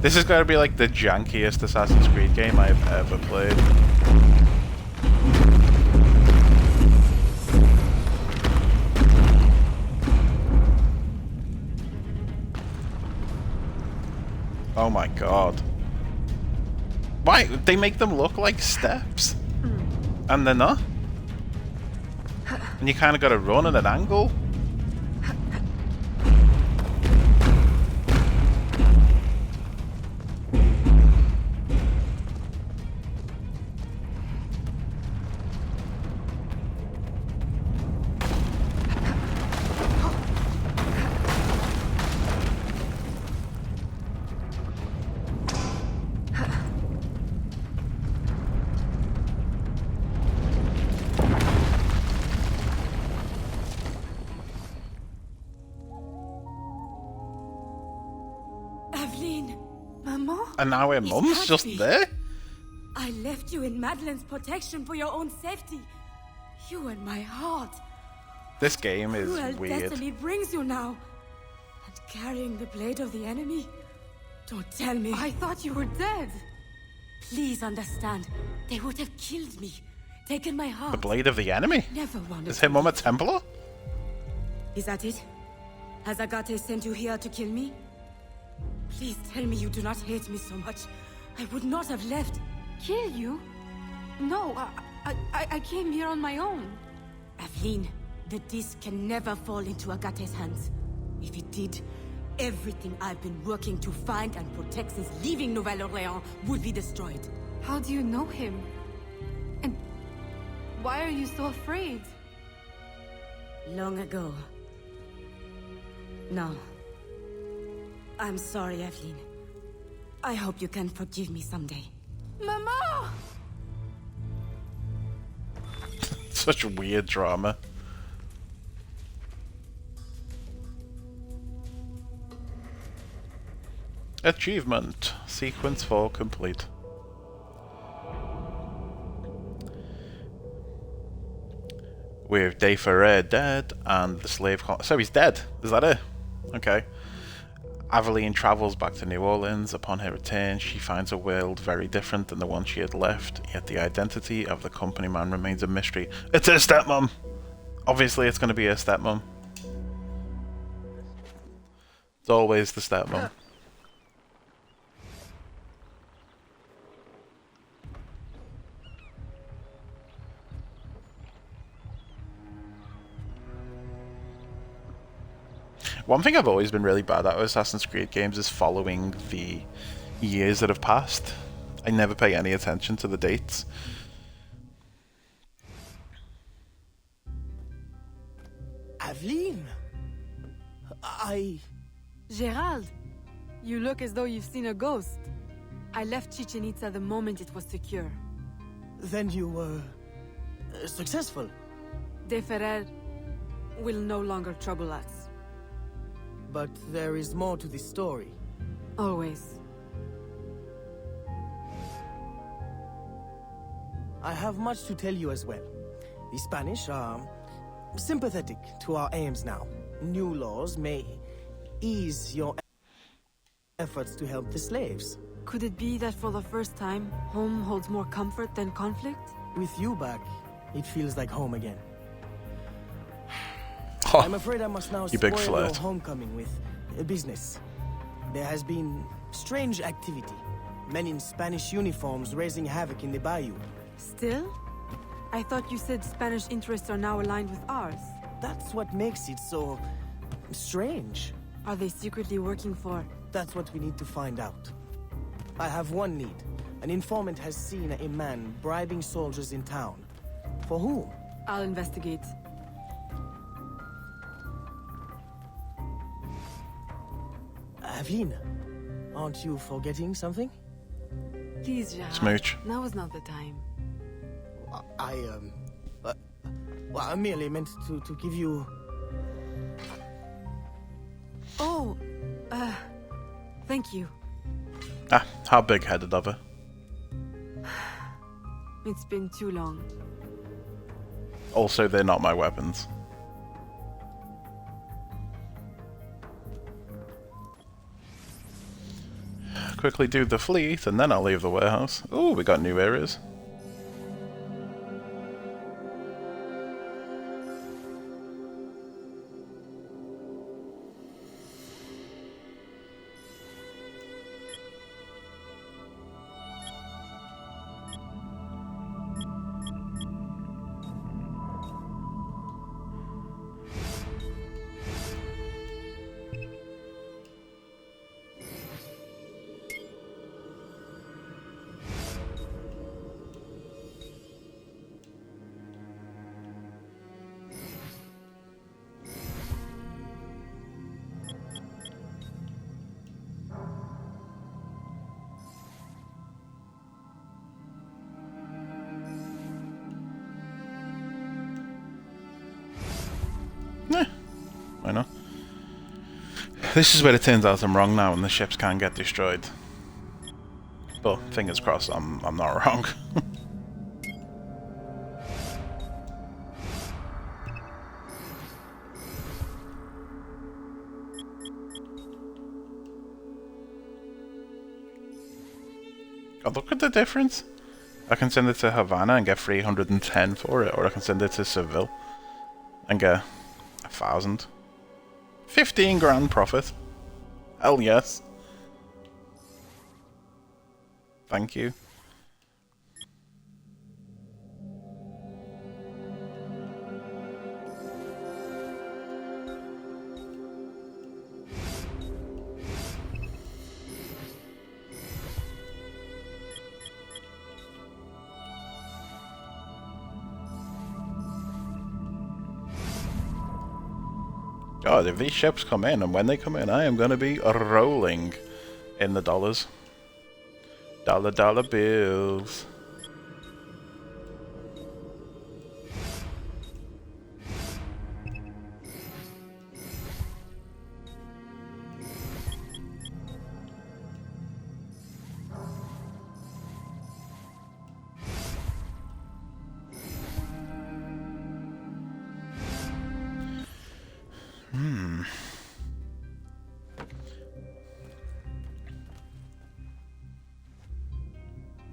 This is gonna be like the jankiest Assassin's Creed game I've ever played. Oh my god. Why? They make them look like steps. And they're not. And you kind of got to run at an angle. And now her mum's just there? I left you in Madeline's protection for your own safety. You and my heart. This game is Cruel weird. destiny brings you now. And carrying the blade of the enemy? Don't tell me. I thought you were dead. Please understand. They would have killed me. Taken my heart. The blade of the enemy? Never wanted Is her mum a Templar? Is that it? Has Agate sent you here to kill me? Please tell me you do not hate me so much. I would not have left. Kill you? No, I came here on my own. Aveline, the disc can never fall into Agate's hands. If it did, everything I've been working to find and protect since leaving Nouvelle-Orléans would be destroyed. How do you know him? And why are you so afraid? Long ago. No. I'm sorry, Aveline. I hope you can forgive me someday. Mama! Such weird drama. Achievement. Sequence 4 complete. With De Ferrer dead and the slave... So he's dead. Is that it? Okay. Aveline travels back to New Orleans. Upon her return, she finds a world very different than the one she had left, yet the identity of the company man remains a mystery. It's her stepmom! Obviously it's going to be her stepmom. It's always the stepmom. One thing I've always been really bad at with Assassin's Creed games is following the years that have passed. I never pay any attention to the dates. Aveline? Gerald, you look as though you've seen a ghost. I left Chichen Itza the moment it was secure. Then you were... successful? De Ferrer will no longer trouble us. But there is more to this story. Always. I have much to tell you as well. The Spanish are sympathetic to our aims now. New laws may ease your... efforts to help the slaves. Could it be that for the first time, home holds more comfort than conflict? With you back, it feels like home again. Oh, I'm afraid I must now you big spoil your flirt. homecoming with business. There has been strange activity. Men in Spanish uniforms raising havoc in the bayou. Still? I thought you said Spanish interests are now aligned with ours. That's what makes it so strange. Are they secretly working for... That's what we need to find out. I have one lead. An informant has seen a man bribing soldiers in town. For whom? I'll investigate. Aveline, aren't you forgetting something? Please, Gerard. Smooch. Now is not the time. Well, I merely meant to give you... Oh, thank you. Ah, how big-headed of her. It's been too long. Also, they're not my weapons. Quickly do the fleet, and then I'll leave the warehouse. Oh, we got new areas. Why not? This is where it turns out I'm wrong now and the ships can't get destroyed. But fingers crossed I'm not wrong. Oh, look at the difference. I can send it to Havana and get 310 for it, or I can send it to Seville and get 1,000. 15 grand profit. Hell yes. Thank you. God, if these ships come in, and when they come in, I am going to be rolling in the dollars. Dollar bills.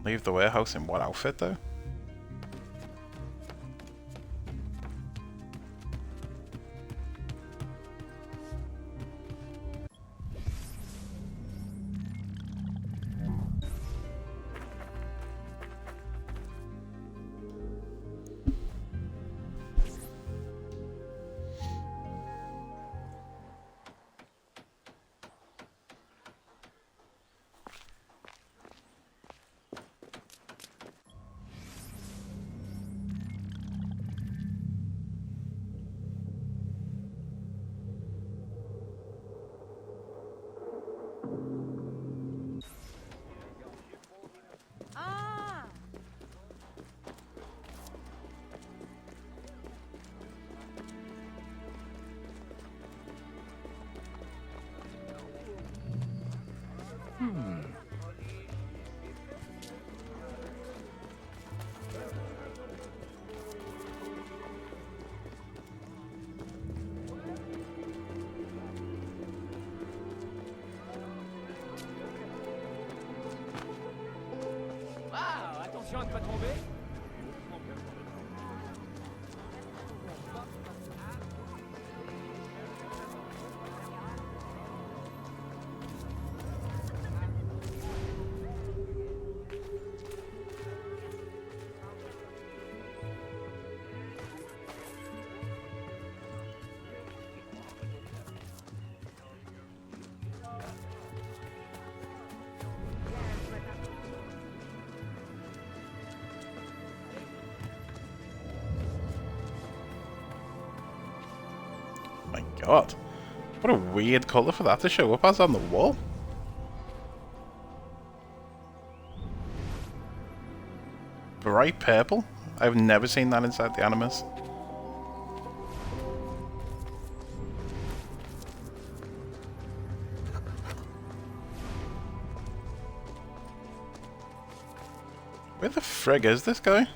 Leave the warehouse in what outfit, though? My god. What a weird colour for that to show up as on the wall. Bright purple? I've never seen that inside the Animus. Where the frig is this guy?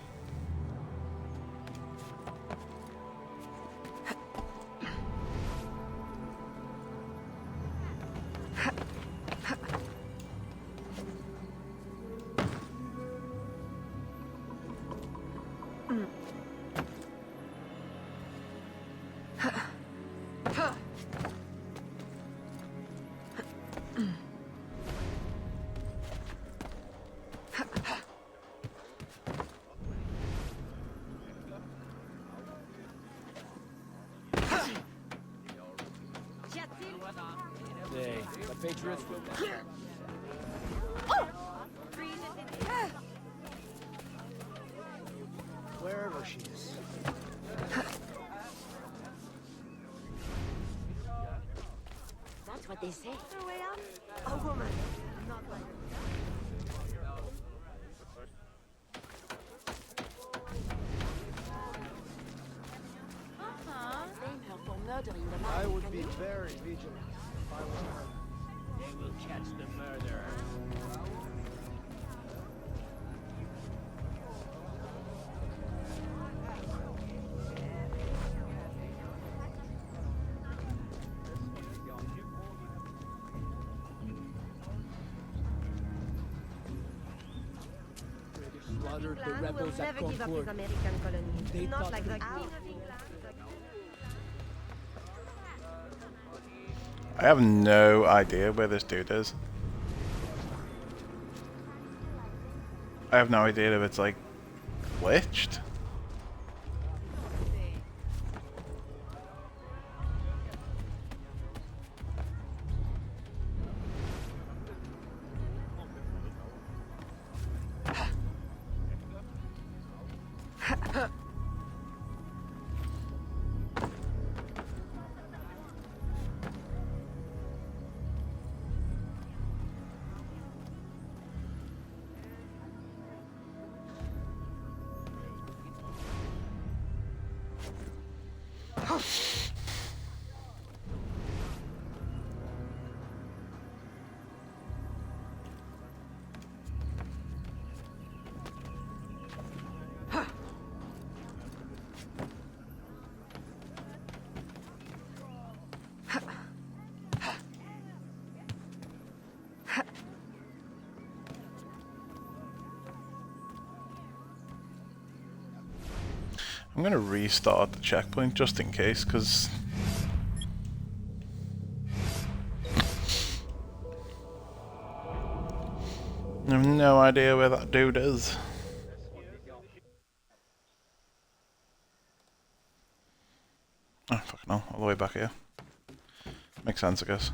Wherever she is. That's what they say. A woman. Not like blame her for murdering the man. I would be very vigilant if I were her. They will catch the murderer. The plan will never give up his American colonies. Not like the I have no idea where this dude is. I have no idea if it's like glitched. I'm gonna restart the checkpoint just in case, because I have no idea where that dude is. Oh, fucking hell, all the way back here. Makes sense, I guess.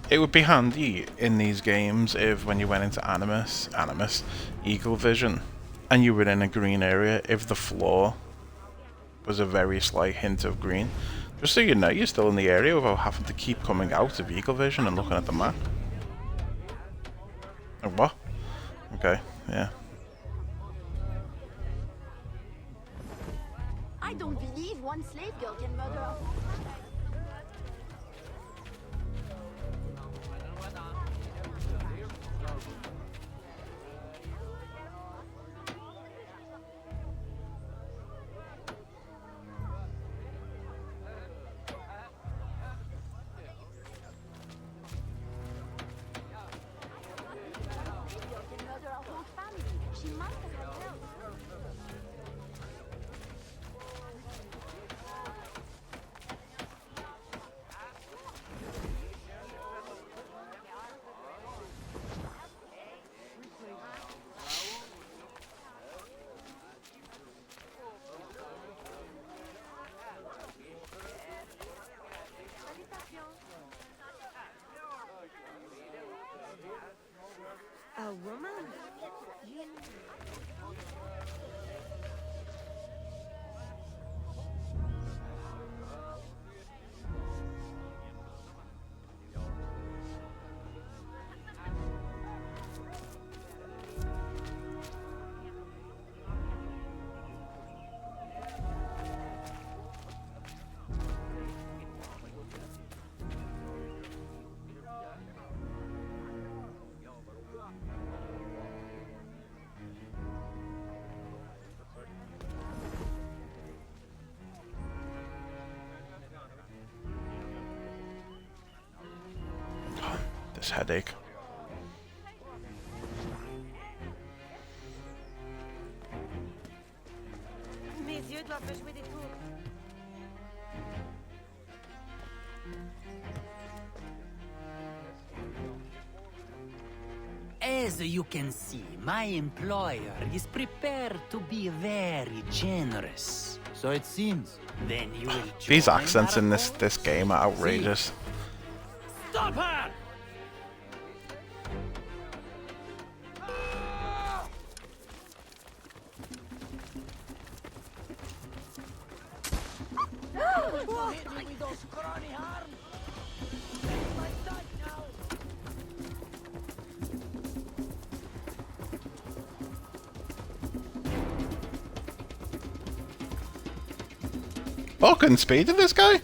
It would be handy in these games if when you went into Animus, Eagle Vision, and you were in a green area, if the floor was a very slight hint of green. Just so you know you're still in the area without having to keep coming out of Eagle Vision and looking at the map. Oh, what? Okay, yeah. I don't believe one slave girl can murder a whole family. She must have had help. A woman? This headache. Mes yeux doivent me jouer des tours. As you can see, my employer is prepared to be very generous. So it seems. Then you will These join accents our in this game are outrageous. Stop her! Fucking speed of this guy.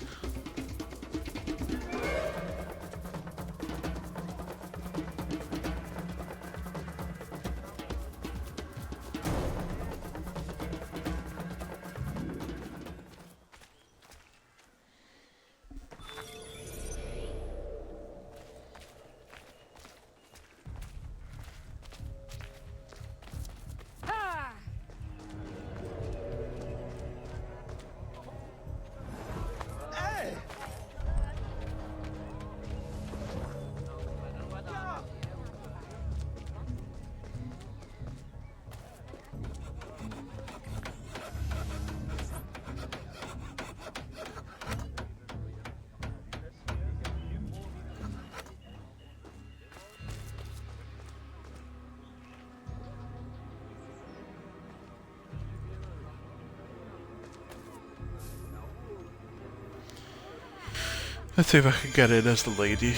Let's see if I can get in as the lady.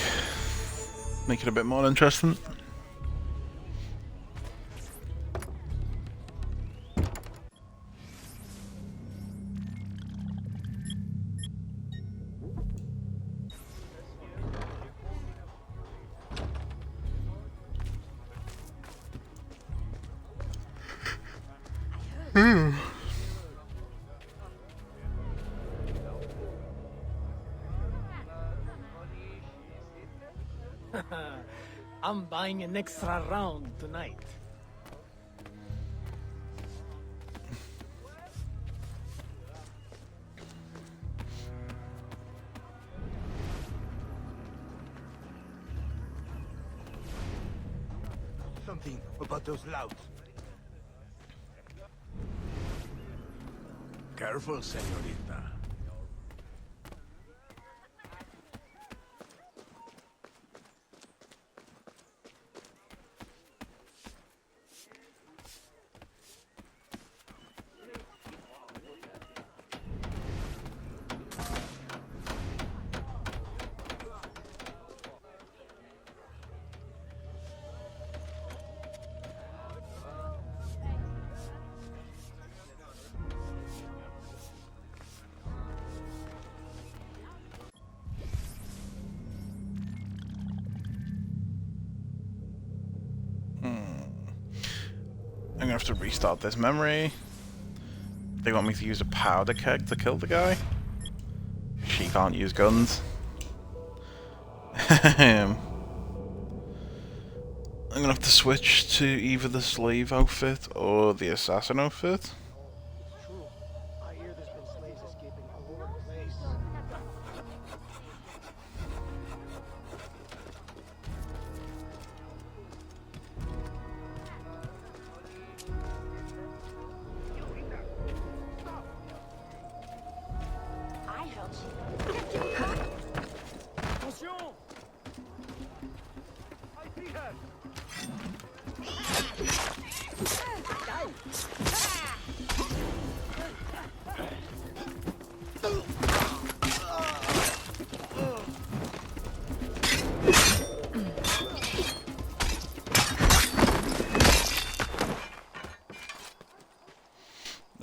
Make it a bit more interesting. I'm buying an extra round tonight. Something about those louts. Careful, señorita. gonna have to restart this memory. They want me to use a powder keg to kill the guy. She can't use guns. I'm gonna have to switch to either the slave outfit or the assassin outfit.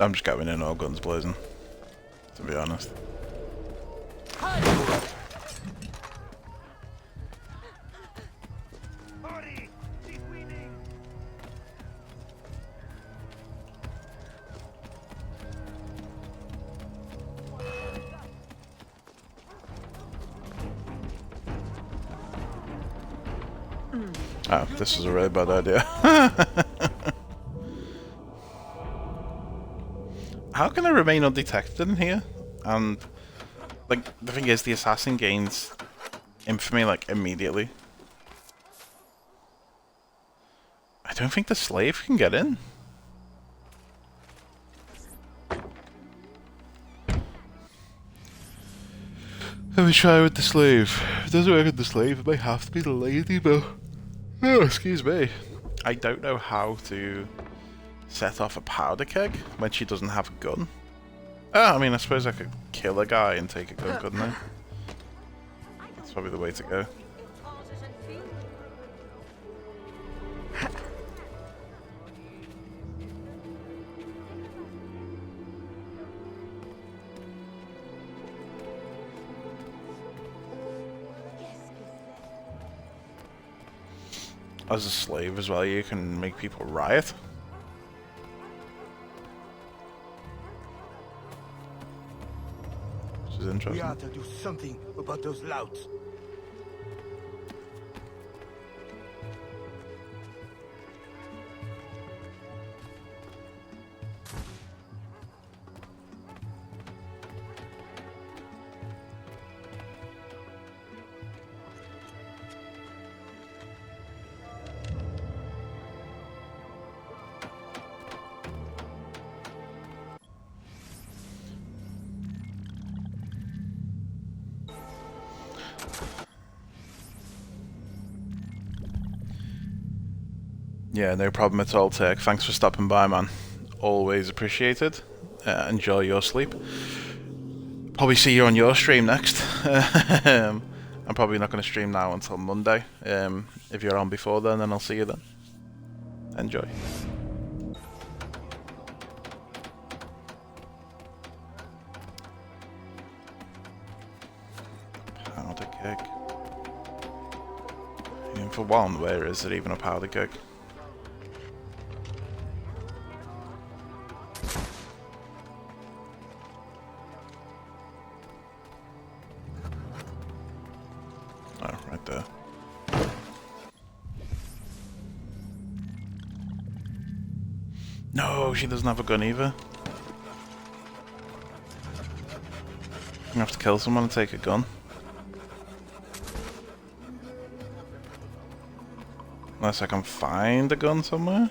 I'm just going in all guns blazing, to be honest. Oh, this is a really bad idea. How can I remain undetected in here? And, like, the thing is, the assassin gains infamy, like, immediately. I don't think the slave can get in. Let me try with the slave. If it doesn't work with the slave, it might have to be the lady, but... Oh, excuse me. I don't know how to set off a powder keg when she doesn't have a gun. Oh, I mean, I suppose I could kill a guy and take a gun, couldn't I? That's probably the way to go. As a slave as well, you can make people riot. Which is interesting. We ought to do something about those louts. Yeah, no problem at all, Turk. Thanks for stopping by, man. Always appreciated. Enjoy your sleep. Probably see you on your stream next. I'm probably not going to stream now until Monday. If you're on before then I'll see you then. Enjoy. Powder keg. And for one, where is it even a powder keg? Oh, right there. No, she doesn't have a gun either. I'm gonna have to kill someone and take a gun. Unless I can find a gun somewhere.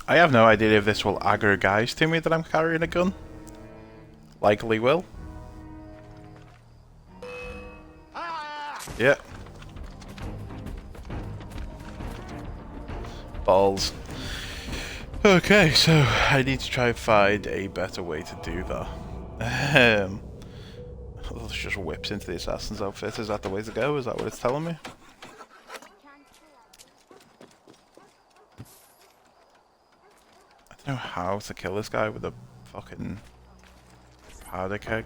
I have no idea if this will aggro guys to me that I'm carrying a gun. Likely will. Yeah. Balls. Okay, so I need to try and find a better way to do that. Let's just whips into the assassin's outfit. Is that the way to go? Is that what it's telling me? I don't know how to kill this guy with a fucking powder keg.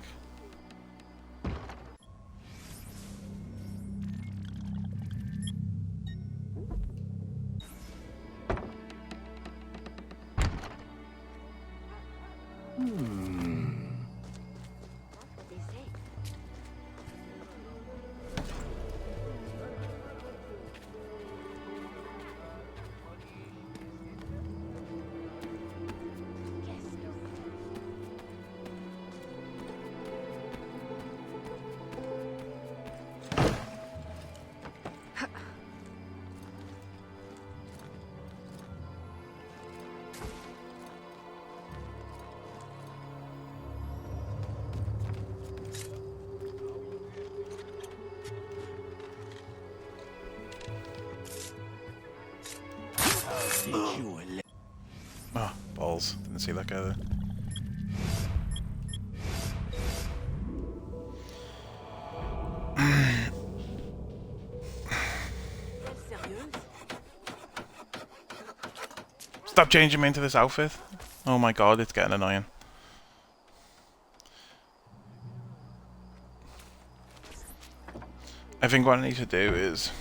Oh, balls. Didn't see that guy there. Stop changing me into this outfit. Oh my god, it's getting annoying. I think what I need to do is...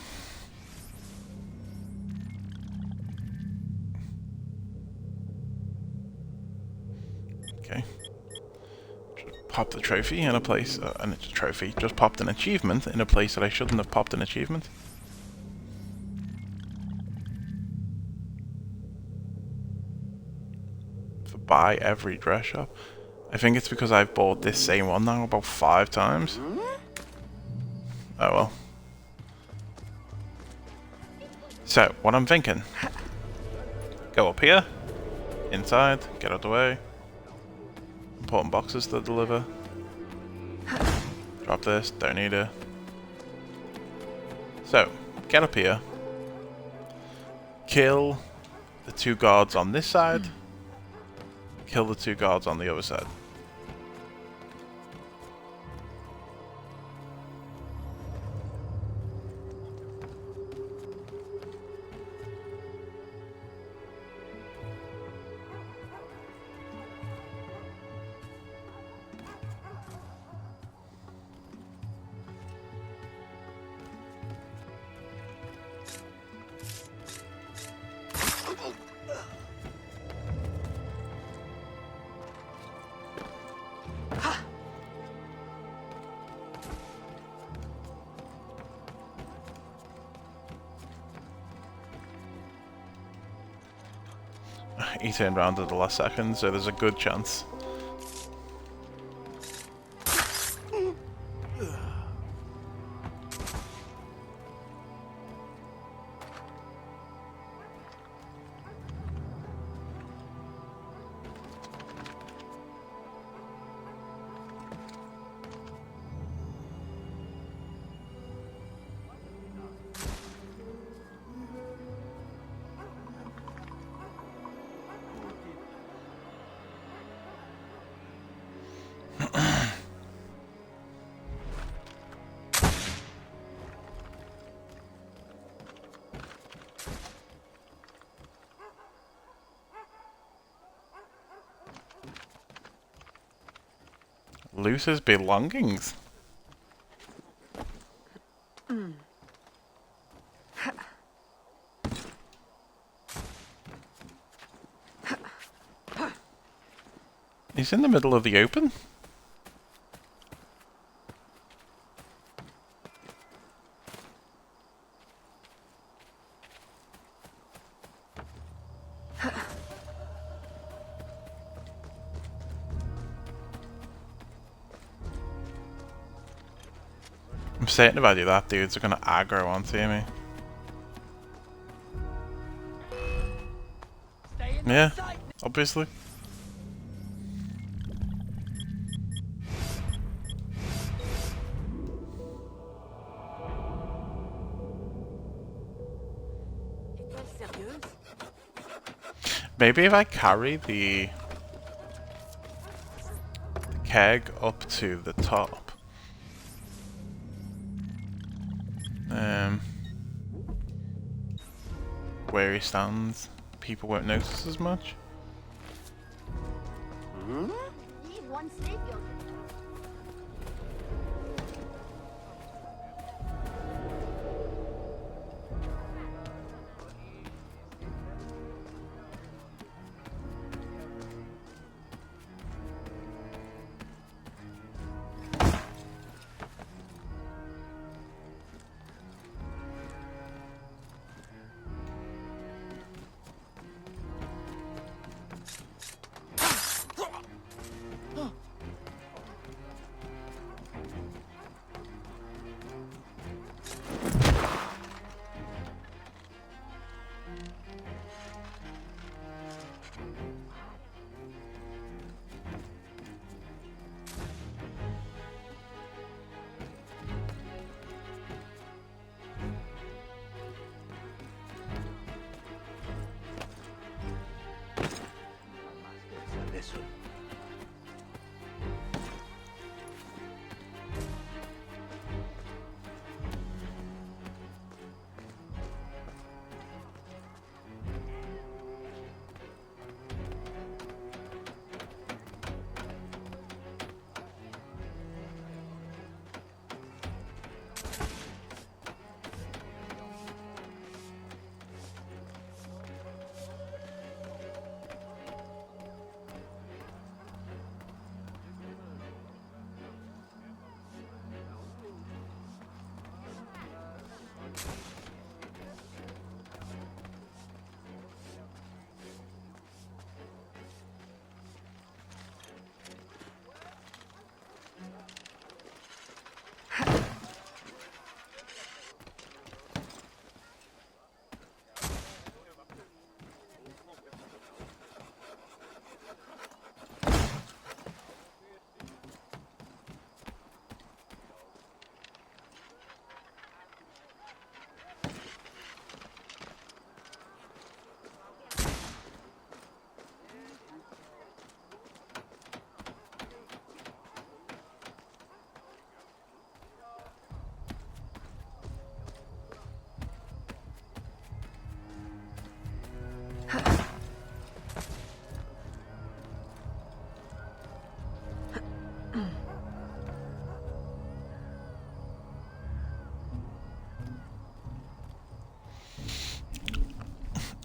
Okay. Just pop the trophy in a place, and it's a trophy. Just popped an achievement in a place that I shouldn't have popped an achievement. For buy every dress shop. I think it's because I've bought this same one now about 5 times. Oh well. So, what I'm thinking. Go up here. Inside. Get out of the way. Important boxes to deliver. Drop this. Don't need it. So, get up here. Kill the 2 guards on this side. Kill the 2 guards on the other side. He turned around at the last second, so there's a good chance. Lose his belongings. He's in the middle of the open. I'm certain if I do that, dudes are gonna aggro onto me. Stay Yeah, obviously. Maybe if I carry the keg up to the top, where he stands, people won't notice as much.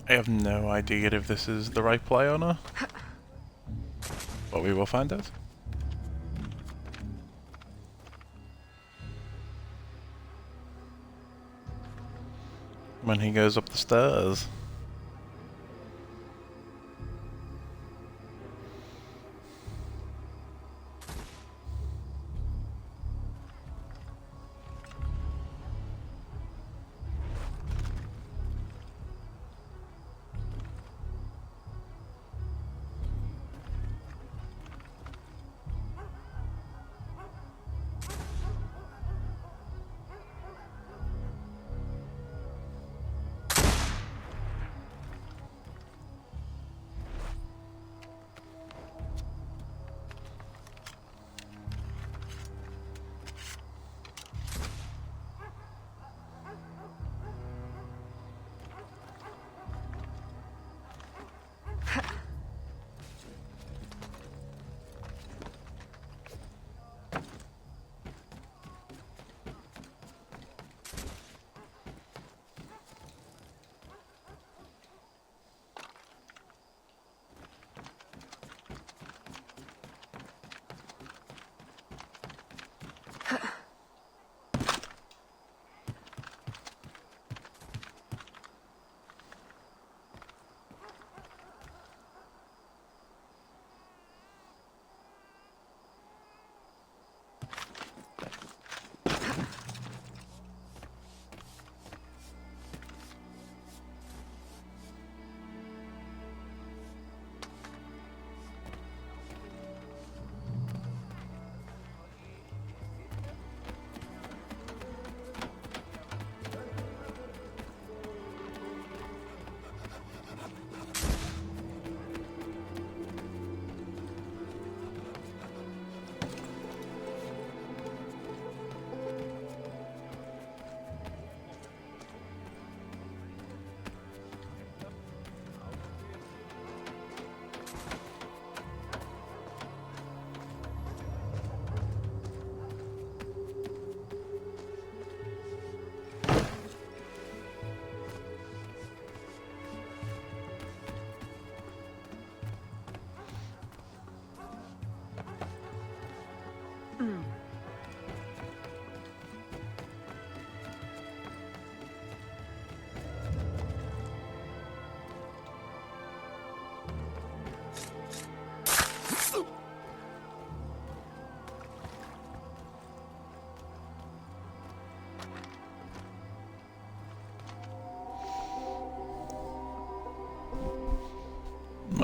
I have no idea if this is the right play or not, but we will find out. When he goes up the stairs.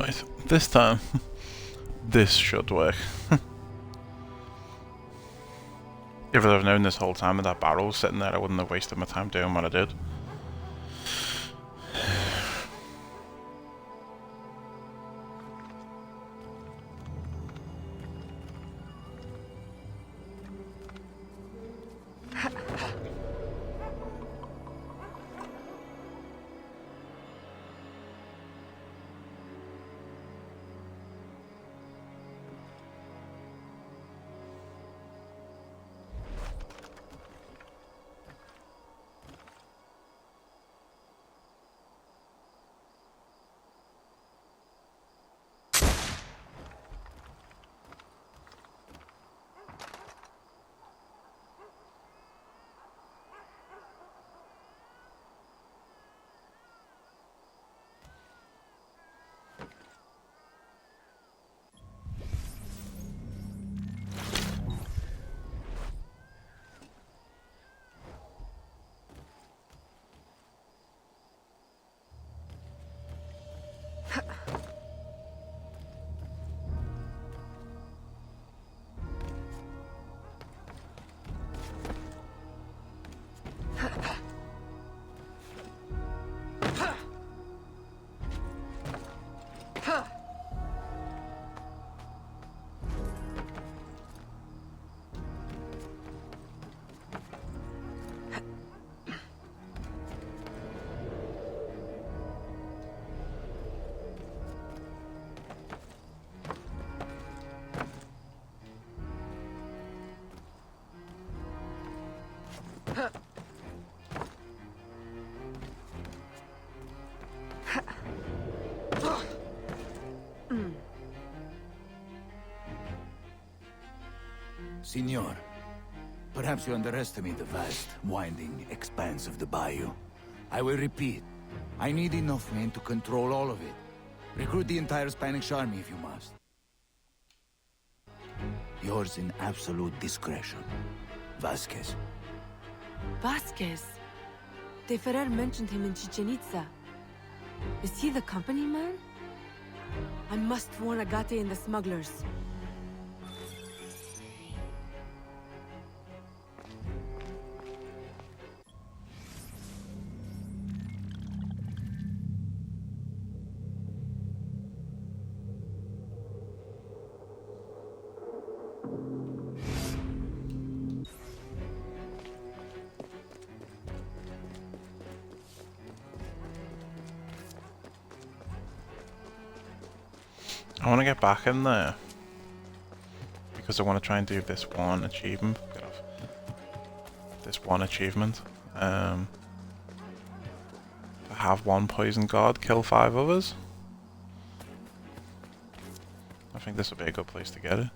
Right, this time, this should work. If I'd have known this whole time that that barrel was sitting there, I wouldn't have wasted my time doing what I did. Signor, perhaps you underestimate the vast, winding expanse of the bayou. I will repeat. I need enough men to control all of it. Recruit the entire Spanish army if you must. Yours in absolute discretion, Vasquez. Vasquez? De Ferrer mentioned him in Chichen Itza. Is he the company man? I must warn Agate and the smugglers. I want to get back in there because I want to try and do this one achievement. Get off. This one achievement. To have one poison guard kill 5 others. I think this would be a good place to get it.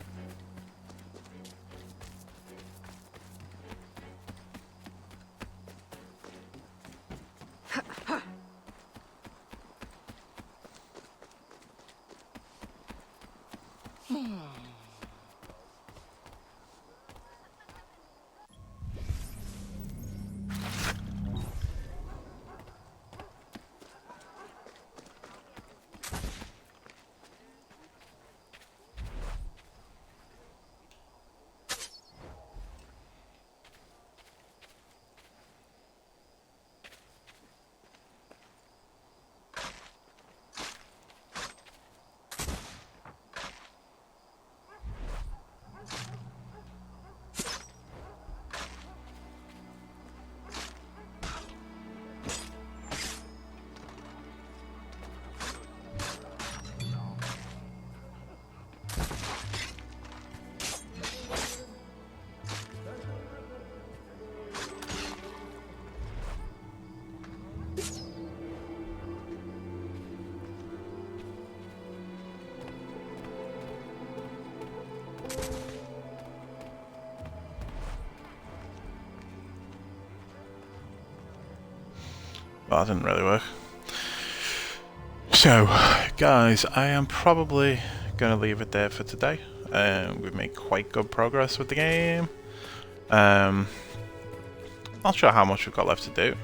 Well, that didn't really work. So, guys, I am probably going to leave it there for today. We've made quite good progress with the game. Not sure how much we've got left to do.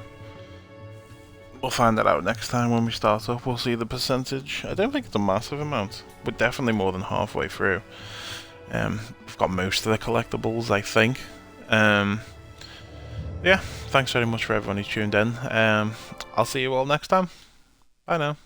We'll find that out next time when we start up. We'll see the percentage. I don't think it's a massive amount. We're definitely more than halfway through. We've got most of the collectibles, I think. Yeah, thanks very much for everyone who tuned in. I'll see you all next time. Bye now.